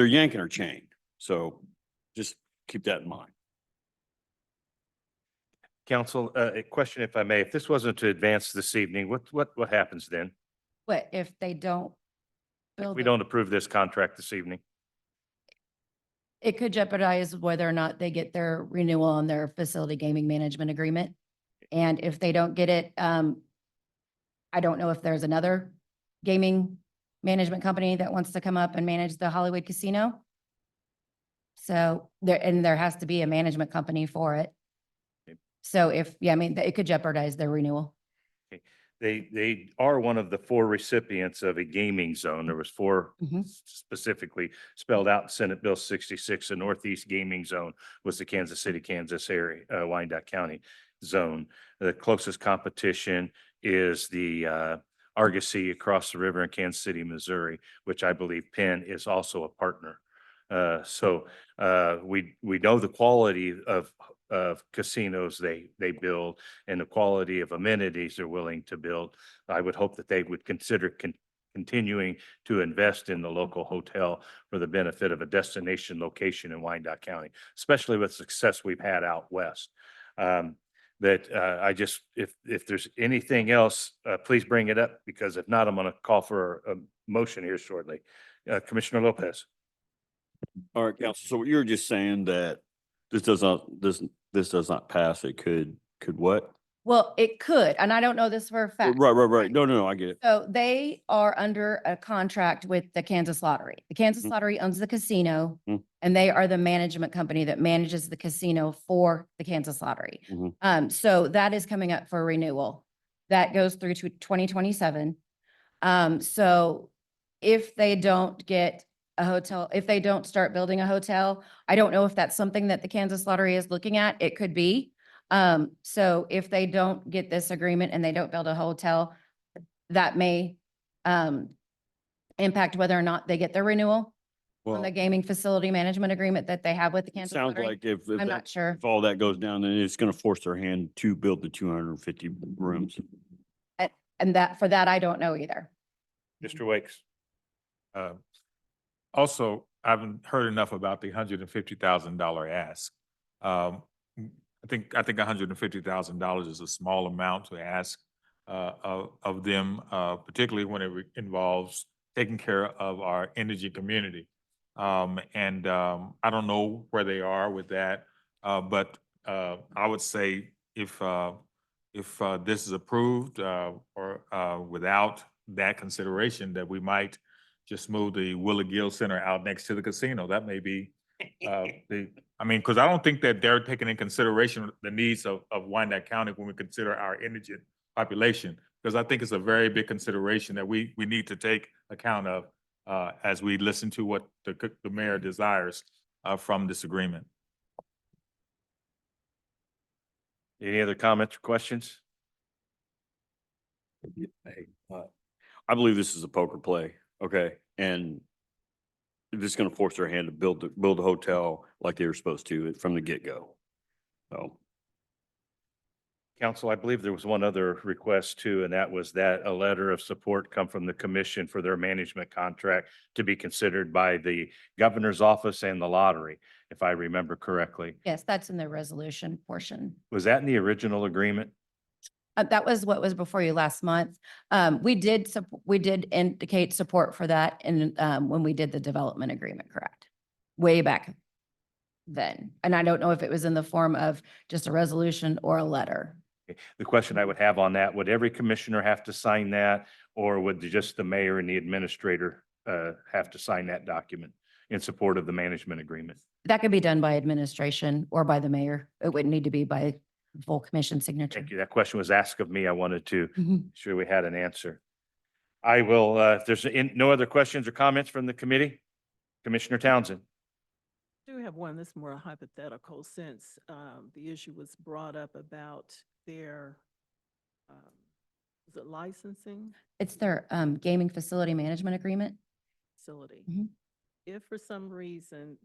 yanking our chain. So just keep that in mind. Council, a question if I may. If this wasn't to advance this evening, what happens then? What if they don't If build we it? don't approve this contract this evening? It could jeopardize whether or not they get their renewal on their facility gaming management agreement. And if they don't get it, I don't know if there's another gaming management company that wants to come up and manage the Hollywood Casino. So there has to be a management company for it. So it could jeopardize their renewal. They are one of the 4 recipients of a gaming zone. There was 4 specifically spelled out in Senate Bill 66. The Northeast Gaming Zone was the Kansas City, Kansas area, Wyandotte County zone. The closest competition is the Argosy across the river in Kansas City, Missouri, which I believe Penn is also a partner. So we know the quality of casinos they build and the quality of amenities they're willing to build. I would hope that they would consider continuing to invest in the local hotel for the benefit of a destination location in Wyandotte County, especially with success we've had out west. If there's anything else, please bring it up, because if not, I'm going to call for a motion here shortly. Commissioner Lopez. All right, Council. So you're just saying that this does not pass. It could what? Well, it could, and I don't know this for a fact. Right. No, I get it. So they are under a contract with the Kansas Lottery. The Kansas Lottery owns the casino, and they are the management company that manages the casino for the Kansas Lottery. So that is coming up for renewal. That goes through to 2027. So if they don't get a hotel, if they don't start building a hotel, I don't know if that's something that the Kansas Lottery is looking at. It could be. So if they don't get this agreement and they don't build a hotel, that may impact whether or not they get their renewal. on the Well, gaming facility management agreement that they have with the it Kansas sounds Lottery? like if I'm not that, sure. if all that goes down, then it's gonna force their hand to build the 250 rooms. And that, for that, I don't know either. Mr. Wakes. Also, I haven't heard enough about the $150,000 ask. I think $150,000 is a small amount to ask of them, particularly when it involves taking care of our energy community. I don't know where they are with that, but I would say if this is approved or without that consideration, that we might just move the Willie Gill Center out next to the casino. That may be because I don't think that they're taking in consideration the needs of Wyandotte County when we consider our indigent population. Because I think it's a very big consideration that we need to take account of as we listen to what the mayor desires from this agreement. Any other comments or questions? Hey, I believe this is a poker play, okay? And this is gonna force their hand to build a hotel like they were supposed to from the get-go. So, Council, I believe there was one other request too, and that was that a letter of support come from the commission for their management contract to be considered by the governor's office and the lottery, if I remember correctly. Yes, that's in the resolution portion. Was that in the original agreement? That was what was before you last month. We did indicate support for that in, when we did the development agreement, correct? Way back then. And I don't know if it was in the form of just a resolution or a letter. Okay. The question I would have on that, would every commissioner have to sign that? Or would just the mayor and the administrator have to sign that document in support of the management agreement? That could be done by administration or by the mayor. It wouldn't need to be by full commission signature. Thank you. That question was asked of me. I wanted to Mhm. sure we had an answer. I will, if there's no other questions or comments from the committee, Commissioner Townsend. I do have one that's more hypothetical since the issue was brought up about their, is it licensing It's their gaming facility management agreement. facility? Mhm. If for some reason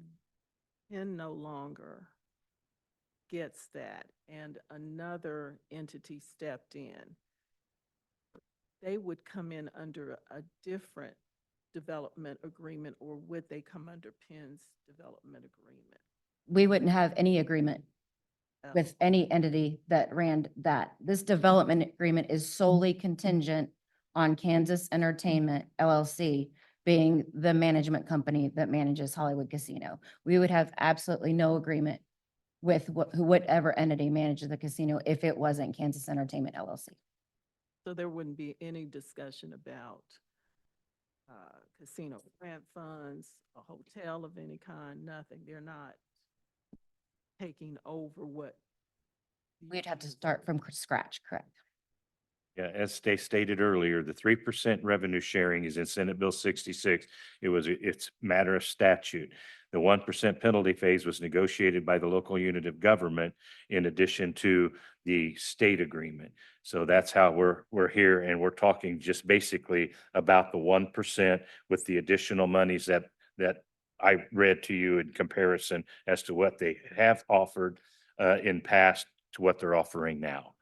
Penn no longer gets that and another entity stepped in, they would come in under a different development agreement, or would they come under Penn's development agreement? We wouldn't have any agreement with any entity that ran that. This development agreement is solely contingent on Kansas Entertainment LLC being the management company that manages Hollywood Casino. We would have absolutely no agreement with whatever entity manages the casino if it wasn't Kansas Entertainment LLC. So there wouldn't be any discussion about casino grant funds, a hotel of any kind, nothing. They're not taking over what. We'd have to start from scratch, correct? Yeah, as they stated earlier, the 3% revenue sharing is in Senate Bill 66. It's matter of statute. The 1% penalty phase was negotiated by the local unit of government in addition to the state agreement. So that's how we're here, and we're talking just basically about the 1% with the additional monies that I read to you in comparison as to what they have offered in past to what they're offering now.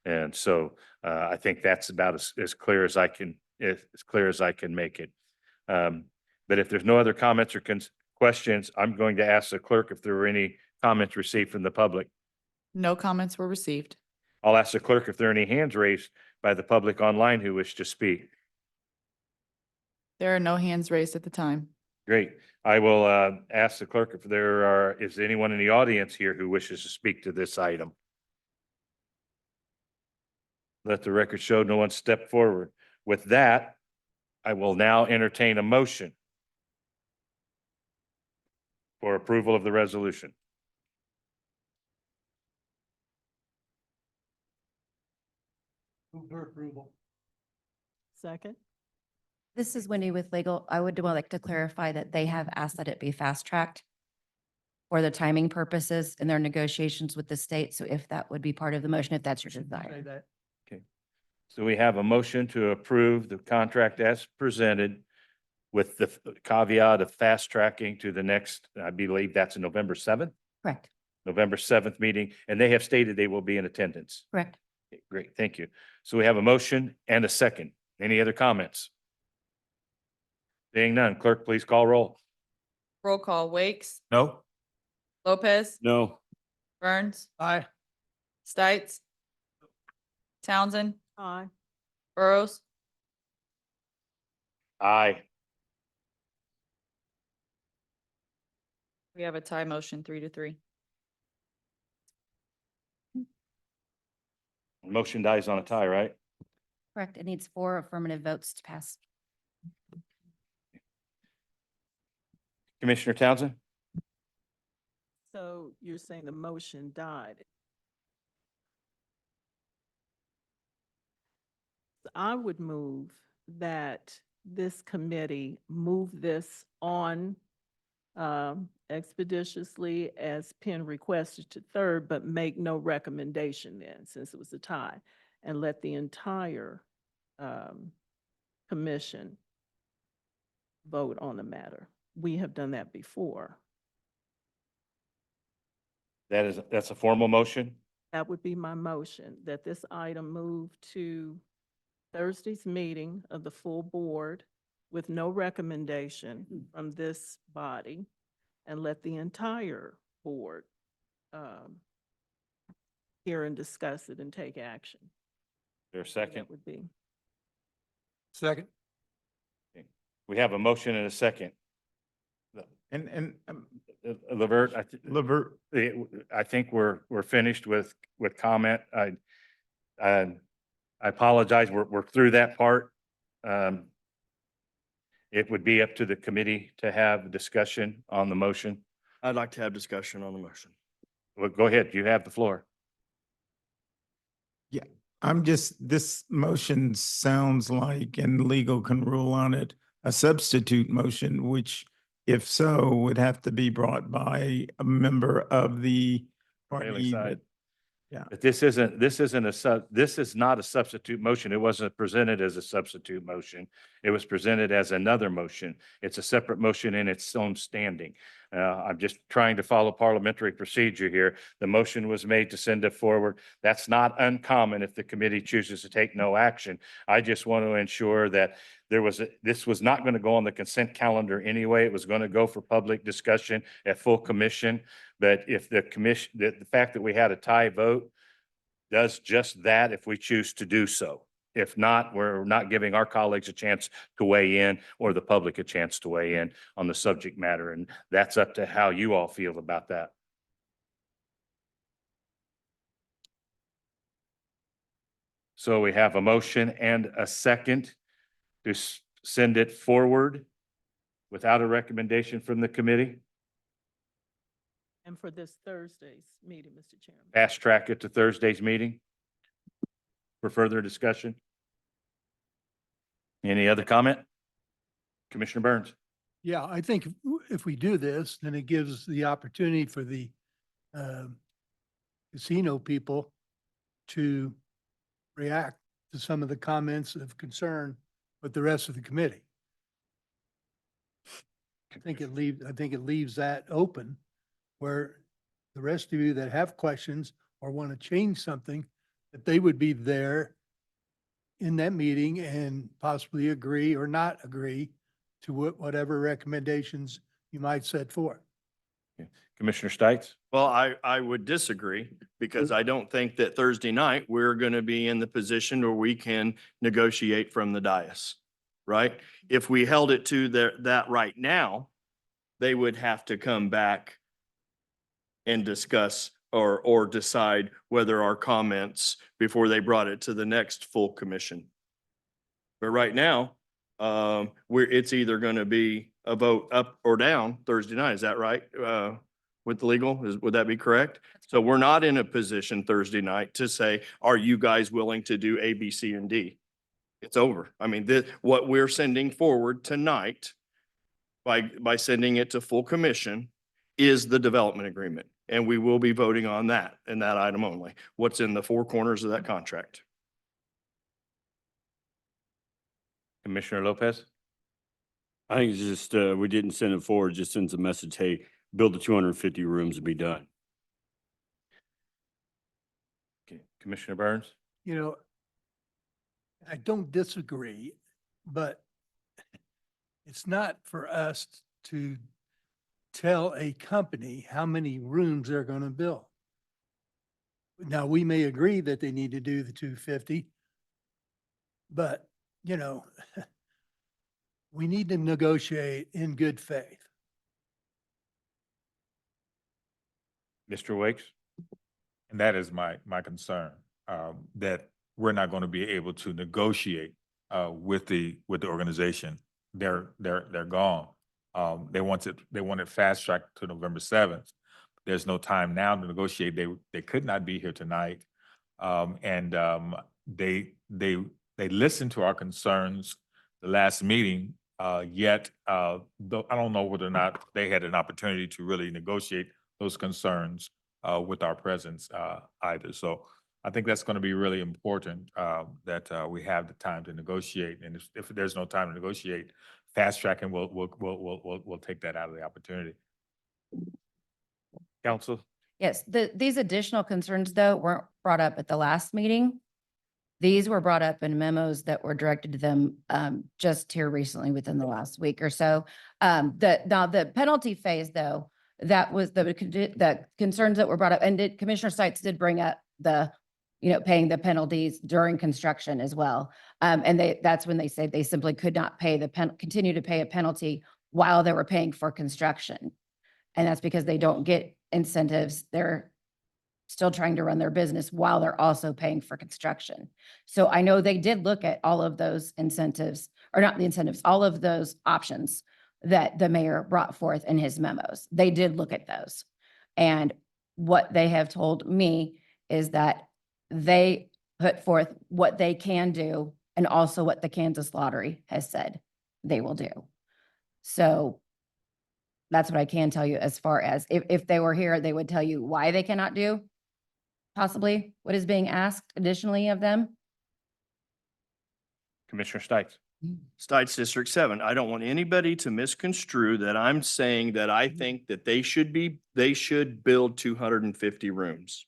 And so I think that's about as clear as I can, as clear as I can make it. But if there's no other comments or questions, I'm going to ask the clerk if there were any comments received from the public. No comments were received. I'll ask the clerk if there are any hands raised by the public online who wish to speak. There are no hands raised at the time. Great. I will ask the clerk if is anyone in the audience here who wishes to speak to this item. Let the record show no one stepped forward. With that, I will now entertain a motion for approval of the resolution. Move for approval. Second? This is Wendy with legal. I would like to clarify that they have asked that it be fast-tracked for the timing purposes in their negotiations with the state. So if that would be part of the motion, if that's your desire. Okay. So we have a motion to approve the contract as presented with the caveat of fast tracking to the next, I believe that's November 7th, Correct, November 7th meeting, and they have stated they will be in attendance. correct. Okay, great, thank you. So we have a motion and a second. Any other comments? Seeing none, clerk, please call roll. Roll call, Wakes, No? Lopez, No. Burns, Aye. Stites, Townsend, Aye. Burrows, Aye. we have a tie motion 3-3. Motion dies on a tie, right? Correct. It needs 4 affirmative votes to pass. Commissioner Townsend? So you're saying the motion died? I would move that this committee move this on expeditiously as Penn requested to third, but make no recommendation then, since it was a tie, and let the entire commission vote on the matter. We have done that before. That's a formal motion? That would be my motion, that this item move to Thursday's meeting of the full board with no recommendation from this body, and let the entire board hear and discuss it and take action. There a second? That would be. Second. We have a motion and a second. And Levert, Levert, I think we're finished with comment. I apologize. We're through that part. It would be up to the committee to have a discussion on the motion. I'd like to have discussion on the motion. Well, go ahead. You have the floor. this motion sounds like, and legal can rule on it, a substitute motion, which if so, would have to be brought by a member of the Prevailing party. side. Yeah. But this is not a substitute motion. It wasn't presented as a substitute motion. It was presented as another motion. It's a separate motion in its own standing. I'm just trying to follow parliamentary procedure here. The motion was made to send it forward. That's not uncommon if the committee chooses to take no action. I just want to ensure that this was not going to go on the consent calendar anyway. It was going to go for public discussion at full commission. But if the commission, the fact that we had a tie vote does just that if we choose to do so. If not, we're not giving our colleagues a chance to weigh in or the public a chance to weigh in on the subject matter. And that's up to how you all feel about that. So we have a motion and a second to send it forward without a recommendation from the committee. And for this Thursday's meeting, Mr. Chairman. Fast track it to Thursday's meeting for further discussion. Any other comment? Commissioner Burns? Yeah, I think if we do this, then it gives the opportunity for the casino people to react to some of the comments of concern with the rest of the committee. I think it leaves that open where the rest of you that have questions or want to change something, that they would be there in that meeting and possibly agree or not agree to whatever recommendations you might set forth. Commissioner Stites? Well, I would disagree because I don't think that Thursday night we're going to be in the position where we can negotiate from the dais, right? If we held it to that right now, they would have to come back and discuss or decide whether our comments before they brought it to the next full commission. But right now, it's either going to be a vote up or down Thursday night. Is that right? With the legal, would that be correct? So we're not in a position Thursday night to say, are you guys willing to do A, B, C, and D? It's over. I mean, what we're sending forward tonight by sending it to full commission is the development agreement. And we will be voting on that and that item only. What's in the four corners of that contract. Commissioner Lopez? I think it's just, we didn't send it forward, just sends a message, hey, build the 250 rooms and be done. Okay, Commissioner Burns? You know, I don't disagree, but it's not for us to tell a company how many rooms they're going to build. Now, we may agree that they need to do the 250, but, you know, we need to negotiate in good faith. Mr. Wakes? And that is my concern, that we're not going to be able to negotiate with the organization. They're gone. They want it fast tracked to November 7th. There's no time now to negotiate. They could not be here tonight. They listened to our concerns the last meeting, yet though I don't know whether or not they had an opportunity to really negotiate those concerns with our presence either. So I think that's going to be really important, that we have the time to negotiate. And if there's no time to negotiate, fast tracking we'll take that out of the opportunity. Council? Yes, these additional concerns, though, weren't brought up at the last meeting. These were brought up in memos that were directed to them just here recently within the last week or so. Now the penalty phase, though, that was the concerns that were brought up, and Commissioner Stites did bring up the, paying the penalties during construction as well. And that's when they said they simply could not pay continue to pay a penalty while they were paying for construction. And that's because they don't get incentives. They're still trying to run their business while they're also paying for construction. So I know they did look at all of those incentives, or not the incentives, all of those options that the mayor brought forth in his memos. They did look at those. And what they have told me is that they put forth what they can do and also what the Kansas Lottery has said they will do. So that's what I can tell you as far as if they were here, they would tell you why they cannot do possibly what is being asked additionally of them. Commissioner Stites? Stites District 7. I don't want anybody to misconstrue that I'm saying that I think that they should build 250 rooms.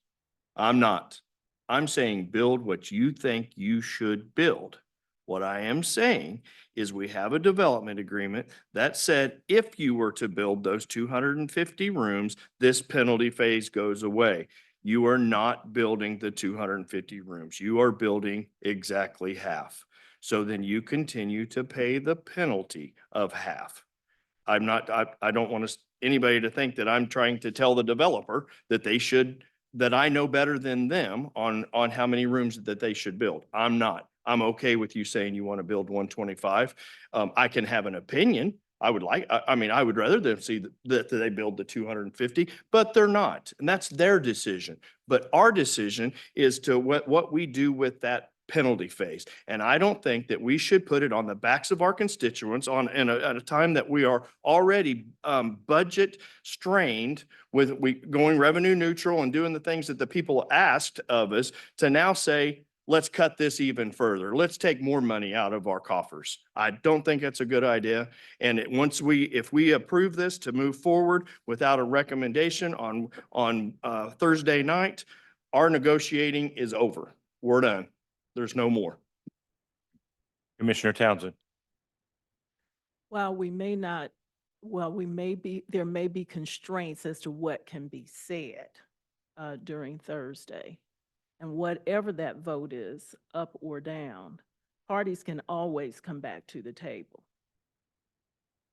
I'm not. I'm saying build what you think you should build. What I am saying is we have a development agreement that said if you were to build those 250 rooms, this penalty phase goes away. You are not building the 250 rooms. You are building exactly half. So then you continue to pay the penalty of half. I don't want anybody to think that I'm trying to tell the developer that that I know better than them on how many rooms that they should build. I'm not. I'm okay with you saying you want to build 125. I can have an opinion. I would rather them see that they build the 250, but they're not. And that's their decision. But our decision is to what we do with that penalty phase. And I don't think that we should put it on the backs of our constituents at a time that we are already budget strained with going revenue neutral and doing the things that the people asked of us, to now say, let's cut this even further. Let's take more money out of our coffers. I don't think that's a good idea. And if we approve this to move forward without a recommendation on Thursday night, our negotiating is over. We're done. There's no more. Commissioner Townsend? While there may be constraints as to what can be said during Thursday. And whatever that vote is, up or down, parties can always come back to the table.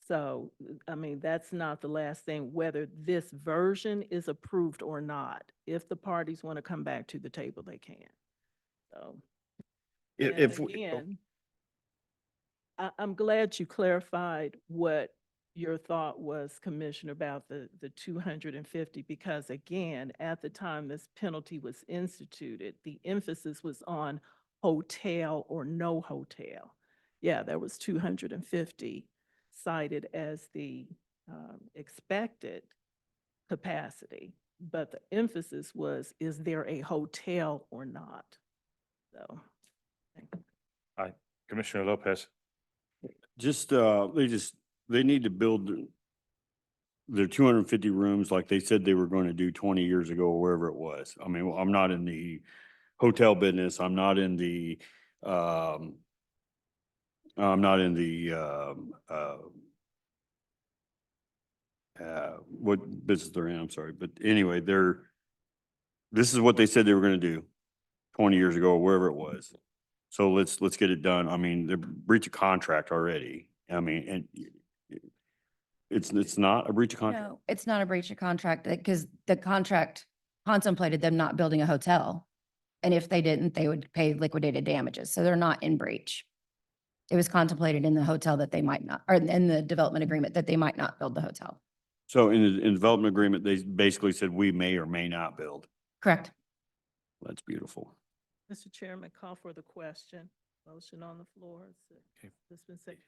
So, that's not the last thing, whether this version is approved or not. If the parties want to come back to the table, they can. So, I'm glad you clarified what your thought was, Commissioner, about the 250, because again, at the time this penalty was instituted, the emphasis was on hotel or no hotel. Yeah, there was 250 cited as the expected capacity, but the emphasis was, is there a hotel or not? So. Commissioner Lopez? Just, let me just they need to build their 250 rooms like they said they were going to do 20 years ago or wherever it was. I mean, I'm not in the hotel business. I'm not in the, I'm not in the, what business they're in, I'm sorry. But anyway, this is what they said they were going to do 20 years ago or wherever it was. So let's get it done. I mean, they're breach of contract already. I mean, and it's not a breach of contract. No, it's not a breach of contract because the contract contemplated them not building a hotel. And if they didn't, they would pay liquidated damages. So they're not in breach. It was contemplated in the hotel that they might not, or in the development agreement that they might not build the hotel. So in the development agreement, they basically said we may or may not build. Correct. That's beautiful. Mr. Chairman, call for the question. Motion on the floor. Okay. Dispensation.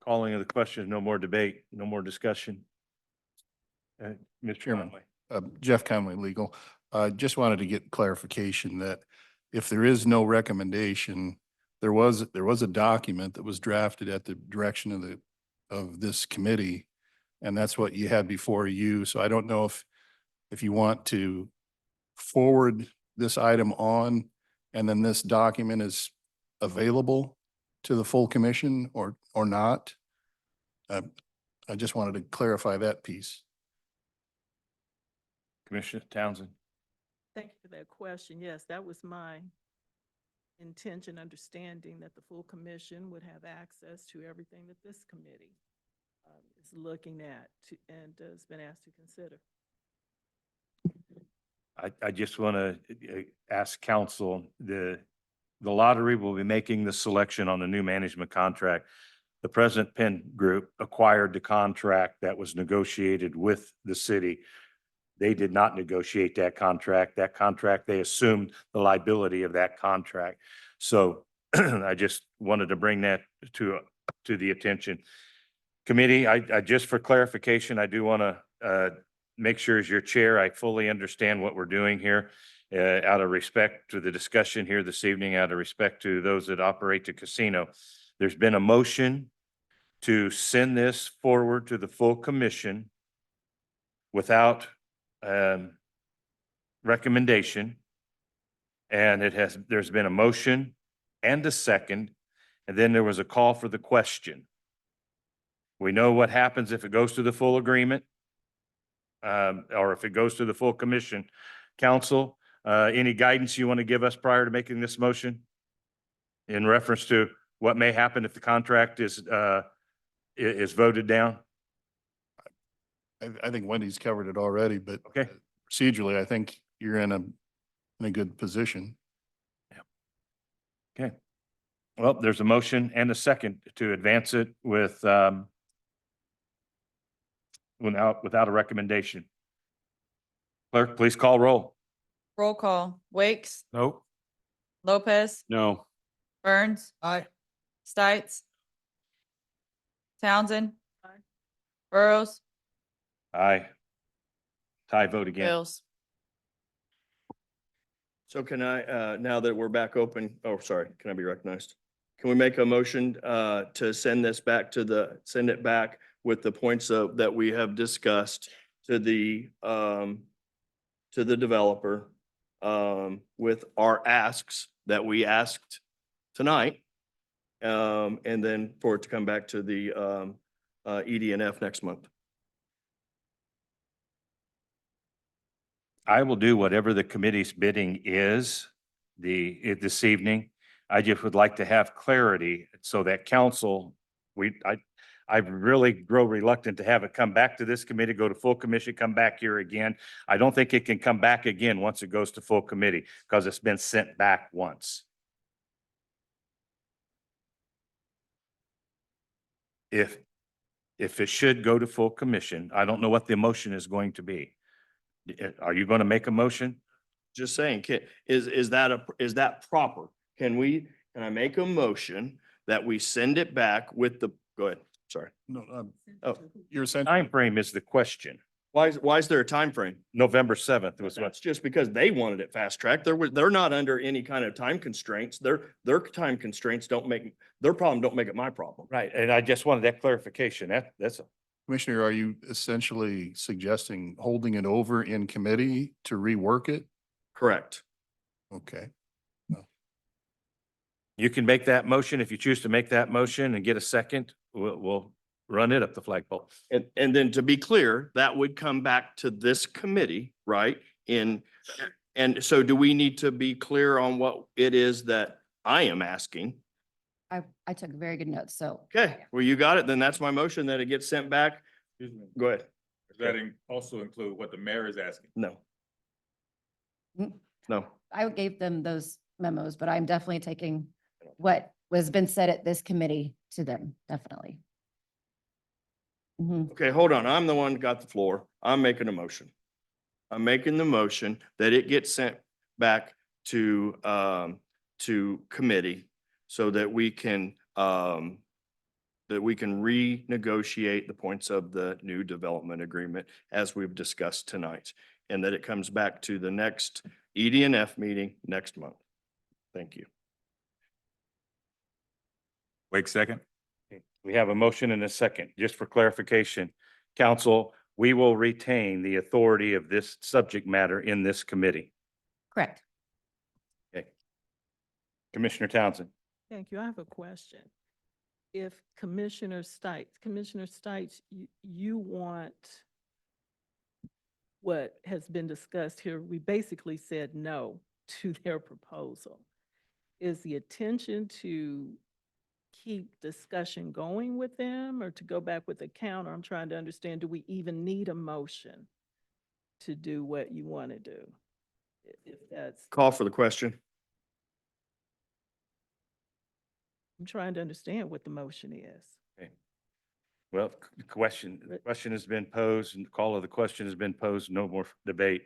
Calling of the question, no more debate, no more discussion. Mr. Chairman. Conway. Jeff Conway, legal. Just wanted to get clarification that if there is no recommendation, there was a document that was drafted at the direction of this committee, and that's what you had before you. So I don't know if you want to forward this item on, and then this document is available to the full commission or not. I just wanted to clarify that piece. Commissioner Townsend. Thank you for that question. Yes, that was my intention, understanding that the full commission would have access to everything that this committee is looking at and has been asked to consider. I just want to ask council, the lottery will be making the selection on the new management contract. The President Penn Group acquired the contract that was negotiated with the city. They did not negotiate that contract. That contract, they assumed the liability of that contract. So I just wanted to bring that to the attention. Committee, I just for clarification, I do want to make sure as your chair, I fully understand what we're doing here. Out of respect to the discussion here this evening, out of respect to those that operate the casino, there's been a motion to send this forward to the full commission without recommendation. And there's been a motion and a second, and then there was a call for the question. We know what happens if it goes to the full agreement, or if it goes to the full commission. Council, any guidance you want to give us prior to making this motion in reference to what may happen if the contract is voted down? I think Wendy's covered it already, but Okay. Procedurally, I think you're in a good position. Okay. Well, there's a motion and a second to advance it with without a recommendation. Clerk, please call roll. Roll call. Wakes, No. Lopez, No. Burns, Aye. Stites, Townsend, Aye. Burrows, Aye. Tie vote again. Bills. So can I, now that we're back open, oh, sorry, can I be recognized? Can we make a motion to send this back send it back with the points that we have discussed to the developer with our asks that we asked tonight? And then for it to come back to the ED&F next month. I will do whatever the committee's bidding is this evening. I just would like to have clarity so that council, I really grow reluctant to have it come back to this committee, go to full commission, come back here again. I don't think it can come back again once it goes to full committee because it's been sent back once. If it should go to full commission, I don't know what the motion is going to be. Are you going to make a motion? Just saying, is that proper? Can I make a motion that we send it back with go ahead, sorry. No, Oh. you're essentially. Time frame is the question. Why is there a time frame? November 7th was what, That's just because they wanted it fast tracked. They're not under any kind of time constraints. Their time constraints their problem don't make it my problem. right. And I just wanted that clarification. That's, Commissioner, are you essentially suggesting holding it over in committee to rework it? Correct. Okay. you can make that motion. If you choose to make that motion and get a second, we'll run it up the flagpole. And then to be clear, that would come back to this committee, right? And so do we need to be clear on what it is that I am asking? I took very good notes, so. Okay, well, you got it. Then that's my motion that it gets sent back. Excuse me. Go ahead. Does that also include what the mayor is asking? No. Mm. No. I gave them those memos, but I'm definitely taking what was been said at this committee to them, definitely. Mhm. Okay, hold on. I'm the one who got the floor. I'm making a motion. I'm making the motion that it gets sent back to committee so that we can renegotiate the points of the new development agreement as we've discussed tonight, and that it comes back to the next ED&F meeting next month. Thank you. Wait, second. We have a motion and a second. Just for clarification, council, we will retain the authority of this subject matter in this committee. Correct. Okay. Commissioner Townsend. Thank you. I have a question. If Commissioner Stites, you want what has been discussed here, we basically said no to their proposal. Is the intention to keep discussion going with them or to go back with a counter? I'm trying to understand, do we even need a motion to do what you want to do? If that's, Call for the question. I'm trying to understand what the motion is. Okay. Well, the question has been posed and the call of the question has been posed. No more debate.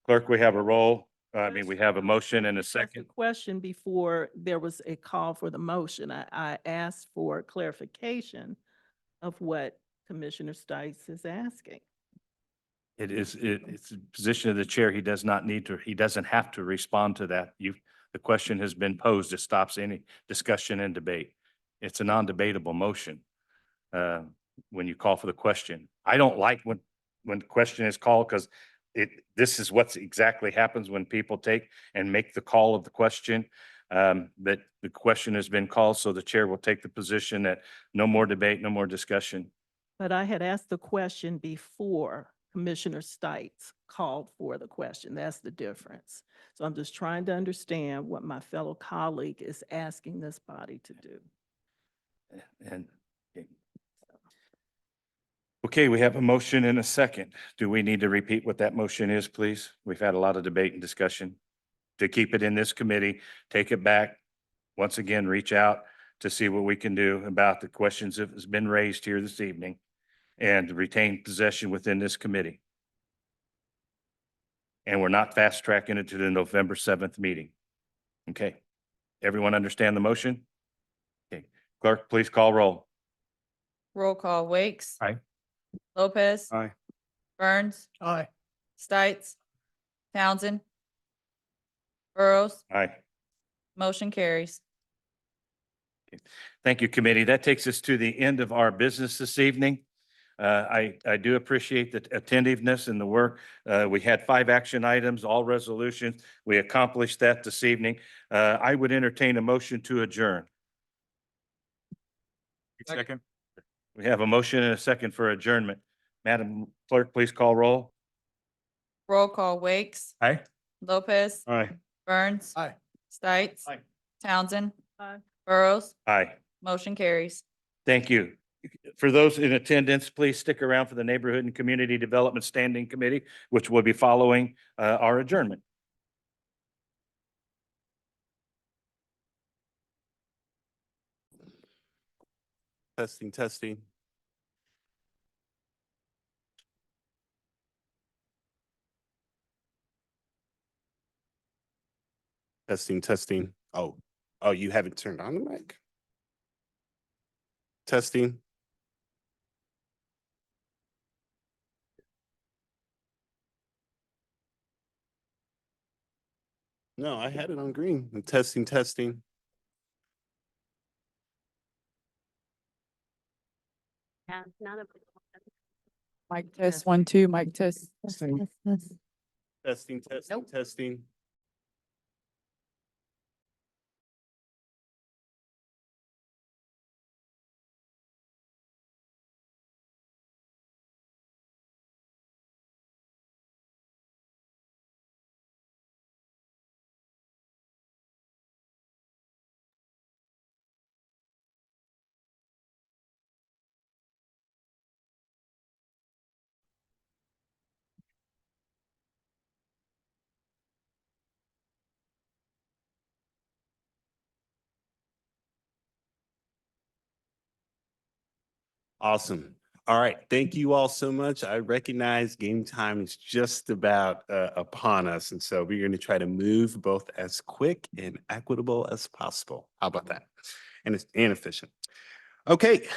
Clerk, we have a roll. We have a motion and a That's the second. question before there was a call for the motion. I asked for clarification of what Commissioner Stites is asking. It's the position of the chair. He doesn't have to respond to that. The question has been posed. It stops any discussion and debate. It's a non-debatable motion. When you call for the question, I don't like when the question is called because this is what's exactly happens when people take and make the call of the question. But the question has been called, so the chair will take the position that no more debate, no more discussion. But I had asked the question before Commissioner Stites called for the question. That's the difference. So I'm just trying to understand what my fellow colleague is asking this body to do. And okay, we have a motion and a second. Do we need to repeat what that motion is, please? We've had a lot of debate and discussion. To keep it in this committee, take it back. Once again, reach out to see what we can do about the questions that has been raised here this evening and retain possession within this committee. And we're not fast tracking it to the November 7th meeting. Okay. Everyone understand the motion? Okay. Clerk, please call roll. Roll call, Wakes. Aye. Lopez. Aye. Burns. Aye. Stites. Townsend. Burrows. Aye. Motion carries. Thank you, committee. That takes us to the end of our business this evening. I do appreciate the attentiveness and the work. We had 5 action items, all resolutions. We accomplished that this evening. I would entertain a motion to adjourn. Second. We have a motion and a second for adjournment. Madam Clerk, please call roll. Roll call, Wakes. Aye. Lopez. Aye. Burns. Aye. Stites. Aye. Townsend. Aye. Burrows. Aye. Motion carries. Thank you. For those in attendance, please stick around for the Neighborhood and Community Development Standing Committee, which will be following our adjournment. Testing, testing. Testing, testing. Oh, you haven't turned on the mic? Testing. No, I had it on green. Testing, testing. Mic test, 1, 2, mic test. Testing, testing, testing. Awesome. All right. Thank you all so much. I recognize game time is just about upon us. And so we're going to try to move both as quick and equitable as possible. How about that? And efficient. Okay,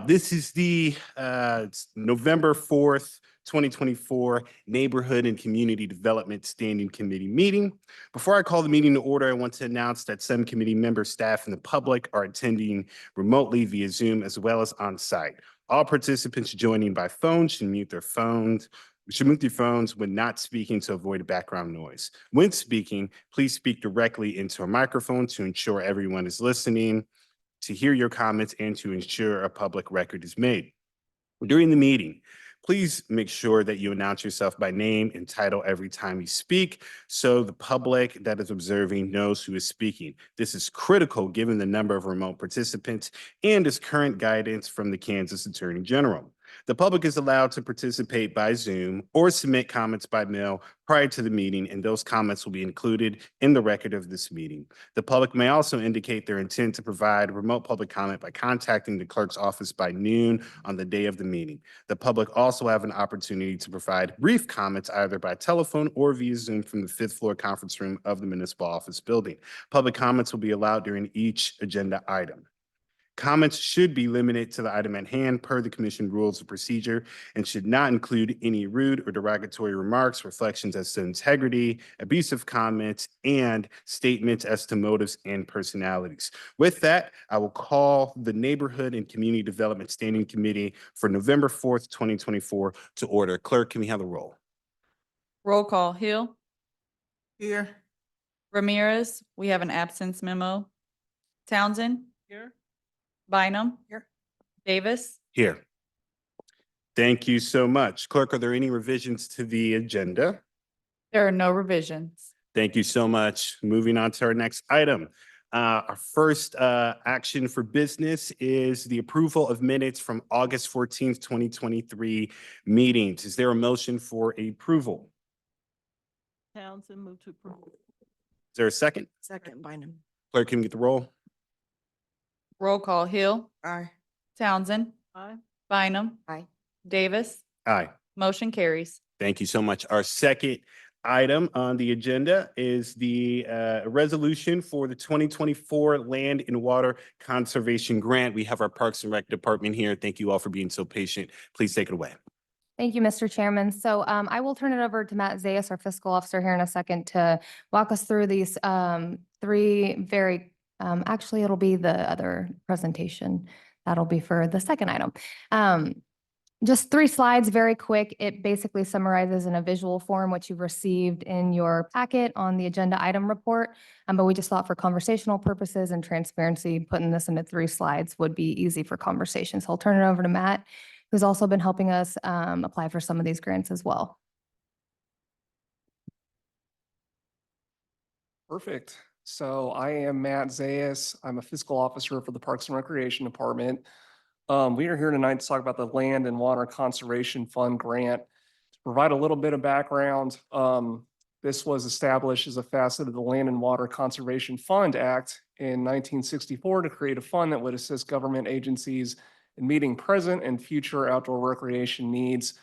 this is the it's November 4th, 2024 Neighborhood and Community Development Standing Committee meeting. Before I call the meeting to order, I want to announce that some committee members, staff, and the public are attending remotely via Zoom as well as on site. All participants joining by phone should mute their phones when not speaking to avoid background noise. When speaking, please speak directly into a microphone to ensure everyone is listening, to hear your comments, and to ensure a public record is made. During the meeting, please make sure that you announce yourself by name and title every time you speak so the public that is observing knows who is speaking. This is critical given the number of remote participants and is current guidance from the Kansas Attorney General. The public is allowed to participate by Zoom or submit comments by mail prior to the meeting, and those comments will be included in the record of this meeting. The public may also indicate their intent to provide remote public comment by contacting the clerk's office by noon on the day of the meeting. The public also have an opportunity to provide brief comments either by telephone or via Zoom from the 5th floor conference room of the municipal office building. Public comments will be allowed during each agenda item. Comments should be limited to the item at hand per the commission rules of procedure and should not include any rude or derogatory remarks, reflections as to integrity, abusive comments, and statements as to motives and personalities. With that, I will call the Neighborhood and Community Development Standing Committee for November 4th, 2024 to order. Clerk, can we have the roll? Roll call, Hill. Here. Ramirez, we have an absence memo. Townsend. Here. Bynum. Here. Davis. Here. Thank you so much. Clerk, are there any revisions to the agenda? There are no revisions. Thank you so much. Moving on to our next item. Our first action for business is the approval of minutes from August 14th, 2023 meetings. Is there a motion for approval? Townsend, move to approve. Is there a second? Second, Bynum. Clerk, can we get the roll? Roll call, Hill. Aye. Townsend. Aye. Bynum. Aye. Davis. Aye. Motion carries. Thank you so much. Our second item on the agenda is the resolution for the 2024 Land and Water Conservation Grant. We have our Parks and Rec Department here. Thank you all for being so patient. Please take it away. Thank you, Mr. Chairman. So I will turn it over to Matt Zayas, our fiscal officer, here in a second to walk us through these three very, actually, it'll be the other presentation. That'll be for the second item. Just 3 slides, very quick. It basically summarizes in a visual form what you've received in your packet on the agenda item report. But we just thought for conversational purposes and transparency, putting this into 3 slides would be easy for conversation. So I'll turn it over to Matt, who's also been helping us apply for some of these grants as well. Perfect. So I am Matt Zayas. I'm a fiscal officer for the Parks and Recreation Department. We are here tonight to talk about the Land and Water Conservation Fund grant. To provide a little bit of background, this was established as a facet of the Land and Water Conservation Fund Act in 1964 to create a fund that would assist government agencies in meeting present and future outdoor recreation needs.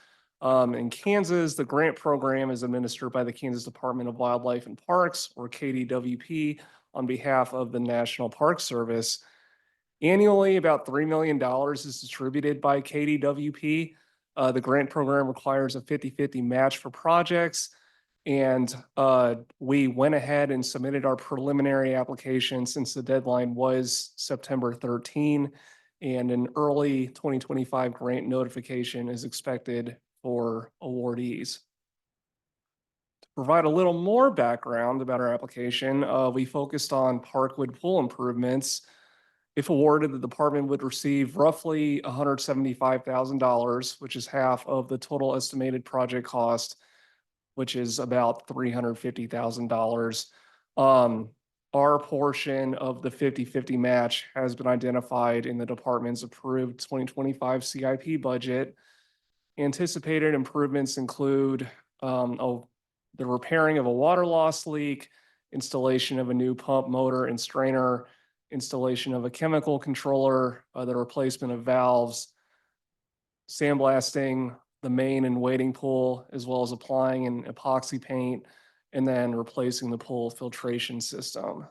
In Kansas, the grant program is administered by the Kansas Department of Wildlife and Parks, or KDWP, on behalf of the National Park Service. Annually, about $3 million is distributed by KDWP. The grant program requires a 50-50 match for projects. And we went ahead and submitted our preliminary application since the deadline was September 13. And an early 2025 grant notification is expected for awardees. To provide a little more background about our application, we focused on Parkwood pool improvements. If awarded, the department would receive roughly $175,000, which is half of the total estimated project cost, which is about $350,000. Our portion of the 50-50 match has been identified in the department's approved 2025 CIP budget. Anticipated improvements include the repairing of a water loss leak, installation of a new pump motor and strainer, installation of a chemical controller, the replacement of valves, sandblasting the main and wading pool, as well as applying an epoxy paint, and then replacing the pool filtration system.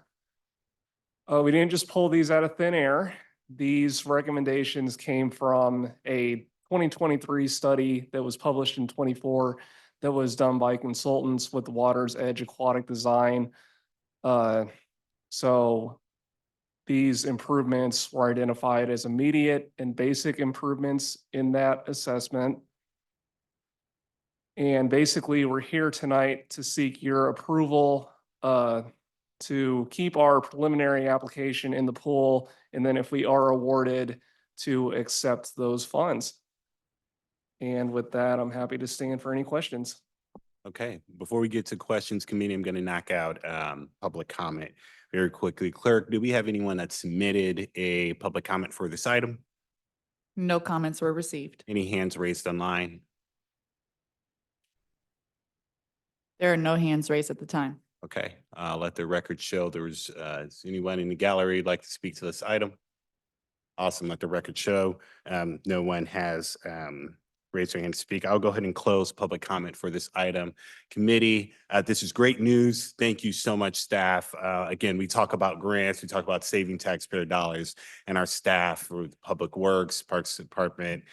We didn't just pull these out of thin air. These recommendations came from a 2023 study that was published in 24 that was done by consultants with Water's Edge Aquatic Design. So these improvements were identified as immediate and basic improvements in that assessment. And basically, we're here tonight to seek your approval to keep our preliminary application in the pool, and then if we are awarded, to accept those funds. And with that, I'm happy to stand for any questions. Okay, before we get to questions, committee, I'm going to knock out public comment very quickly. Clerk, do we have anyone that submitted a public comment for this item? No comments were received. Any hands raised online? There are no hands raised at the time. Okay, let the record show there was, is anyone in the gallery who'd like to speak to this item? Awesome, let the record show. No one has raised their hand to speak. I'll go ahead and close public comment for this item. Committee, this is great news. Thank you so much, staff. Again, we talk about grants, we talk about saving taxpayer dollars, and our staff for Public Works, Parks Department.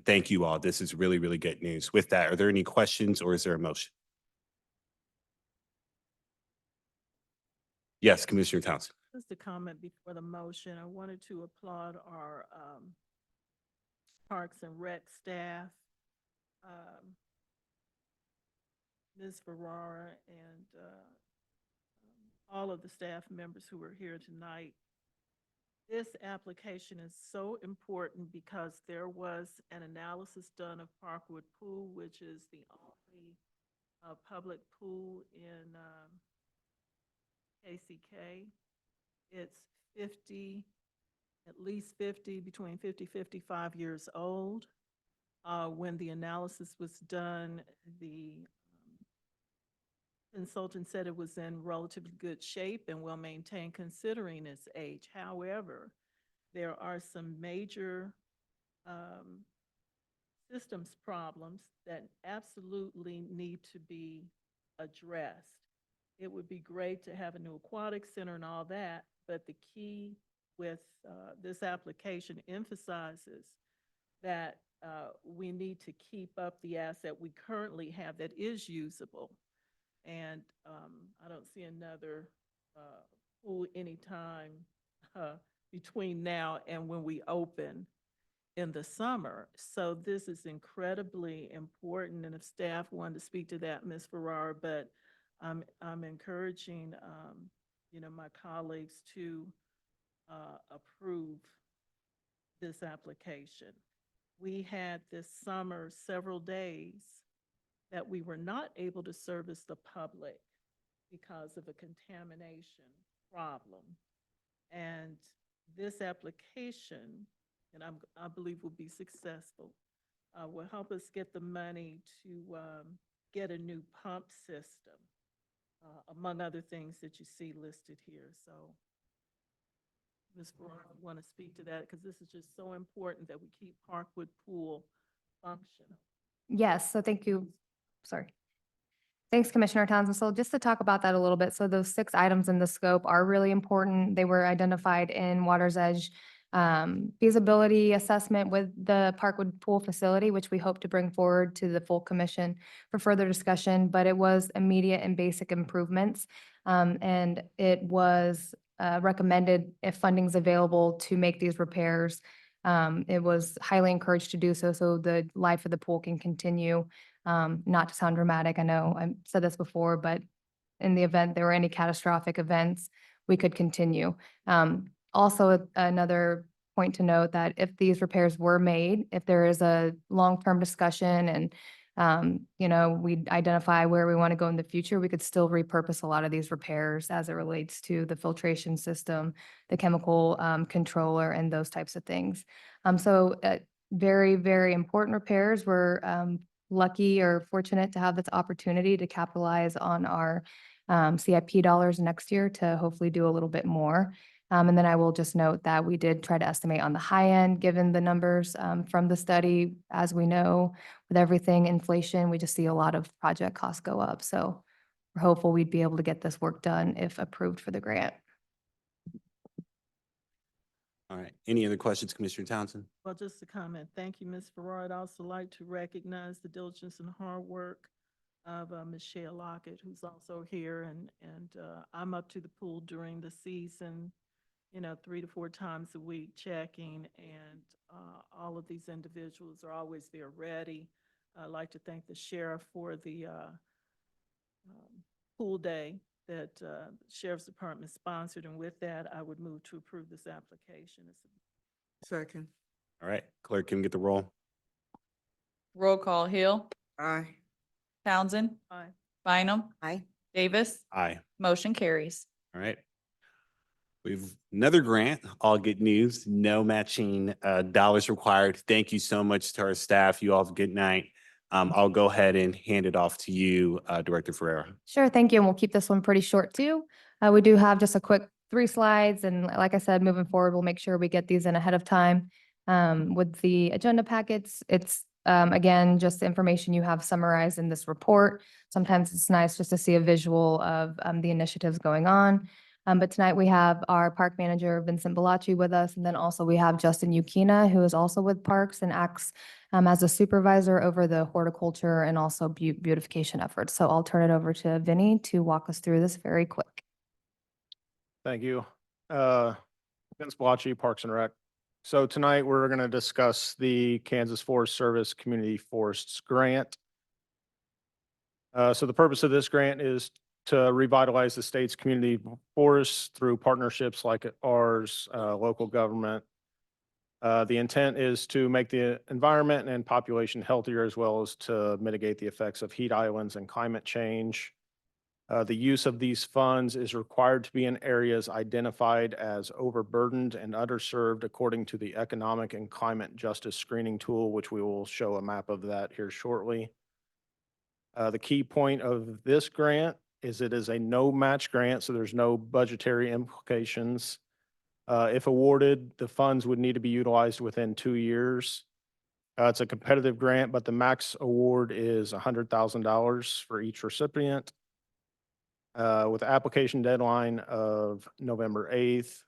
Thank you all. This is really, really good news. With that, are there any questions or is there a motion? Yes, Commissioner Townsend. Just a comment before the motion. I wanted to applaud our Parks and Rec staff, Ms. Ferrara, and all of the staff members who are here tonight. This application is so important because there was an analysis done of Parkwood Pool, which is the only public pool in KCK. It's 50, at least 50, between 50, 55 years old. When the analysis was done, the consultant said it was in relatively good shape and well maintained considering its age. However, there are some major systems problems that absolutely need to be addressed. It would be great to have a new aquatic center and all that, but the key with this application emphasizes that we need to keep up the asset we currently have that is usable. And I don't see another pool anytime between now and when we open in the summer. So this is incredibly important. And if staff wanted to speak to that, Ms. Ferrara, but I'm encouraging, my colleagues to approve this application. We had this summer several days that we were not able to service the public because of a contamination problem. And this application, and I believe will be successful, will help us get the money to get a new pump system. Among other things that you see listed here. So, Ms. Brewer, I want to speak to that because this is just so important that we keep Parkwood Pool functional. Yes, so thank you. Sorry. Thanks, Commissioner Townsend. So just to talk about that a little bit, so those 6 items in the scope are really important. They were identified in Water's Edge feasibility assessment with the Parkwood Pool facility, which we hope to bring forward to the full commission for further discussion, but it was immediate and basic improvements. And it was recommended, if funding's available, to make these repairs. It was highly encouraged to do so, so the life of the pool can continue. Not to sound dramatic, I know I said this before, but in the event there were any catastrophic events, we could continue. Also, another point to note that if these repairs were made, if there is a long-term discussion and we identify where we want to go in the future, we could still repurpose a lot of these repairs as it relates to the filtration system, the chemical controller, and those types of things. Very, very important repairs. We're lucky or fortunate to have this opportunity to capitalize on our CIP dollars next year to hopefully do a little bit more. And then I will just note that we did try to estimate on the high end, given the numbers from the study. As we know, with everything inflation, we just see a lot of project costs go up. So we're hopeful we'd be able to get this work done if approved for the grant. All right. Any other questions, Commissioner Townsend? Well, just a comment. Thank you, Ms. Farrar. I'd also like to recognize the diligence and hard work of Michelle Lockett, who's also here. And I'm up to the pool during the season, 3 to 4 times a week checking, and all of these individuals are always there ready. I'd like to thank the sheriff for the pool day that Sheriff's Department sponsored, and with that, I would move to approve this application. Second. All right, clerk, can we get the roll? Roll call, Hill, Aye. Townsend, Aye. Bynum, Aye. Davis, Aye. motion carries. All right. We've another grant, all good news, no matching dollars required. Thank you so much to our staff. You all have a good night. I'll go ahead and hand it off to you, Director Ferreira. Sure, thank you. And we'll keep this one pretty short too. We do have just a quick 3 slides. And like I said, moving forward, we'll make sure we get these in ahead of time. With the agenda packets, it's again, just the information you have summarized in this report. Sometimes it's nice just to see a visual of the initiatives going on. But tonight we have our park manager, Vincent Bellacci, with us. And then also we have Justin Yukina, who is also with Parks and acts as a supervisor over the horticulture and also beautification efforts. So I'll turn it over to Vinny to walk us through this very quick. Thank you. Vince Bellacci, Parks and Rec. So tonight we're going to discuss the Kansas Forest Service Community Forests Grant. So the purpose of this grant is to revitalize the state's community forests through partnerships like ours, local government. The intent is to make the environment and population healthier, as well as to mitigate the effects of heat islands and climate change. The use of these funds is required to be in areas identified as overburdened and underserved according to the Economic and Climate Justice Screening Tool, which we will show a map of that here shortly. The key point of this grant is it is a no match grant, so there's no budgetary implications. If awarded, the funds would need to be utilized within 2 years. It's a competitive grant, but the max award is $100,000 for each recipient, with application deadline of November 8th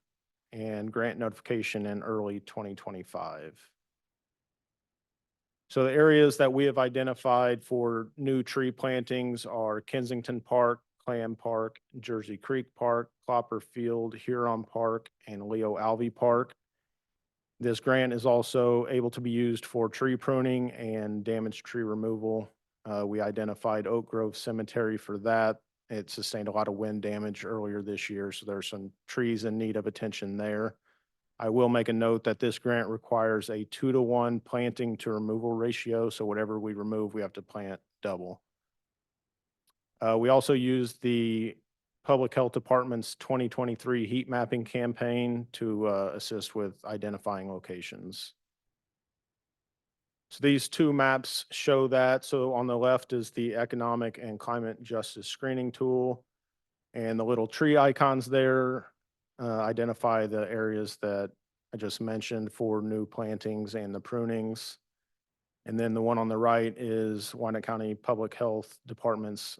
and grant notification in early 2025. So the areas that we have identified for new tree plantings are Kensington Park, Clam Park, Jersey Creek Park, Clopper Field, Huron Park, and Leo Alvey Park. This grant is also able to be used for tree pruning and damaged tree removal. We identified Oak Grove Cemetery for that. It sustained a lot of wind damage earlier this year, so there's some trees in need of attention there. I will make a note that this grant requires a 2-to-1 planting to removal ratio, so whatever we remove, we have to plant double. We also used the Public Health Department's 2023 heat mapping campaign to assist with identifying locations. So these 2 maps show that. So on the left is the Economic and Climate Justice Screening Tool, and the little tree icons there identify the areas that I just mentioned for new plantings and the prunings. And then the one on the right is Wyandotte County Public Health Department's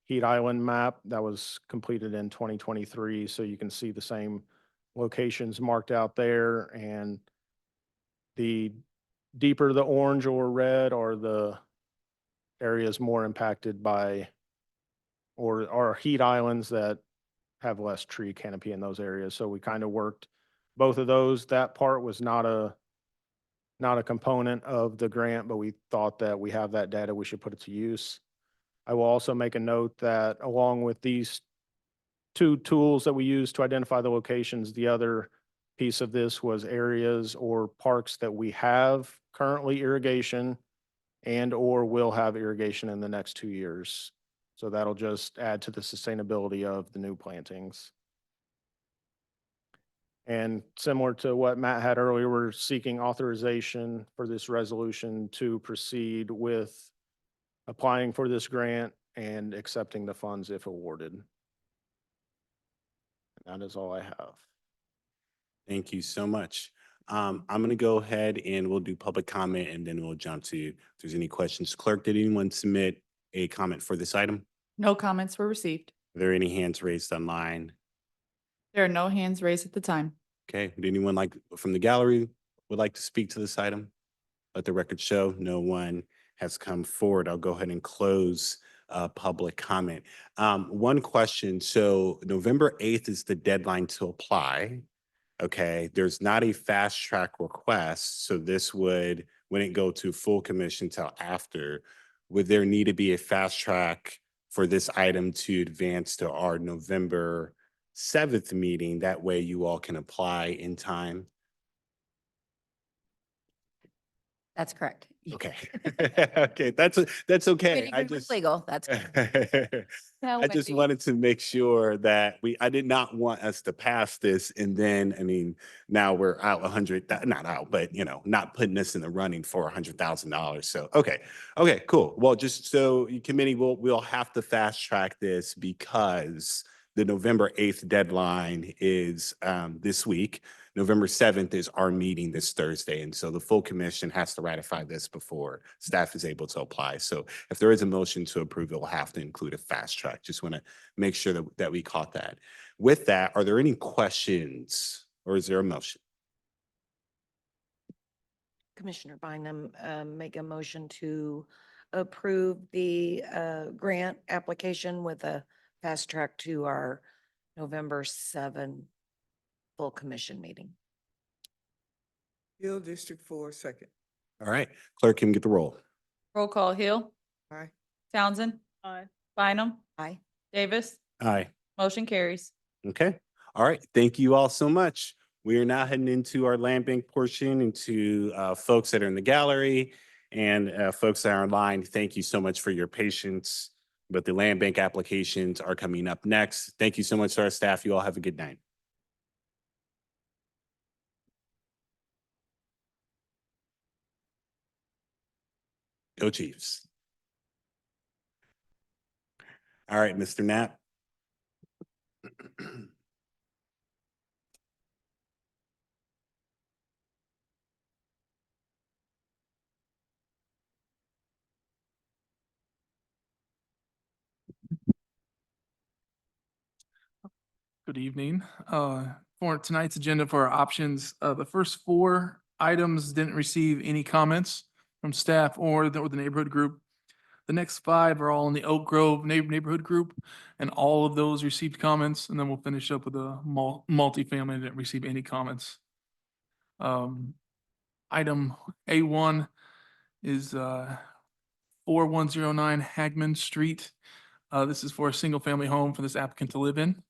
heat island map that was completed in 2023. So you can see the same locations marked out there, and the deeper the orange or red are the areas more impacted by or are heat islands that have less tree canopy in those areas. So we kind of worked both of those. That part was not a component of the grant, but we thought that we have that data, we should put it to use. I will also make a note that along with these two tools that we use to identify the locations, the other piece of this was areas or parks that we have currently irrigation and or will have irrigation in the next 2 years. So that'll just add to the sustainability of the new plantings. And similar to what Matt had earlier, we're seeking authorization for this resolution to proceed with applying for this grant and accepting the funds if awarded. That is all I have. Thank you so much. I'm going to go ahead and we'll do public comment and then we'll jump to if there's any questions. Clerk, did anyone submit a comment for this item? No comments were received. Are there any hands raised online? There are no hands raised at the time. Okay, would anyone like from the gallery would like to speak to this item? Let the record show no one has come forward. I'll go ahead and close public comment. One question, so November 8th is the deadline to apply. Okay, there's not a fast track request, so this wouldn't go to full commission till after. Would there need to be a fast track for this item to advance to our November 7th meeting? That way you all can apply in time. That's correct. Okay. Okay, that's okay. Pretty good with legal, that's good. I just wanted to make sure that I did not want us to pass this and then, I mean, now we're out not out, but not putting us in the running for $100,000. So, okay, cool. Well, just so committee, we'll have to fast track this because the November 8th deadline is this week. November 7th is our meeting this Thursday. And so the full commission has to ratify this before staff is able to apply. So if there is a motion to approve, it will have to include a fast track. Just want to make sure that we caught that. With that, are there any questions or is there a motion? Commissioner Bynum, make a motion to approve the grant application with a fast track to our November 7 full commission meeting. Hill District 4, second. All right, clerk can get the roll. Roll call: Hill. Aye. Townsend. Aye. Bynum. Aye. Davis. Aye. Motion carries. Okay. All right. Thank you all so much. We are now heading into our land bank portion and to folks that are in the gallery and folks that are online. Thank you so much for your patience. But the land bank applications are coming up next. Thank you so much to our staff. You all have a good night. Go Chiefs. All right, Mr. Knapp. Good evening. For tonight's agenda for our options, the first 4 items didn't receive any comments from staff or the neighborhood group. The next 5 are all in the Oak Grove neighborhood group, and all of those received comments. And then we'll finish up with a multifamily that didn't receive any comments. Item A1 is 4109 Hagman Street. This is for a single family home for this applicant to live in.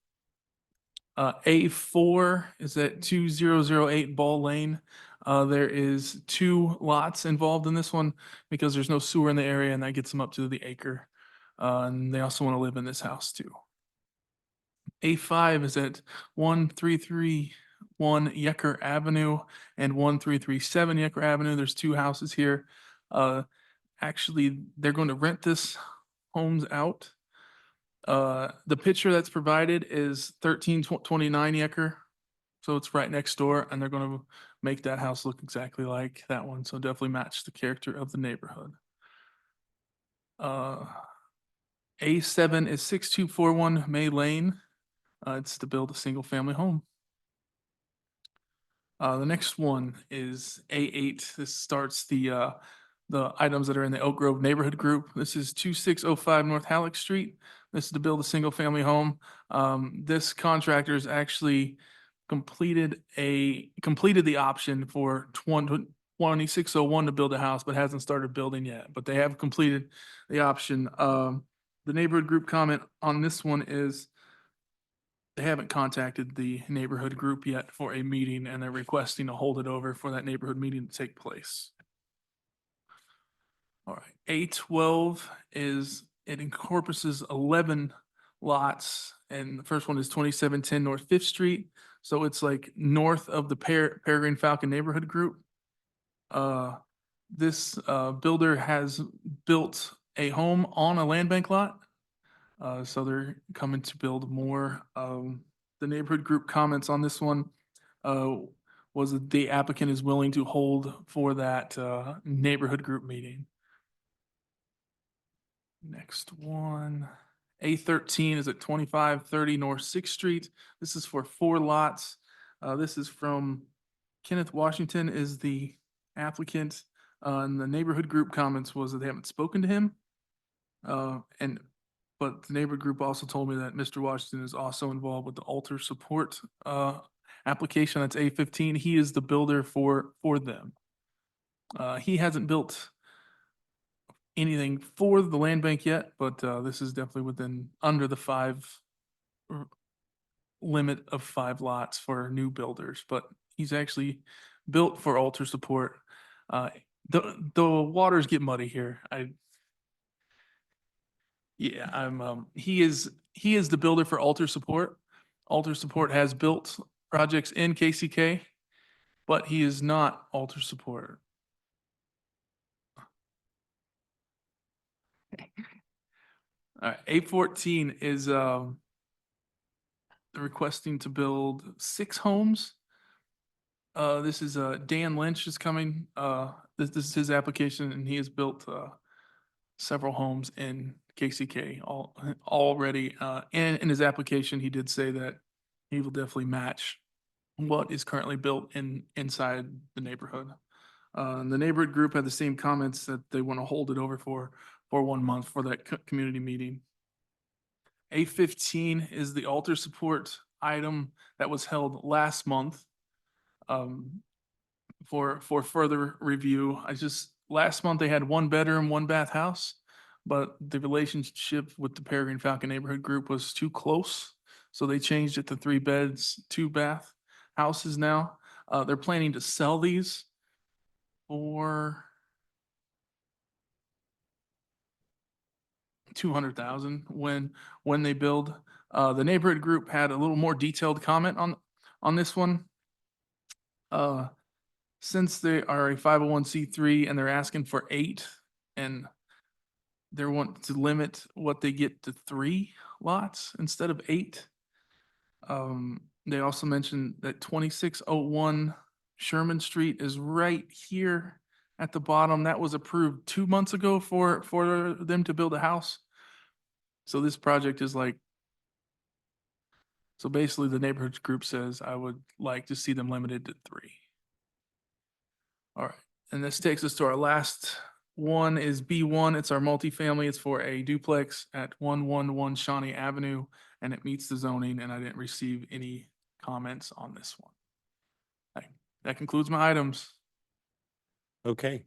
A4 is at 2008 Ball Lane. There is 2 lots involved in this one because there's no sewer in the area, and that gets them up to the acre. And they also want to live in this house too. A5 is at 1331 Yecker Avenue and 1337 Yecker Avenue. There's 2 houses here. Actually, they're going to rent this homes out. The picture that's provided is 1329 Yecker. So it's right next door, and they're going to make that house look exactly like that one. So definitely match the character of the neighborhood. A7 is 6241 May Lane. It's to build a single family home. The next one is A8. This starts the items that are in the Oak Grove Neighborhood Group. This is 2605 North Halleck Street. This is to build a single-family home. This contractor has actually completed the option for 2601 to build a house, but hasn't started building yet. But they have completed the option. The neighborhood group comment on this one is they haven't contacted the neighborhood group yet for a meeting, and they're requesting to hold it over for that neighborhood meeting to take place. All right, A12 it encompasses 11 lots, and the first one is 2710 North Fifth Street. So it's like north of the Peregrine Falcon neighborhood group. This builder has built a home on a land bank lot. So they're coming to build more. The neighborhood group comments on this one was that the applicant is willing to hold for that neighborhood group meeting. Next one, A13 is at 2530 North Sixth Street. This is for 4 lots. This is from Kenneth Washington is the applicant. And the neighborhood group comments was that they haven't spoken to him. But the neighborhood group also told me that Mr. Washington is also involved with the altar support application. That's A15. He is the builder for them. He hasn't built anything for the land bank yet, but this is definitely under the 5 limit of 5 lots for new builders, but he's actually built for altar support. The waters get muddy here. He is the builder for altar support. Altar support has built projects in KCK, but he is not altar support. All right, A14 is requesting to build 6 homes. This is Dan Lynch is coming. This is his application, and he has built several homes in KCK already. And in his application, he did say that he will definitely match what is currently built inside the neighborhood. The neighborhood group had the same comments that they want to hold it over for 1 month for that community meeting. A15 is the altar support item that was held last month for further review. Last month they had 1 bedroom, 1 bath house, but the relationship with the Peregrine Falcon neighborhood group was too close. So they changed it to 3 beds, 2 bath houses now. They're planning to sell these for $200,000 when they build. The neighborhood group had a little more detailed comment on this one. Since they are a 501c3 and they're asking for 8, and they want to limit what they get to 3 lots instead of 8. They also mentioned that 2601 Sherman Street is right here at the bottom. That was approved 2 months ago for them to build a house. So this project is so basically the neighborhood group says, I would like to see them limited to 3. All right, and this takes us to our last one is B1. It's our multifamily. It's for a duplex at 111 Shawnee Avenue, and it meets the zoning, and I didn't receive any comments on this one. That concludes my items. Okay.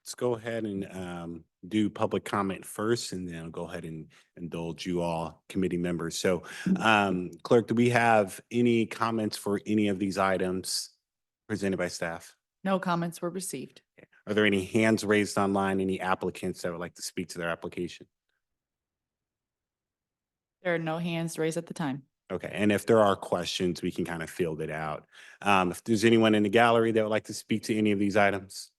Let's go ahead and do public comment first, and then I'll go ahead and indulge you all committee members. So clerk, do we have any comments for any of these items presented by staff? No comments were received. Are there any hands raised online, any applicants that would like to speak to their application? There are no hands raised at the time. Okay, and if there are questions, we can kind of field it out. If there's anyone in the gallery that would like to speak to any of these items?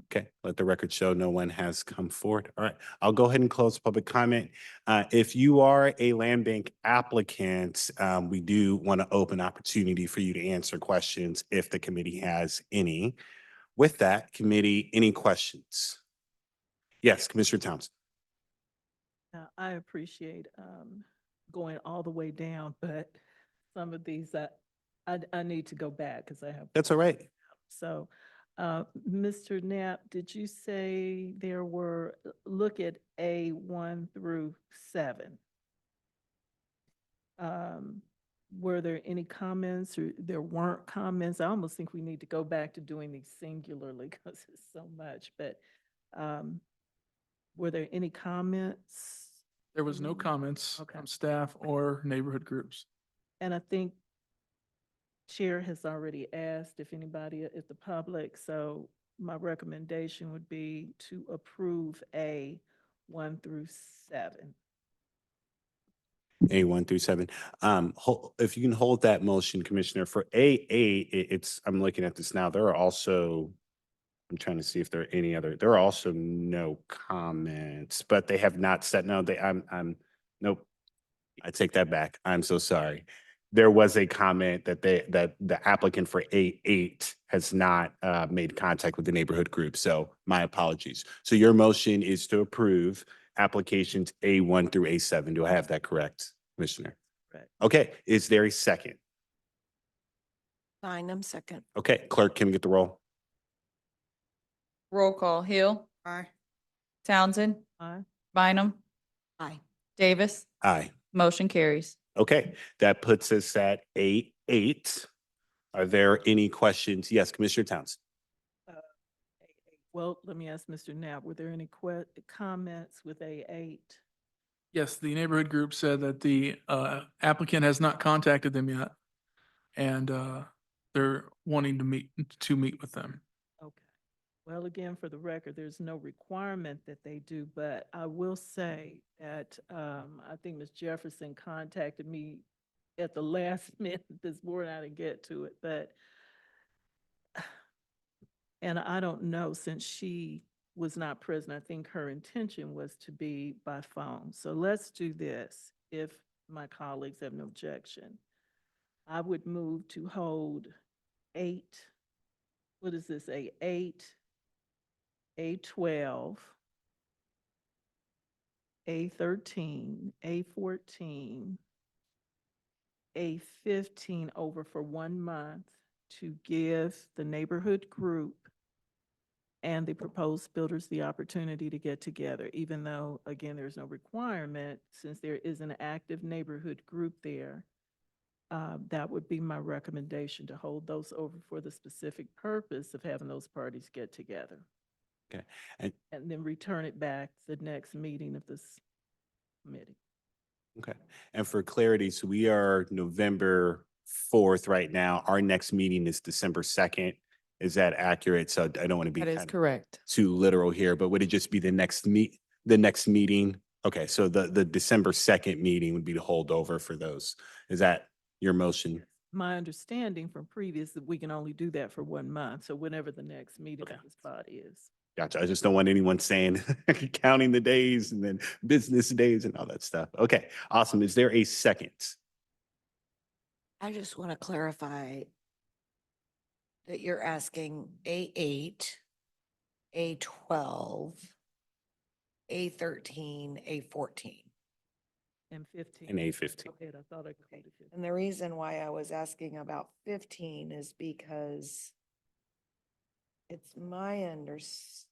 Okay, let the record show no one has come forward. All right, I'll go ahead and close public comment. If you are a land bank applicant, we do want to open opportunity for you to answer questions if the committee has any. With that, committee, any questions? Yes, Commissioner Townsend. I appreciate going all the way down, but some of these I need to go back because I have. That's all right. So, Mr. Knapp, did you say there were, look at A1 through 7? Were there any comments or there weren't comments? I almost think we need to go back to doing these singularly because it's so much, but were there any comments? There was no comments Okay. from staff or neighborhood groups. And I think Chair has already asked if anybody, if the public, so my recommendation would be to approve A1 through 7. A1 through 7. If you can hold that motion, Commissioner, for A8, it's, I'm looking at this now, there are also, I'm trying to see if there are any other, there are also no comments, but they have not said, no, nope. I take that back. I'm so sorry. There was a comment that that the applicant for A8 has not made contact with the neighborhood group. So my apologies. So your motion is to approve applications A1 through A7. Do I have that correct, Commissioner? Correct. Okay. Is there a second? Bynum, second. Okay. Clerk, can we get the roll? Roll call. Hill. Aye. Townsend. Aye. Bynum. Aye. Davis. Aye. Motion carries. Okay. That puts us at A8. Are there any questions? Yes, Commissioner Townsend. Well, let me ask Mr. Knapp, were there any comments with A8? Yes, the neighborhood group said that the applicant has not contacted them yet. And they're wanting to meet with them. Okay. Well, again, for the record, there's no requirement that they do, but I will say that I think Ms. Jefferson contacted me at the last minute this morning. I didn't get to it, but and I don't know, since she was not present, I think her intention was to be by phone. So let's do this, if my colleagues have no objection. I would move to hold 8, what is this, A8, A12, A13, A14, A15 over for 1 month to give the neighborhood group and the proposed builders the opportunity to get together, even though, again, there's no requirement, since there is an active neighborhood group there. That would be my recommendation, to hold those over for the specific purpose of having those parties get together. Okay. And then return it back the next meeting of this committee. Okay. And for clarity, so we are November 4th right now. Our next meeting is December 2nd. Is that accurate? So I don't want to be That is kind of correct. too literal here, but would it just be the next meeting? Okay, so the December 2nd meeting would be to hold over for those. Is that your motion? My understanding from previous that we can only do that for 1 month. So whenever the next meeting of this body is. Gotcha. I just don't want anyone saying, counting the days and then business days and all that stuff. Okay, awesome. Is there a second? I just want to clarify that you're asking A8, A12, A13, A14. And 15. And A15. Okay, I thought I completed 15. And the reason why I was asking about 15 is because it's my understanding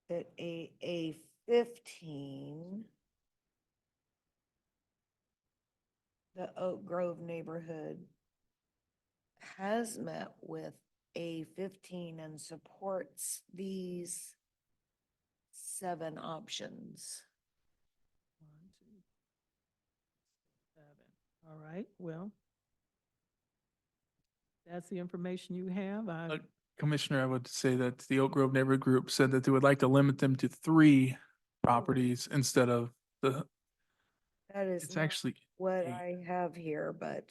that A15, the Oak Grove neighborhood has met with A15 and supports these 7 options. 1, 2, 7. All right, well, that's the information you have. Commissioner, I would say that the Oak Grove Neighborhood Group said that they would like to limit them to 3 properties instead of That is it's not actually what 8. I have here, but,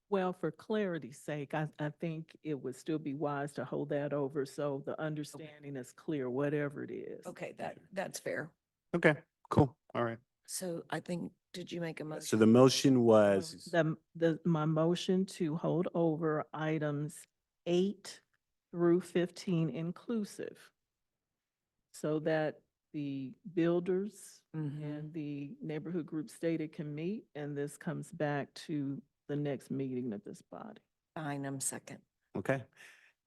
Well, for clarity's sake, I think it would still be wise to hold that over so the understanding is clear, whatever it is. okay, that's fair. Okay, cool. All right. So I think, did you make a motion? So the motion was, My motion to hold over items 8 through 15 inclusive, so that the builders Mhm. and the neighborhood group stated can meet, and this comes back to the next meeting of this body. Bynum, second. Okay.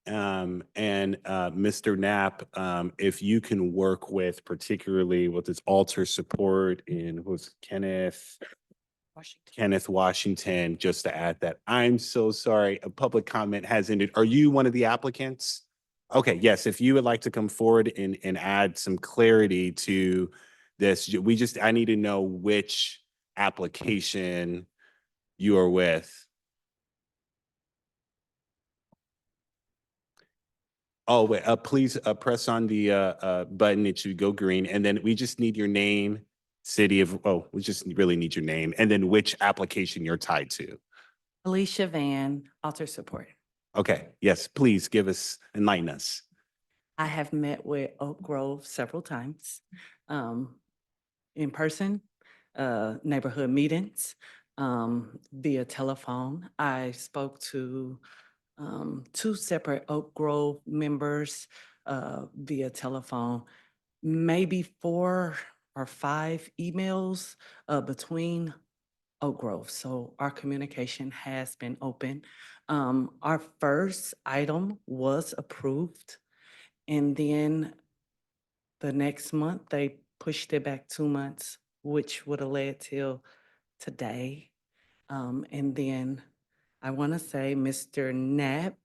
Mr. Knapp, if you can work with particularly with this altar support and who's Washington. Kenneth Washington, just to add that. I'm so sorry, a public comment has ended. Are you one of the applicants? Okay, yes, if you would like to come forward and add some clarity to this, I need to know which application you are with. Oh, wait, please, press on the, button. It should go green. And then we just need your name, we just really need your name and then which application you're tied to. Alicia Van, Alter Support. Okay, yes, please enlighten us. I have met with Oak Grove several times, in person, neighborhood meetings, via telephone. I spoke to two separate Oak Grove members via telephone, maybe 4 or 5 emails between Oak Grove. So our communication has been open. Our first item was approved, and then the next month they pushed it back 2 months, which would have led till today. And then I want to say Mr. Knapp,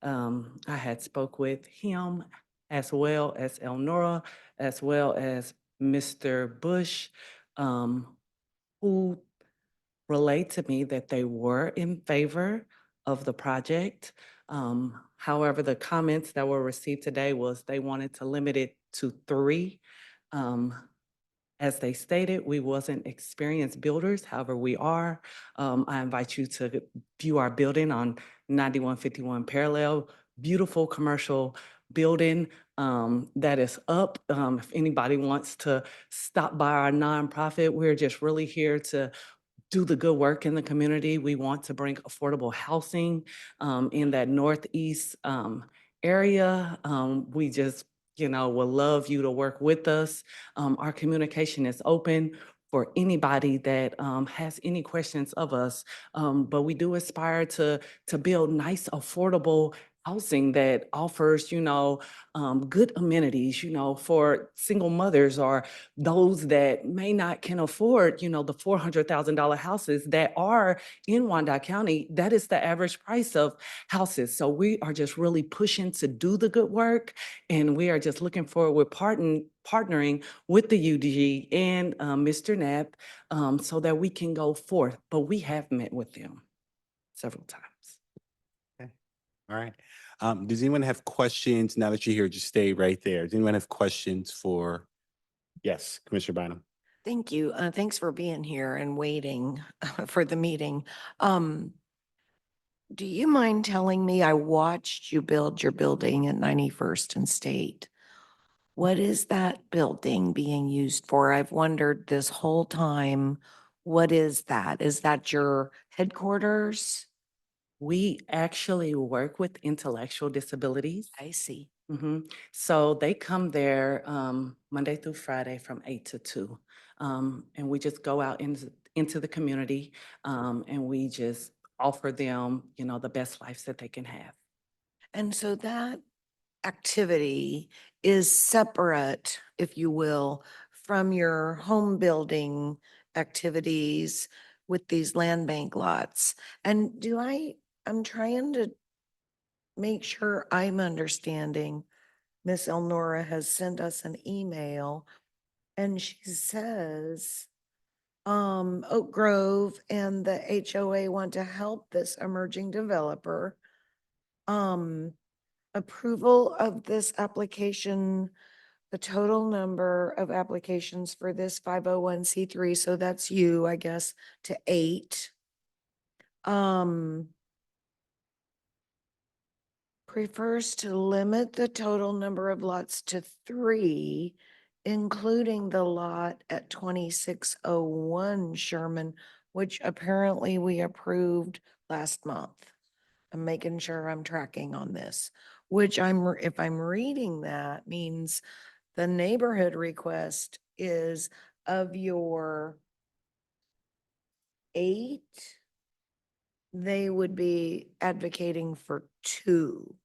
I had spoke with him as well as Elnora, as well as Mr. Bush, who relayed to me that they were in favor of the project. However, the comments that were received today was they wanted to limit it to 3. As they stated, we wasn't experienced builders, however, we are. I invite you to view our building on 9151 Parallel, beautiful commercial building that is up. If anybody wants to stop by our nonprofit, we're just really here to do the good work in the community. We want to bring affordable housing in that northeast area. We just, would love you to work with us. Our communication is open for anybody that has any questions of us. But we do aspire to build nice, affordable housing that offers, good amenities, for single mothers or those that may not can afford, the $400,000 houses that are in Wyandotte County. That is the average price of houses. So we are just really pushing to do the good work, and we are just looking forward with partnering with the UDG and Mr. Knapp so that we can go forth. But we have met with them several times. All right. Does anyone have questions? Now that you're here, just stay right there. Does anyone have questions for, yes, Commissioner Bynum? Thank you. Thanks for being here and waiting for the meeting. Do you mind telling me, I watched you build your building at 91st and State. What is that building being used for? I've wondered this whole time. What is that? Is that your headquarters? We actually work with intellectual disabilities. I see. So they come there Monday through Friday from 8 to 2. And we just go out into the community and we just offer them, the best lives that they can have. And so that activity is separate, if you will, from your home building activities with these land bank lots. And I'm trying to make sure I'm understanding. Miss Elnora has sent us an email and she says, Oak Grove and the HOA want to help this emerging developer. Approval of this application, the total number of applications for this 501c3, so that's you, I guess, to 8. Prefers to limit the total number of lots to 3, including the lot at 2601 Sherman, which apparently we approved last month. I'm making sure I'm tracking on this, which if I'm reading that means The neighborhood request is of your 8, they would be advocating for 2.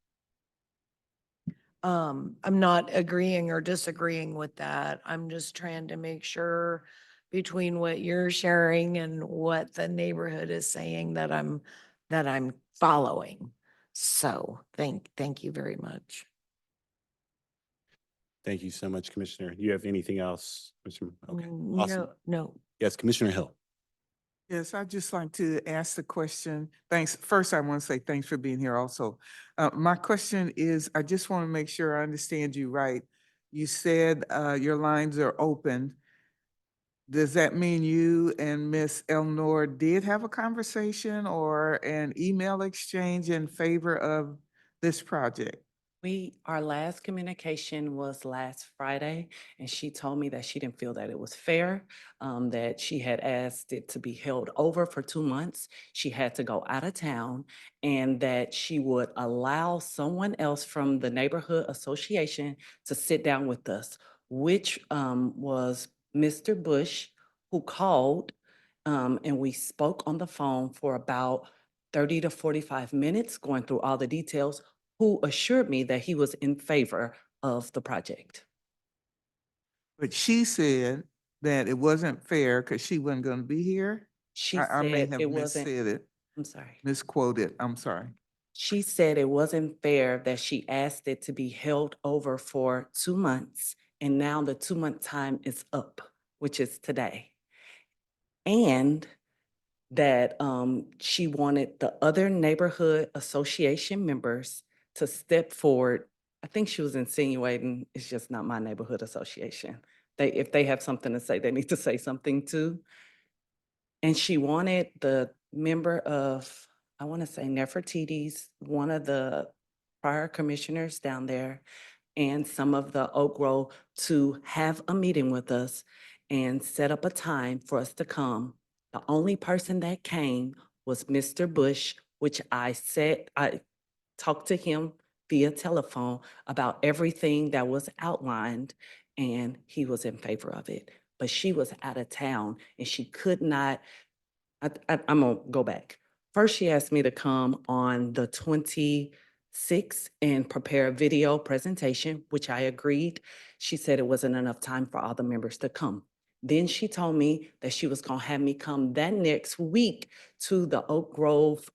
I'm not agreeing or disagreeing with that. I'm just trying to make sure between what you're sharing and what the neighborhood is saying that I'm following. So thank you very much. Thank you so much, Commissioner. You have anything else? Okay, Mm, awesome. No. Yes, Commissioner Hill. Yes, I'd just like to ask the question. Thanks. First, I want to say thanks for being here also. My question is, I just want to make sure I understand you right. You said your lines are open. Does that mean you and Miss Elnor did have a conversation or an email exchange in favor of this project? Our last communication was last Friday, and she told me that she didn't feel that it was fair, that she had asked it to be held over for 2 months. She had to go out of town, and that she would allow someone else from the neighborhood association to sit down with us, which was Mr. Bush, who called, and we spoke on the phone for about 30 to 45 minutes, going through all the details, who assured me that he was in favor of the project. But she said that it wasn't fair because she wasn't going to be here. She I may said have it wasn't, missaid it, I'm sorry. misquoted. I'm sorry. She said it wasn't fair that she asked it to be held over for 2 months, and now the 2-month time is up, which is today. And that she wanted the other neighborhood association members to step forward. I think she was insinuating it's just not my neighborhood association. If they have something to say, they need to say something too. And she wanted the member of, I want to say Nefertiti's, one of the prior commissioners down there, and some of the Oak Grove to have a meeting with us and set up a time for us to come. The only person that came was Mr. Bush, which I talked to him via telephone about everything that was outlined, and he was in favor of it. But she was out of town and she could not, I'm gonna go back. First, she asked me to come on the 26th and prepare a video presentation, which I agreed. She said it wasn't enough time for all the members to come. Then she told me that she was gonna have me come that next week to the Oak Grove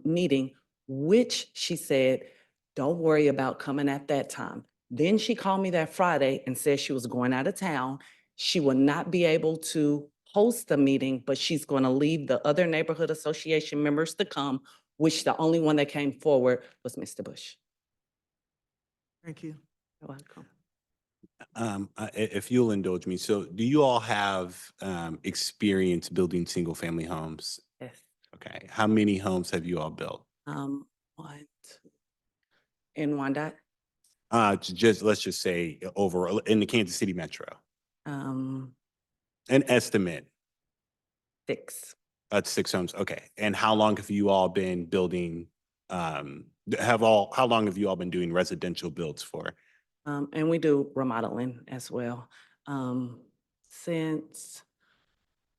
meeting, which she said, don't worry about coming at that time. Then she called me that Friday and said she was going out of town. She would not be able to host the meeting, but she's going to leave the other neighborhood association members to come, which the only one that came forward was Mr. Bush. Thank you. You're welcome. If you'll indulge me, so do you all have experience building single-family homes? Yes. Okay, how many homes have you all built? 1, 2. In Wyandotte, Let's just say over in the Kansas City metro, 6. an estimate. 6 homes, okay. And how long have you all been building, how long have you all been doing residential builds for? And we do remodeling as well. Since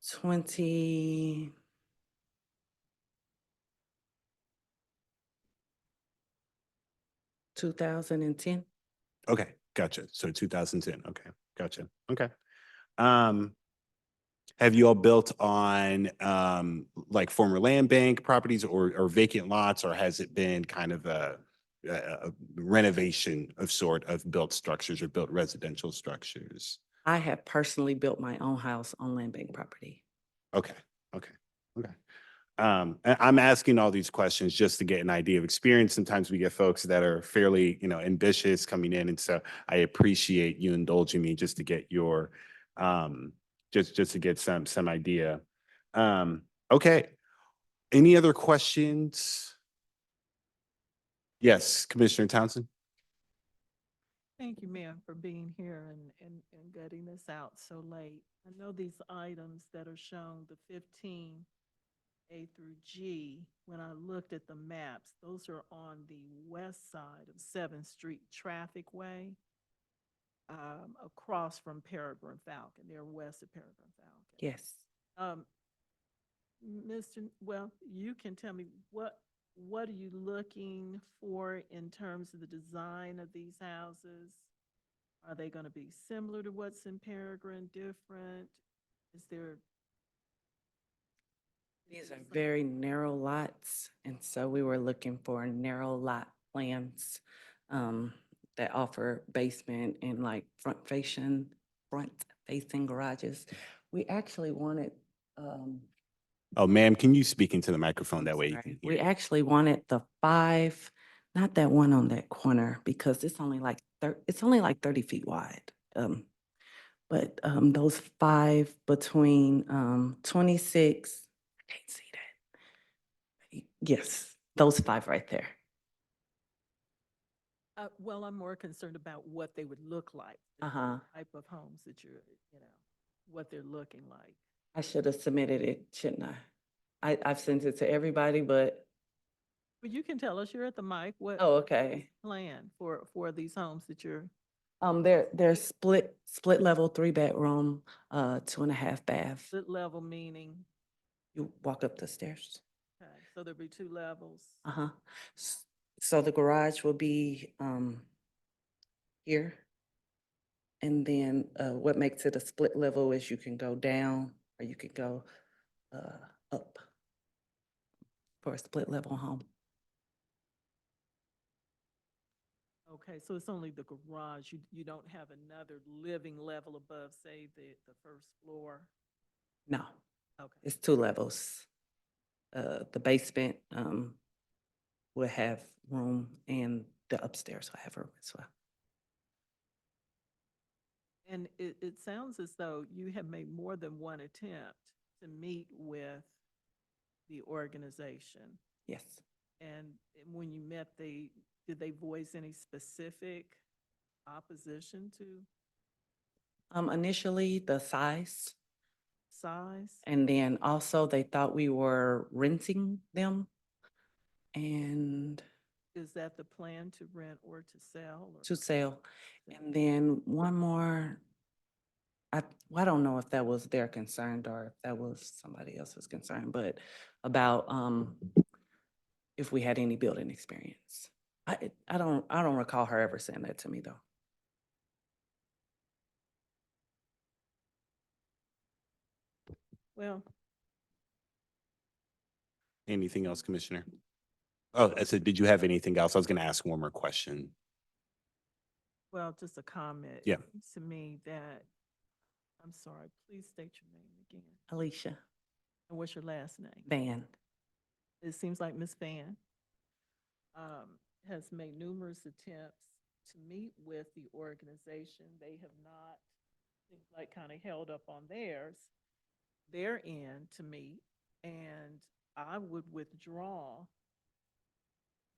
2010. Okay, gotcha. So 2010, okay, gotcha, okay. Have you all built on like former land bank properties or vacant lots, or has it been kind of a renovation of sort of built structures or built residential structures? I have personally built my own house on land bank property. Okay, okay, okay. I'm asking all these questions just to get an idea of experience. Sometimes we get folks that are fairly, ambitious coming in, and so I appreciate you indulging me just to get your, just to get some idea. Okay. Any other questions? Yes, Commissioner Townsend. Thank you, ma'am, for being here and getting this out so late. I know these items that are shown, the 15 A through G, when I looked at the maps, those are on the west side of 7th Street Traffic Way. across from Peregrine Falcon. They're west of Peregrine Falcon. Yes. Well, you can tell me what are you looking for in terms of the design of these houses? Are they going to be similar to what's in Peregrine, different? Is there? These are very narrow lots, and so we were looking for narrow lot plans that offer basement and like front facing garages. We actually wanted, Oh, ma'am, can you speak into the microphone? I'm That way you sorry. can We hear. actually wanted the 5, not that one on that corner, because it's only like 30 feet wide. But those 5 between 26, I can't see that. Yes, those 5 right there. Well, I'm more concerned about what they would look like. the Type of homes that what they're looking like. I should have submitted it, shouldn't I? I've sent it to everybody, but, But you can tell us, you're at the mic, what oh, okay. plan for these homes that you're, They're split level, 3-bedroom, 2.5 bath. split level meaning, You walk up the stairs. okay, so there'll be 2 levels. Uh-huh. So the garage will be, here. And then, what makes it a split level is you can go down or you can go, up for a split level home. Okay, so it's only the garage. You don't have another living level above, say, the first floor? No, Okay. it's 2 levels. The basement, will have room and the upstairs will have room as well. And it sounds as though you have made more than one attempt to meet with the organization. Yes. And when you met, did they voice any specific opposition to Initially, the size, size? and then also they thought we were renting them. And Is that the plan, to rent or to sell? Or? to sell. And then one more, I don't know if that was their concern or if that was somebody else's concern, but about if we had any building experience. I don't recall her ever saying that to me though. Well, Anything else, Commissioner? Oh, I said, did you have anything else? I was going to ask one more question. well, just a comment. Yeah. It seems to me that, I'm sorry, please state your name again. Alicia And what's your last name? Van. It seems like Ms. Van has made numerous attempts to meet with the organization. They have not, seems like, kind of held up on their end to meet. And I would withdraw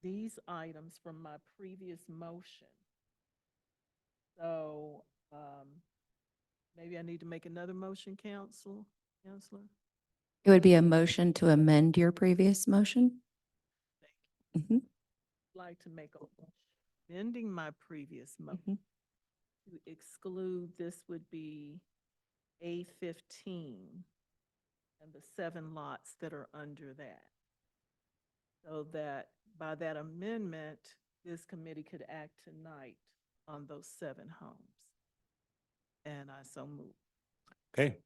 these items from my previous motion. So maybe I need to make another motion, Counselor? It would be a motion to amend your previous motion. Mhm. Like to make a motion amending my previous motion to exclude, this would be A15 and the 7 lots that are under that. So that by that amendment, this committee could act tonight on those 7 homes. And I so move. Okay.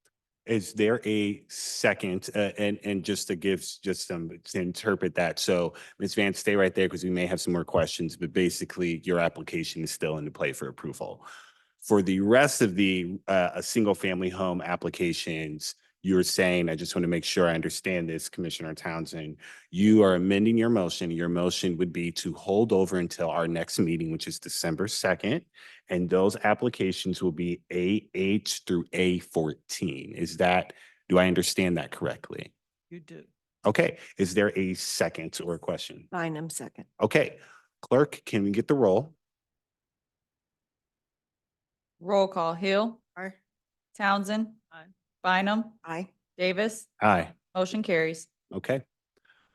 Is there a second, and just to give, just some, to interpret that. So Ms. Van, stay right there because we may have some more questions, but basically your application is still in play for approval. For the rest of the, single family home applications, you're saying, I just want to make sure I understand this, Commissioner Townsend, you are amending your motion. Your motion would be to hold over until our next meeting, which is December 2nd. And those applications will be AH through A14. Do I understand that correctly? You do. Okay. Is there a second or a question? Bynum, second. Okay. Clerk, can we get the roll? Roll call. Hill. Aye. Townsend. Aye. Bynum. Aye. Davis. Aye. Motion carries. Okay.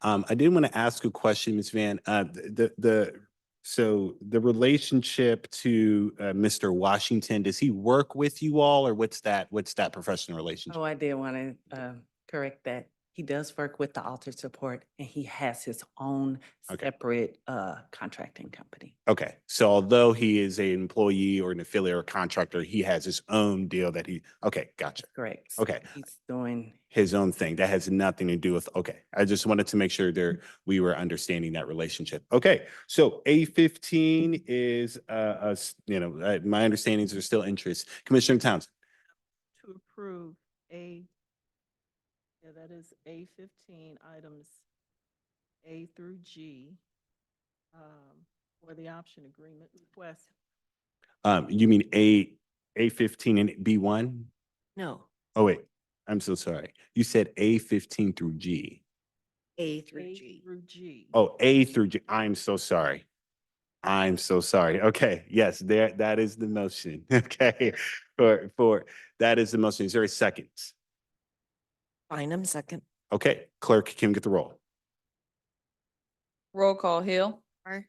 I did want to ask a question, Ms. Van. The So the relationship to Mr. Washington, does he work with you all, or what's that professional relationship? Oh, I did want to correct that. He does work with the Alter Support, and he has his own Okay. separate contracting company. Okay, so although he is an employee or an affiliate or contractor, he has his own deal okay, gotcha. Correct. So Okay. he's doing, His own thing. That has nothing to do with, okay. I just wanted to make sure we were understanding that relationship. Okay, so A15 is, my understandings are still interest. Commissioner Townsend. To approve that is A15 items A through G for the option agreement request. You mean A15 and B1? No, Oh, wait, I'm so sorry. You said A15 through G. A through A G. through G. Oh, A through G. I'm so sorry. I'm so sorry. Okay, yes, that is the motion. Okay, that is the motion. Is there a second? Bynum, second. Okay, clerk, can we get the roll? Roll call Hill, Aye.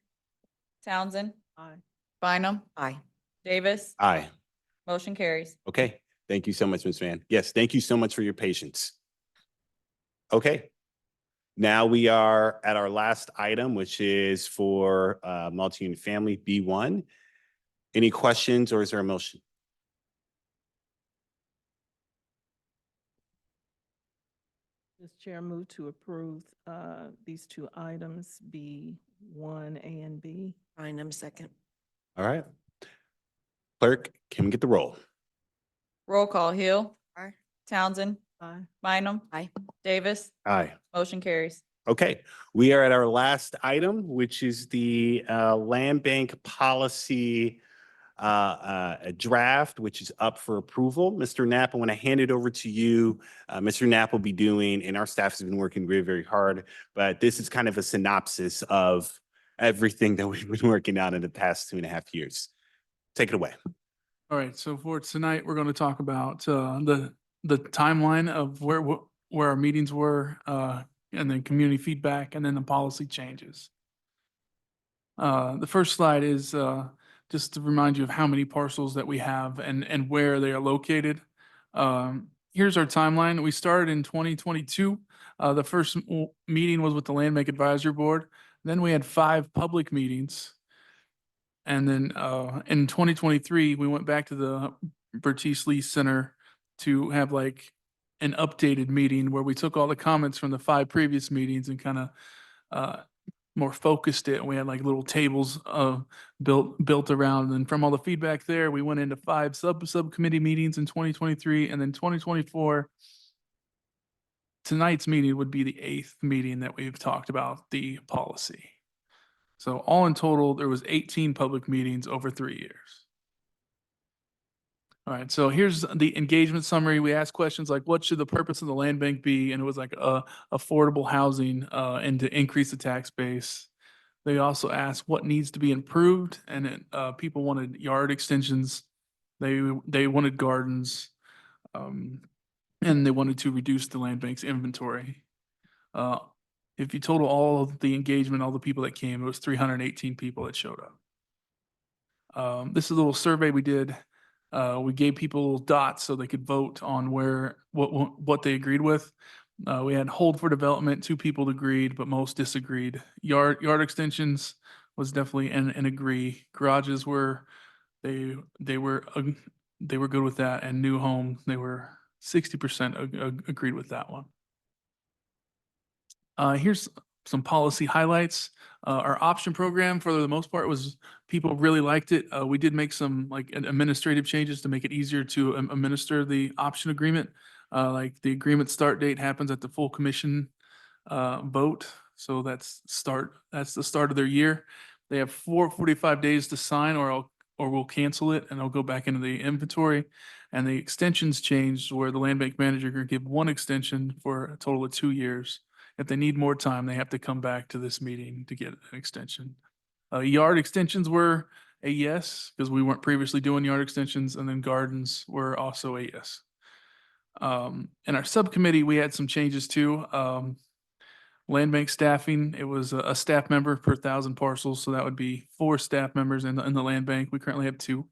Townsend, Aye. Bynum, Aye. Davis, Aye. motion carries. Okay, thank you so much, Ms. Van. Yes, thank you so much for your patience. Okay. Now we are at our last item, which is for multi-unit family B1. Any questions or is there a motion? Mr. Chair, move to approve these two items, B1, A, and B. Bynum, second. All right. Clerk, can we get the roll? Roll call Hill, Aye. Townsend, Aye. Bynum, Aye. Davis, Aye. motion carries. Okay, we are at our last item, which is the land bank policy draft, which is up for approval. Mr. Knapp, I want to hand it over to you. Mr. Knapp will be doing, and our staff has been working very, very hard, but this is kind of a synopsis of everything that we've been working on in the past 2.5 years. Take it away. All right, so for tonight, we're going to talk about the timeline of where our meetings were, and then community feedback, and then the policy changes. The first slide is just to remind you of how many parcels that we have and where they are located. Here's our timeline. We started in 2022. The first meeting was with the Land Bank Advisory Board. Then we had 5 public meetings. And then in 2023, we went back to the Bertice Lee Center to have like an updated meeting where we took all the comments from the 5 previous meetings and kind of more focused it. We had like little tables built around. And from all the feedback there, we went into 5 subcommittee meetings in 2023, and then 2024. Tonight's meeting would be the 8th meeting that we've talked about the policy. So all in total, there was 18 public meetings over 3 years. All right, so here's the engagement summary. We asked questions like, what should the purpose of the land bank be? And it was like affordable housing and to increase the tax base. They also asked what needs to be improved, and people wanted yard extensions. They wanted gardens, and they wanted to reduce the land bank's inventory. If you total all of the engagement, all the people that came, it was 318 people that showed up. This is a little survey we did. We gave people dots so they could vote on what they agreed with. We had hold for development. 2 people agreed, but most disagreed. Yard extensions was definitely an agree. Garages were they were good with that, and new home they were 60% agreed with that one. Here's some policy highlights. Our option program, for the most part, people really liked it. We did make some like administrative changes to make it easier to administer the option agreement. Like the agreement start date happens at the full commission vote. So that's the start of their year. They have 45 days to sign, or we'll cancel it and it'll go back into the inventory. And the extensions changed where the land bank manager can give 1 extension for a total of 2 years. If they need more time, they have to come back to this meeting to get an extension. Yard extensions were a yes, because we weren't previously doing yard extensions, and then gardens were also a yes. In our subcommittee, we had some changes too. Land bank staffing, it was a staff member per 1,000 parcels, so that would be 4 staff members in the land bank. We currently have 2.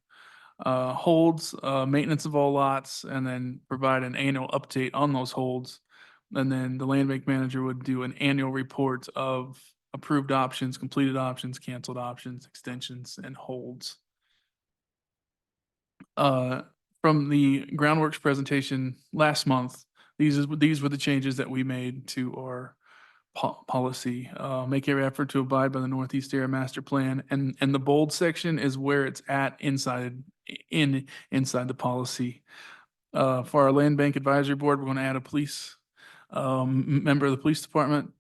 Holds, maintenance of all lots, and then provide an annual update on those holds. And then the land bank manager would do an annual report of approved options, completed options, canceled options, extensions, and holds. From the groundworks presentation last month, these were the changes that we made to our policy. Make every effort to abide by the Northeast Area Master Plan, and the bold section is where it's at inside the policy. For our Land Bank Advisory Board, we're going to add a police member of the police department.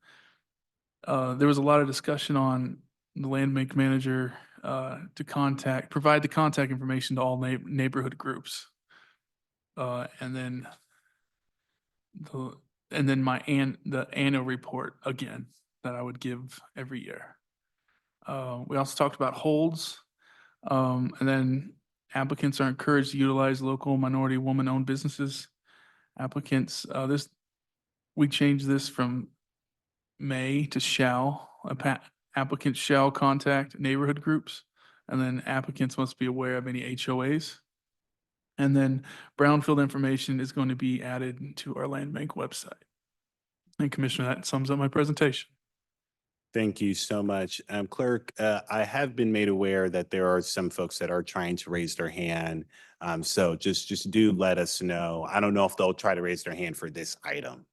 There was a lot of discussion on the land bank manager to provide the contact information to all neighborhood groups. And then the annual report again that I would give every year. We also talked about holds, and then applicants are encouraged to utilize local minority woman-owned businesses. Applicants, we changed this from may to shall. Applicants shall contact neighborhood groups, and then applicants must be aware of any HOAs. And then brownfield information is going to be added to our land bank website. And Commissioner, that sums up my presentation. Thank you so much. Clerk, I have been made aware that there are some folks that are trying to raise their hand. So just do let us know. I don't know if they'll try to raise their hand for this item.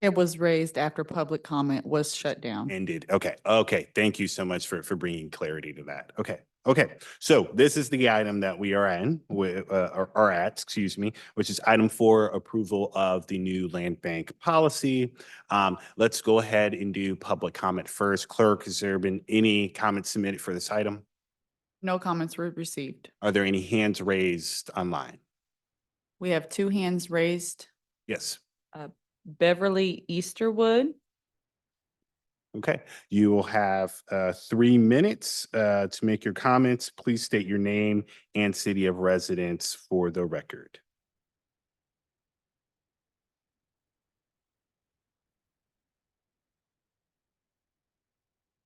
It was raised after public comment was shut down. Ended. Okay. Okay. Thank you so much for bringing clarity to that. Okay. Okay. So this is the item that we are excuse me, which is item 4, approval of the new land bank policy. Let's go ahead and do public comment first. Clerk, has there been any comments submitted for this item? No comments were received. Are there any hands raised online? We have 2 hands raised. Yes. Beverly Easterwood. Okay, you will have 3 minutes to make your comments. Please state your name and city of residence for the record.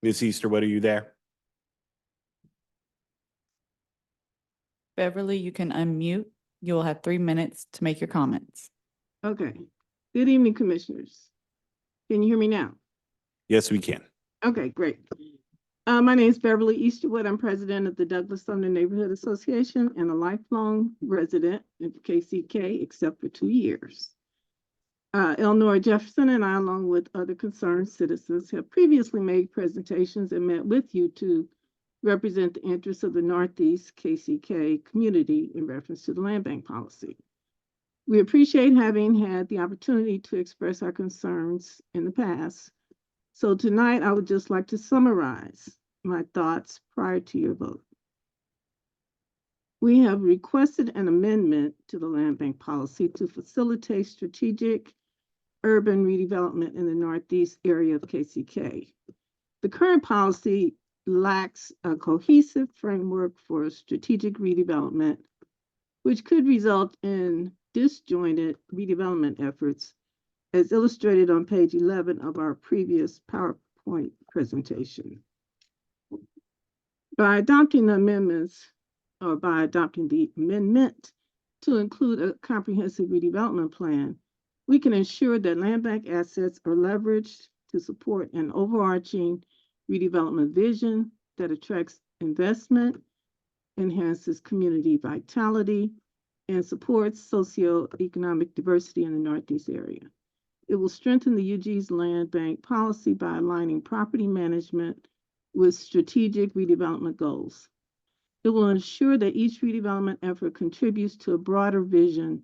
Ms. Easterwood, are you there? Beverly, you can unmute. You will have 3 minutes to make your comments. Okay. Good evening, Commissioners. Can you hear me now? Yes, we can. Okay, great. My name is Beverly Easterwood. I'm president of the Douglas Sumner Neighborhood Association and a lifelong resident of KCK, except for 2 years. Elnora Jefferson and I, along with other concerned citizens, have previously made presentations and met with you to represent the interests of the Northeast KCK community in reference to the land bank policy. We appreciate having had the opportunity to express our concerns in the past. So tonight, I would just like to summarize my thoughts prior to your vote. We have requested an amendment to the land bank policy to facilitate strategic urban redevelopment in the Northeast area of KCK. The current policy lacks a cohesive framework for strategic redevelopment, which could result in disjointed redevelopment efforts, as illustrated on page 11 of our previous PowerPoint presentation. By adopting the amendments, or by adopting the amendment to include a comprehensive redevelopment plan, we can ensure that land bank assets are leveraged to support an overarching redevelopment vision that attracts investment, enhances community vitality, and supports socioeconomic diversity in the Northeast area. It will strengthen the UG's land bank policy by aligning property management with strategic redevelopment goals. It will ensure that each redevelopment effort contributes to a broader vision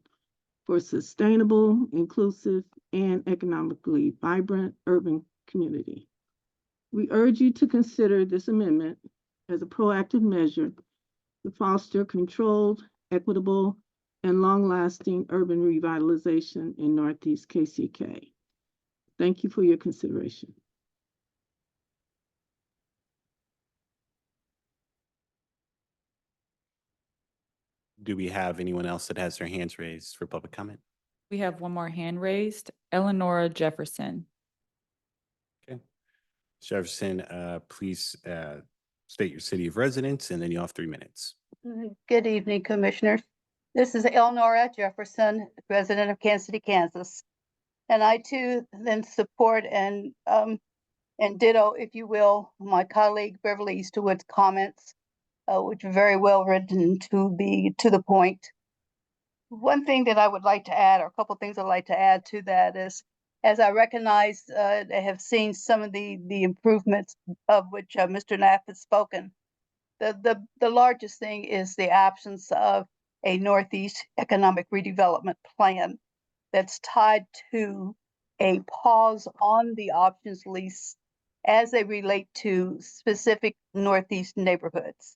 for sustainable, inclusive, and economically vibrant urban community. We urge you to consider this amendment as a proactive measure to foster controlled, equitable, and long-lasting urban revitalization in Northeast KCK. Thank you for your consideration. Do we have anyone else that has their hands raised for public comment? We have one more hand raised, Eleanora Jefferson. Jefferson, please state your city of residence, and then you have 3 minutes. Good evening, Commissioners. This is Elnora Jefferson, resident of Kansas City, Kansas. And I too then support and ditto, if you will, my colleague Beverly Easterwood's comments, which are very well written to be to the point. One thing that I would like to add, or a couple things I'd like to add to that is, as I recognize, I have seen some of the improvements of which Mr. Knapp has spoken. The largest thing is the absence of a Northeast economic redevelopment plan that's tied to a pause on the options lease as they relate to specific Northeast neighborhoods.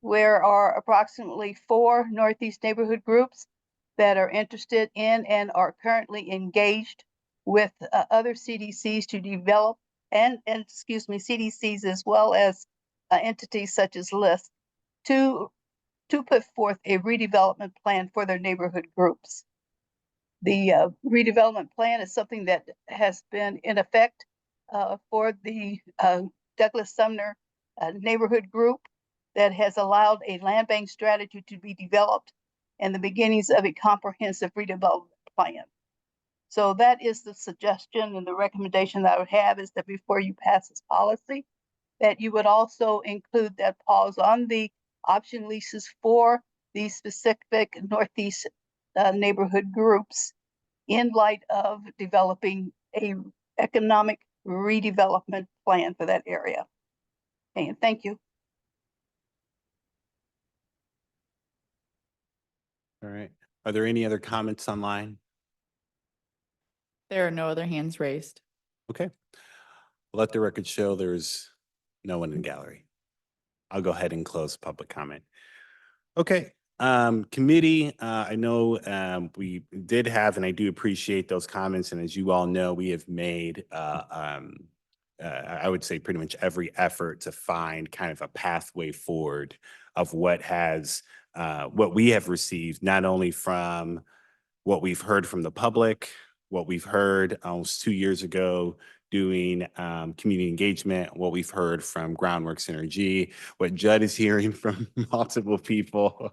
There are approximately 4 Northeast neighborhood groups that are interested in and are currently engaged with other CDCs to develop and CDCs as well as entities such as LIST to put forth a redevelopment plan for their neighborhood groups. The redevelopment plan is something that has been in effect for the Douglas Sumner neighborhood group that has allowed a land bank strategy to be developed and the beginnings of a comprehensive redevelopment plan. So that is the suggestion and the recommendation that I would have, is that before you pass this policy, that you would also include that pause on the option leases for these specific Northeast neighborhood groups in light of developing a economic redevelopment plan for that area. And thank you. All right. Are there any other comments online? There are no other hands raised. Okay. Let the record show there's no one in gallery. I'll go ahead and close public comment. Okay. Committee, I know we did have, and I do appreciate those comments. And as you all know, we have made, I would say, pretty much every effort to find kind of a pathway forward of what we have received, not only from what we've heard from the public, what we've heard almost 2 years ago doing community engagement, what we've heard from Groundworks Energy, what Judd is hearing from multiple people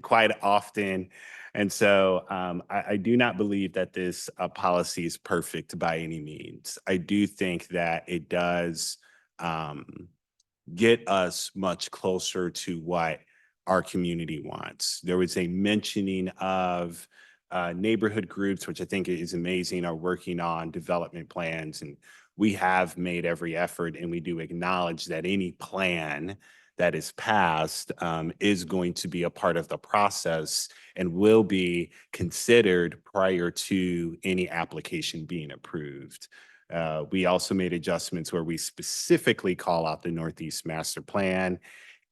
quite often. And so I do not believe that this policy is perfect by any means. I do think that it does get us much closer to what our community wants. There was a mentioning of neighborhood groups, which I think is amazing, are working on development plans. And we have made every effort, and we do acknowledge that any plan that is passed is going to be a part of the process and will be considered prior to any application being approved. We also made adjustments where we specifically call out the Northeast Master Plan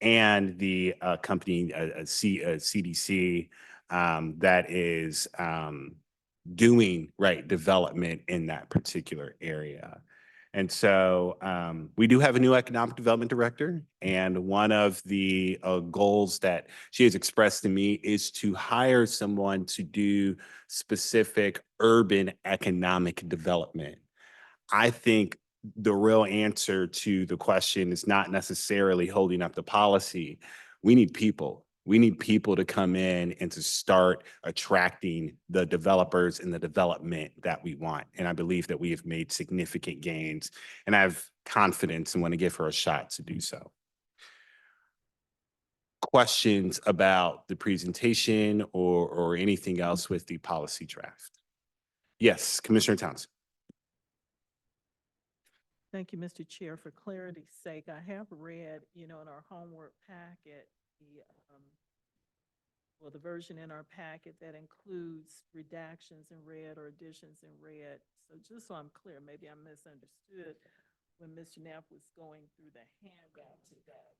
and the accompanying CDC that is doing development in that particular area. And so we do have a new economic development director, and one of the goals that she has expressed to me is to hire someone to do specific urban economic development. I think the real answer to the question is not necessarily holding up the policy. We need people. We need people to come in and to start attracting the developers and the development that we want. And I believe that we have made significant gains, and I have confidence and want to give her a shot to do so. Questions about the presentation or anything else with the policy draft? Yes, Commissioner Townsend. Thank you, Mr. Chair. For clarity's sake, I have read, in our homework packet, the version in our packet that includes redactions in red or additions in red. So just so I'm clear, maybe I misunderstood when Mr. Knapp was going through the handout today.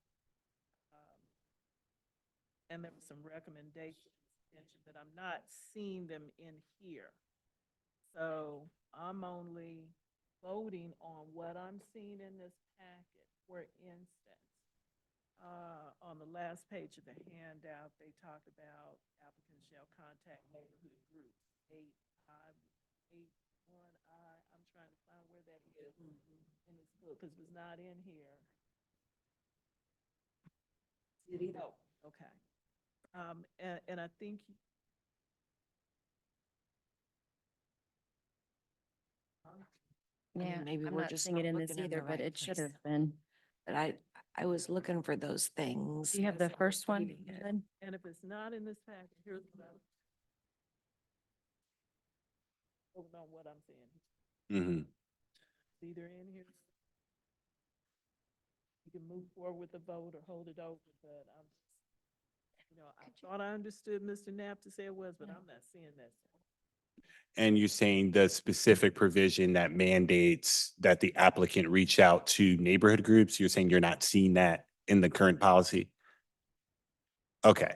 And there were some recommendations mentioned, but I'm not seeing them in here. So I'm only voting on what I'm seeing in this packet. For instance, on the last page of the handout, they talk about applicants shall contact neighborhood groups, 8I, 8-1I. I'm trying to find where that is. in this book, because it was not in here. Did he? Oh, okay. And I think. I mean, Yeah, maybe I'm we're not just seeing not it in this looking in the either, but right it should place. have been. But I was looking for those things. Do you have the first one? Reading it. Lynn? And if it's not in this packet, here's what I'm. Hold on, what I'm saying. Mm-hmm. It's either in here. You can move forward with the vote or hold it over, but I'm, I thought I understood Mr. Knapp to say it was, but I'm not seeing that. And you're saying the specific provision that mandates that the applicant reach out to neighborhood groups, you're saying you're not seeing that in the current policy? Okay.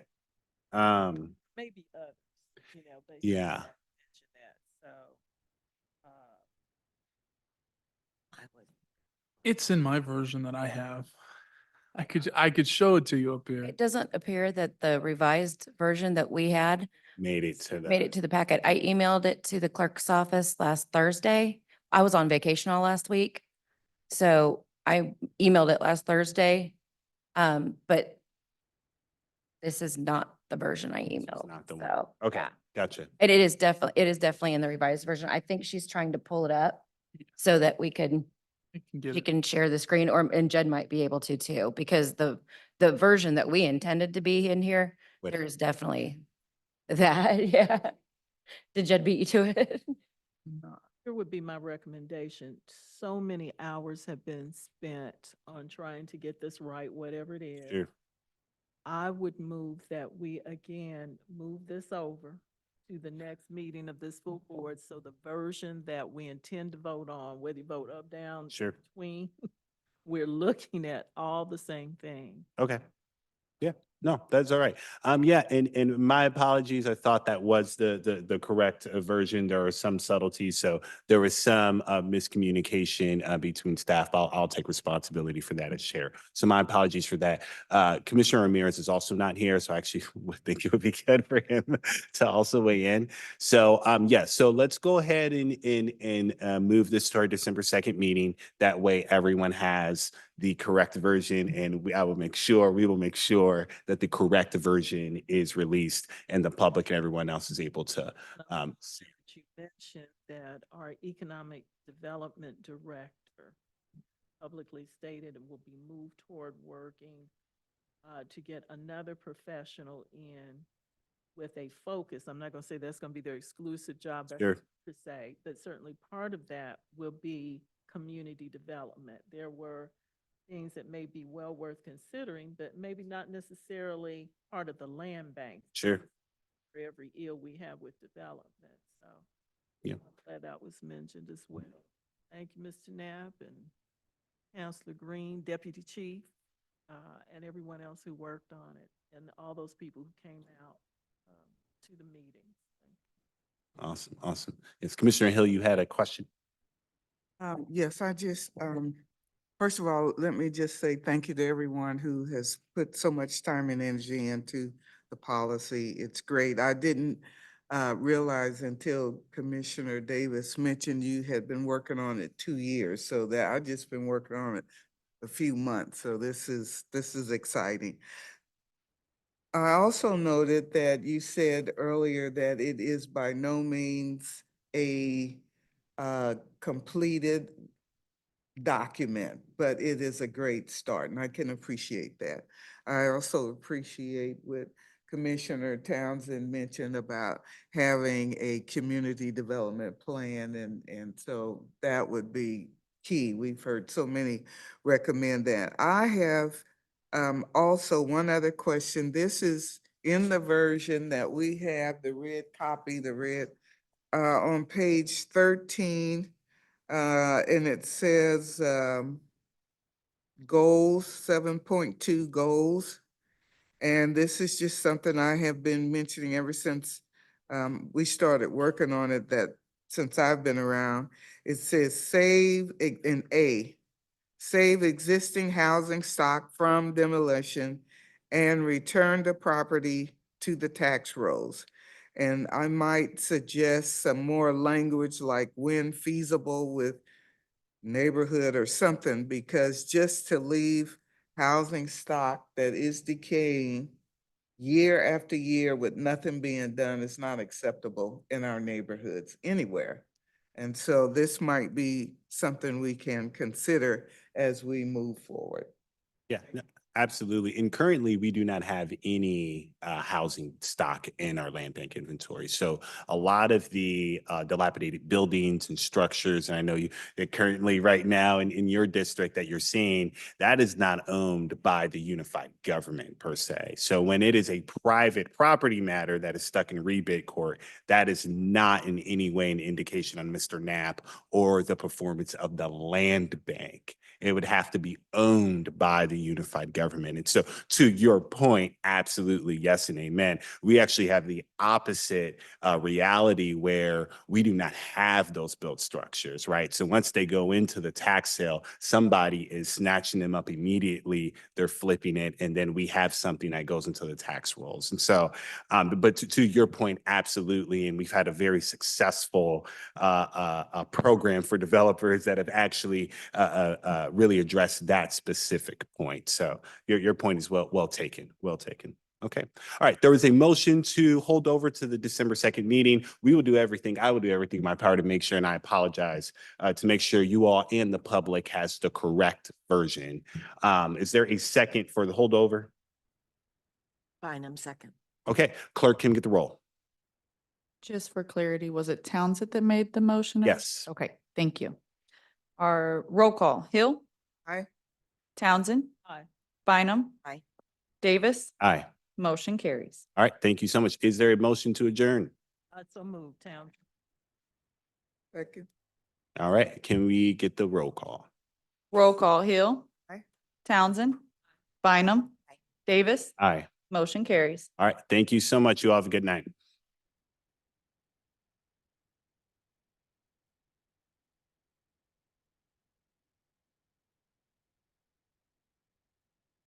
Maybe others, but. Yeah. Mention that, so. I would. It's in my version that I have. I could show it to you up here. It doesn't appear that the revised version that we had Made it to made it to the packet. I emailed it to the clerk's office last Thursday. I was on vacation all last week. So I emailed it last Thursday. But this is not the version I emailed. not the one. So, Okay, yeah. gotcha. And it is definitely in the revised version. I think she's trying to pull it up so that we can, I can get she it. can share the screen, and Jed might be able to too, because the version that we intended to be in here, Wait. there is definitely that, yeah. Did Jed beat you to it? Here would be my recommendation. So many hours have been spent on trying to get this right, whatever it is. Sure. I would move that we again move this over to the next meeting of this full board. So the version that we intend to vote on, whether you vote up, down, Sure. between, we're looking at all the same thing. Okay. Yeah, no, that's all right. Yeah, and my apologies. I thought that was the correct version. There are some subtleties, so there was some miscommunication between staff. I'll take responsibility for that as chair. So my apologies for that. Commissioner Ramirez is also not here, so I actually would think it would be good for him to also weigh in. So yeah, so let's go ahead and move this to our December 2nd meeting. That way, everyone has the correct version, and we will make sure that the correct version is released and the public and everyone else is able to see. You mentioned that our economic development director publicly stated it will be moved toward working to get another professional in with a focus. I'm not going to say that's going to be their exclusive job Sure. per se, but certainly part of that will be community development. There were things that may be well worth considering, but maybe not necessarily part of the land bank Sure. for every ill we have with development. So Yeah. I'm glad that was mentioned as well. Thank you, Mr. Knapp and Councilor Green, Deputy Chief, and everyone else who worked on it, and all those people who came out to the meeting. Awesome, awesome. Yes, Commissioner Hill, you had a question? Yes, I just, first of all, let me just say thank you to everyone who has put so much time and energy into the policy. It's great. I didn't realize until Commissioner Davis mentioned you had been working on it 2 years, so that I've just been working on it a few months. So this is exciting. I also noted that you said earlier that it is by no means a completed document, but it is a great start, and I can appreciate that. I also appreciate what Commissioner Townsend mentioned about having a community development plan, and so that would be key. We've heard so many recommend that. I have also one other question. This is in the version that we have, the red copy, on page 13. And it says, goals, 7.2 goals. And this is just something I have been mentioning ever since we started working on it, that since I've been around. It says save save existing housing stock from demolition and return the property to the tax rolls. And I might suggest some more language like when feasible with neighborhood or something, because just to leave housing stock that is decaying year after year with nothing being done is not acceptable in our neighborhoods anywhere. And so this might be something we can consider as we move forward. Yeah, no, absolutely. And currently, we do not have any housing stock in our land bank inventory. So a lot of the dilapidated buildings and structures, and I know you that currently right now in your district that you're seeing, that is not owned by the unified government per se. So when it is a private property matter that is stuck in rebate court, that is not in any way an indication on Mr. Knapp or the performance of the land bank. It would have to be owned by the unified government. And so to your point, absolutely, yes and amen. We actually have the opposite reality where we do not have those built structures, right? So once they go into the tax sale, somebody is snatching them up immediately, they're flipping it, and then we have something that goes into the tax rolls. And so, but to your point, absolutely, and we've had a very successful program for developers that have actually really address that specific point. So your point is well taken, well taken. Okay. All right. There was a motion to hold over to the December 2nd meeting. We will do everything. I will do everything in my power to make sure, and I apologize, to make sure you all and the public has the correct version. Is there a second for the holdover? Bynum, second. Okay. Clerk can get the roll. Just for clarity, was it Townsend that made the motion? Yes. Okay, thank you. Our roll call, Hill. Aye. Townsend. Aye. Bynum. Aye. Davis. Aye. Motion carries. All right. Thank you so much. Is there a motion to adjourn? So moved, Town. Second. All right. Can we get the roll call? Roll call, Hill. Aye. Townsend. Bynum. Aye. Davis. Aye. Motion carries. All right. Thank you so much. You all have a good night.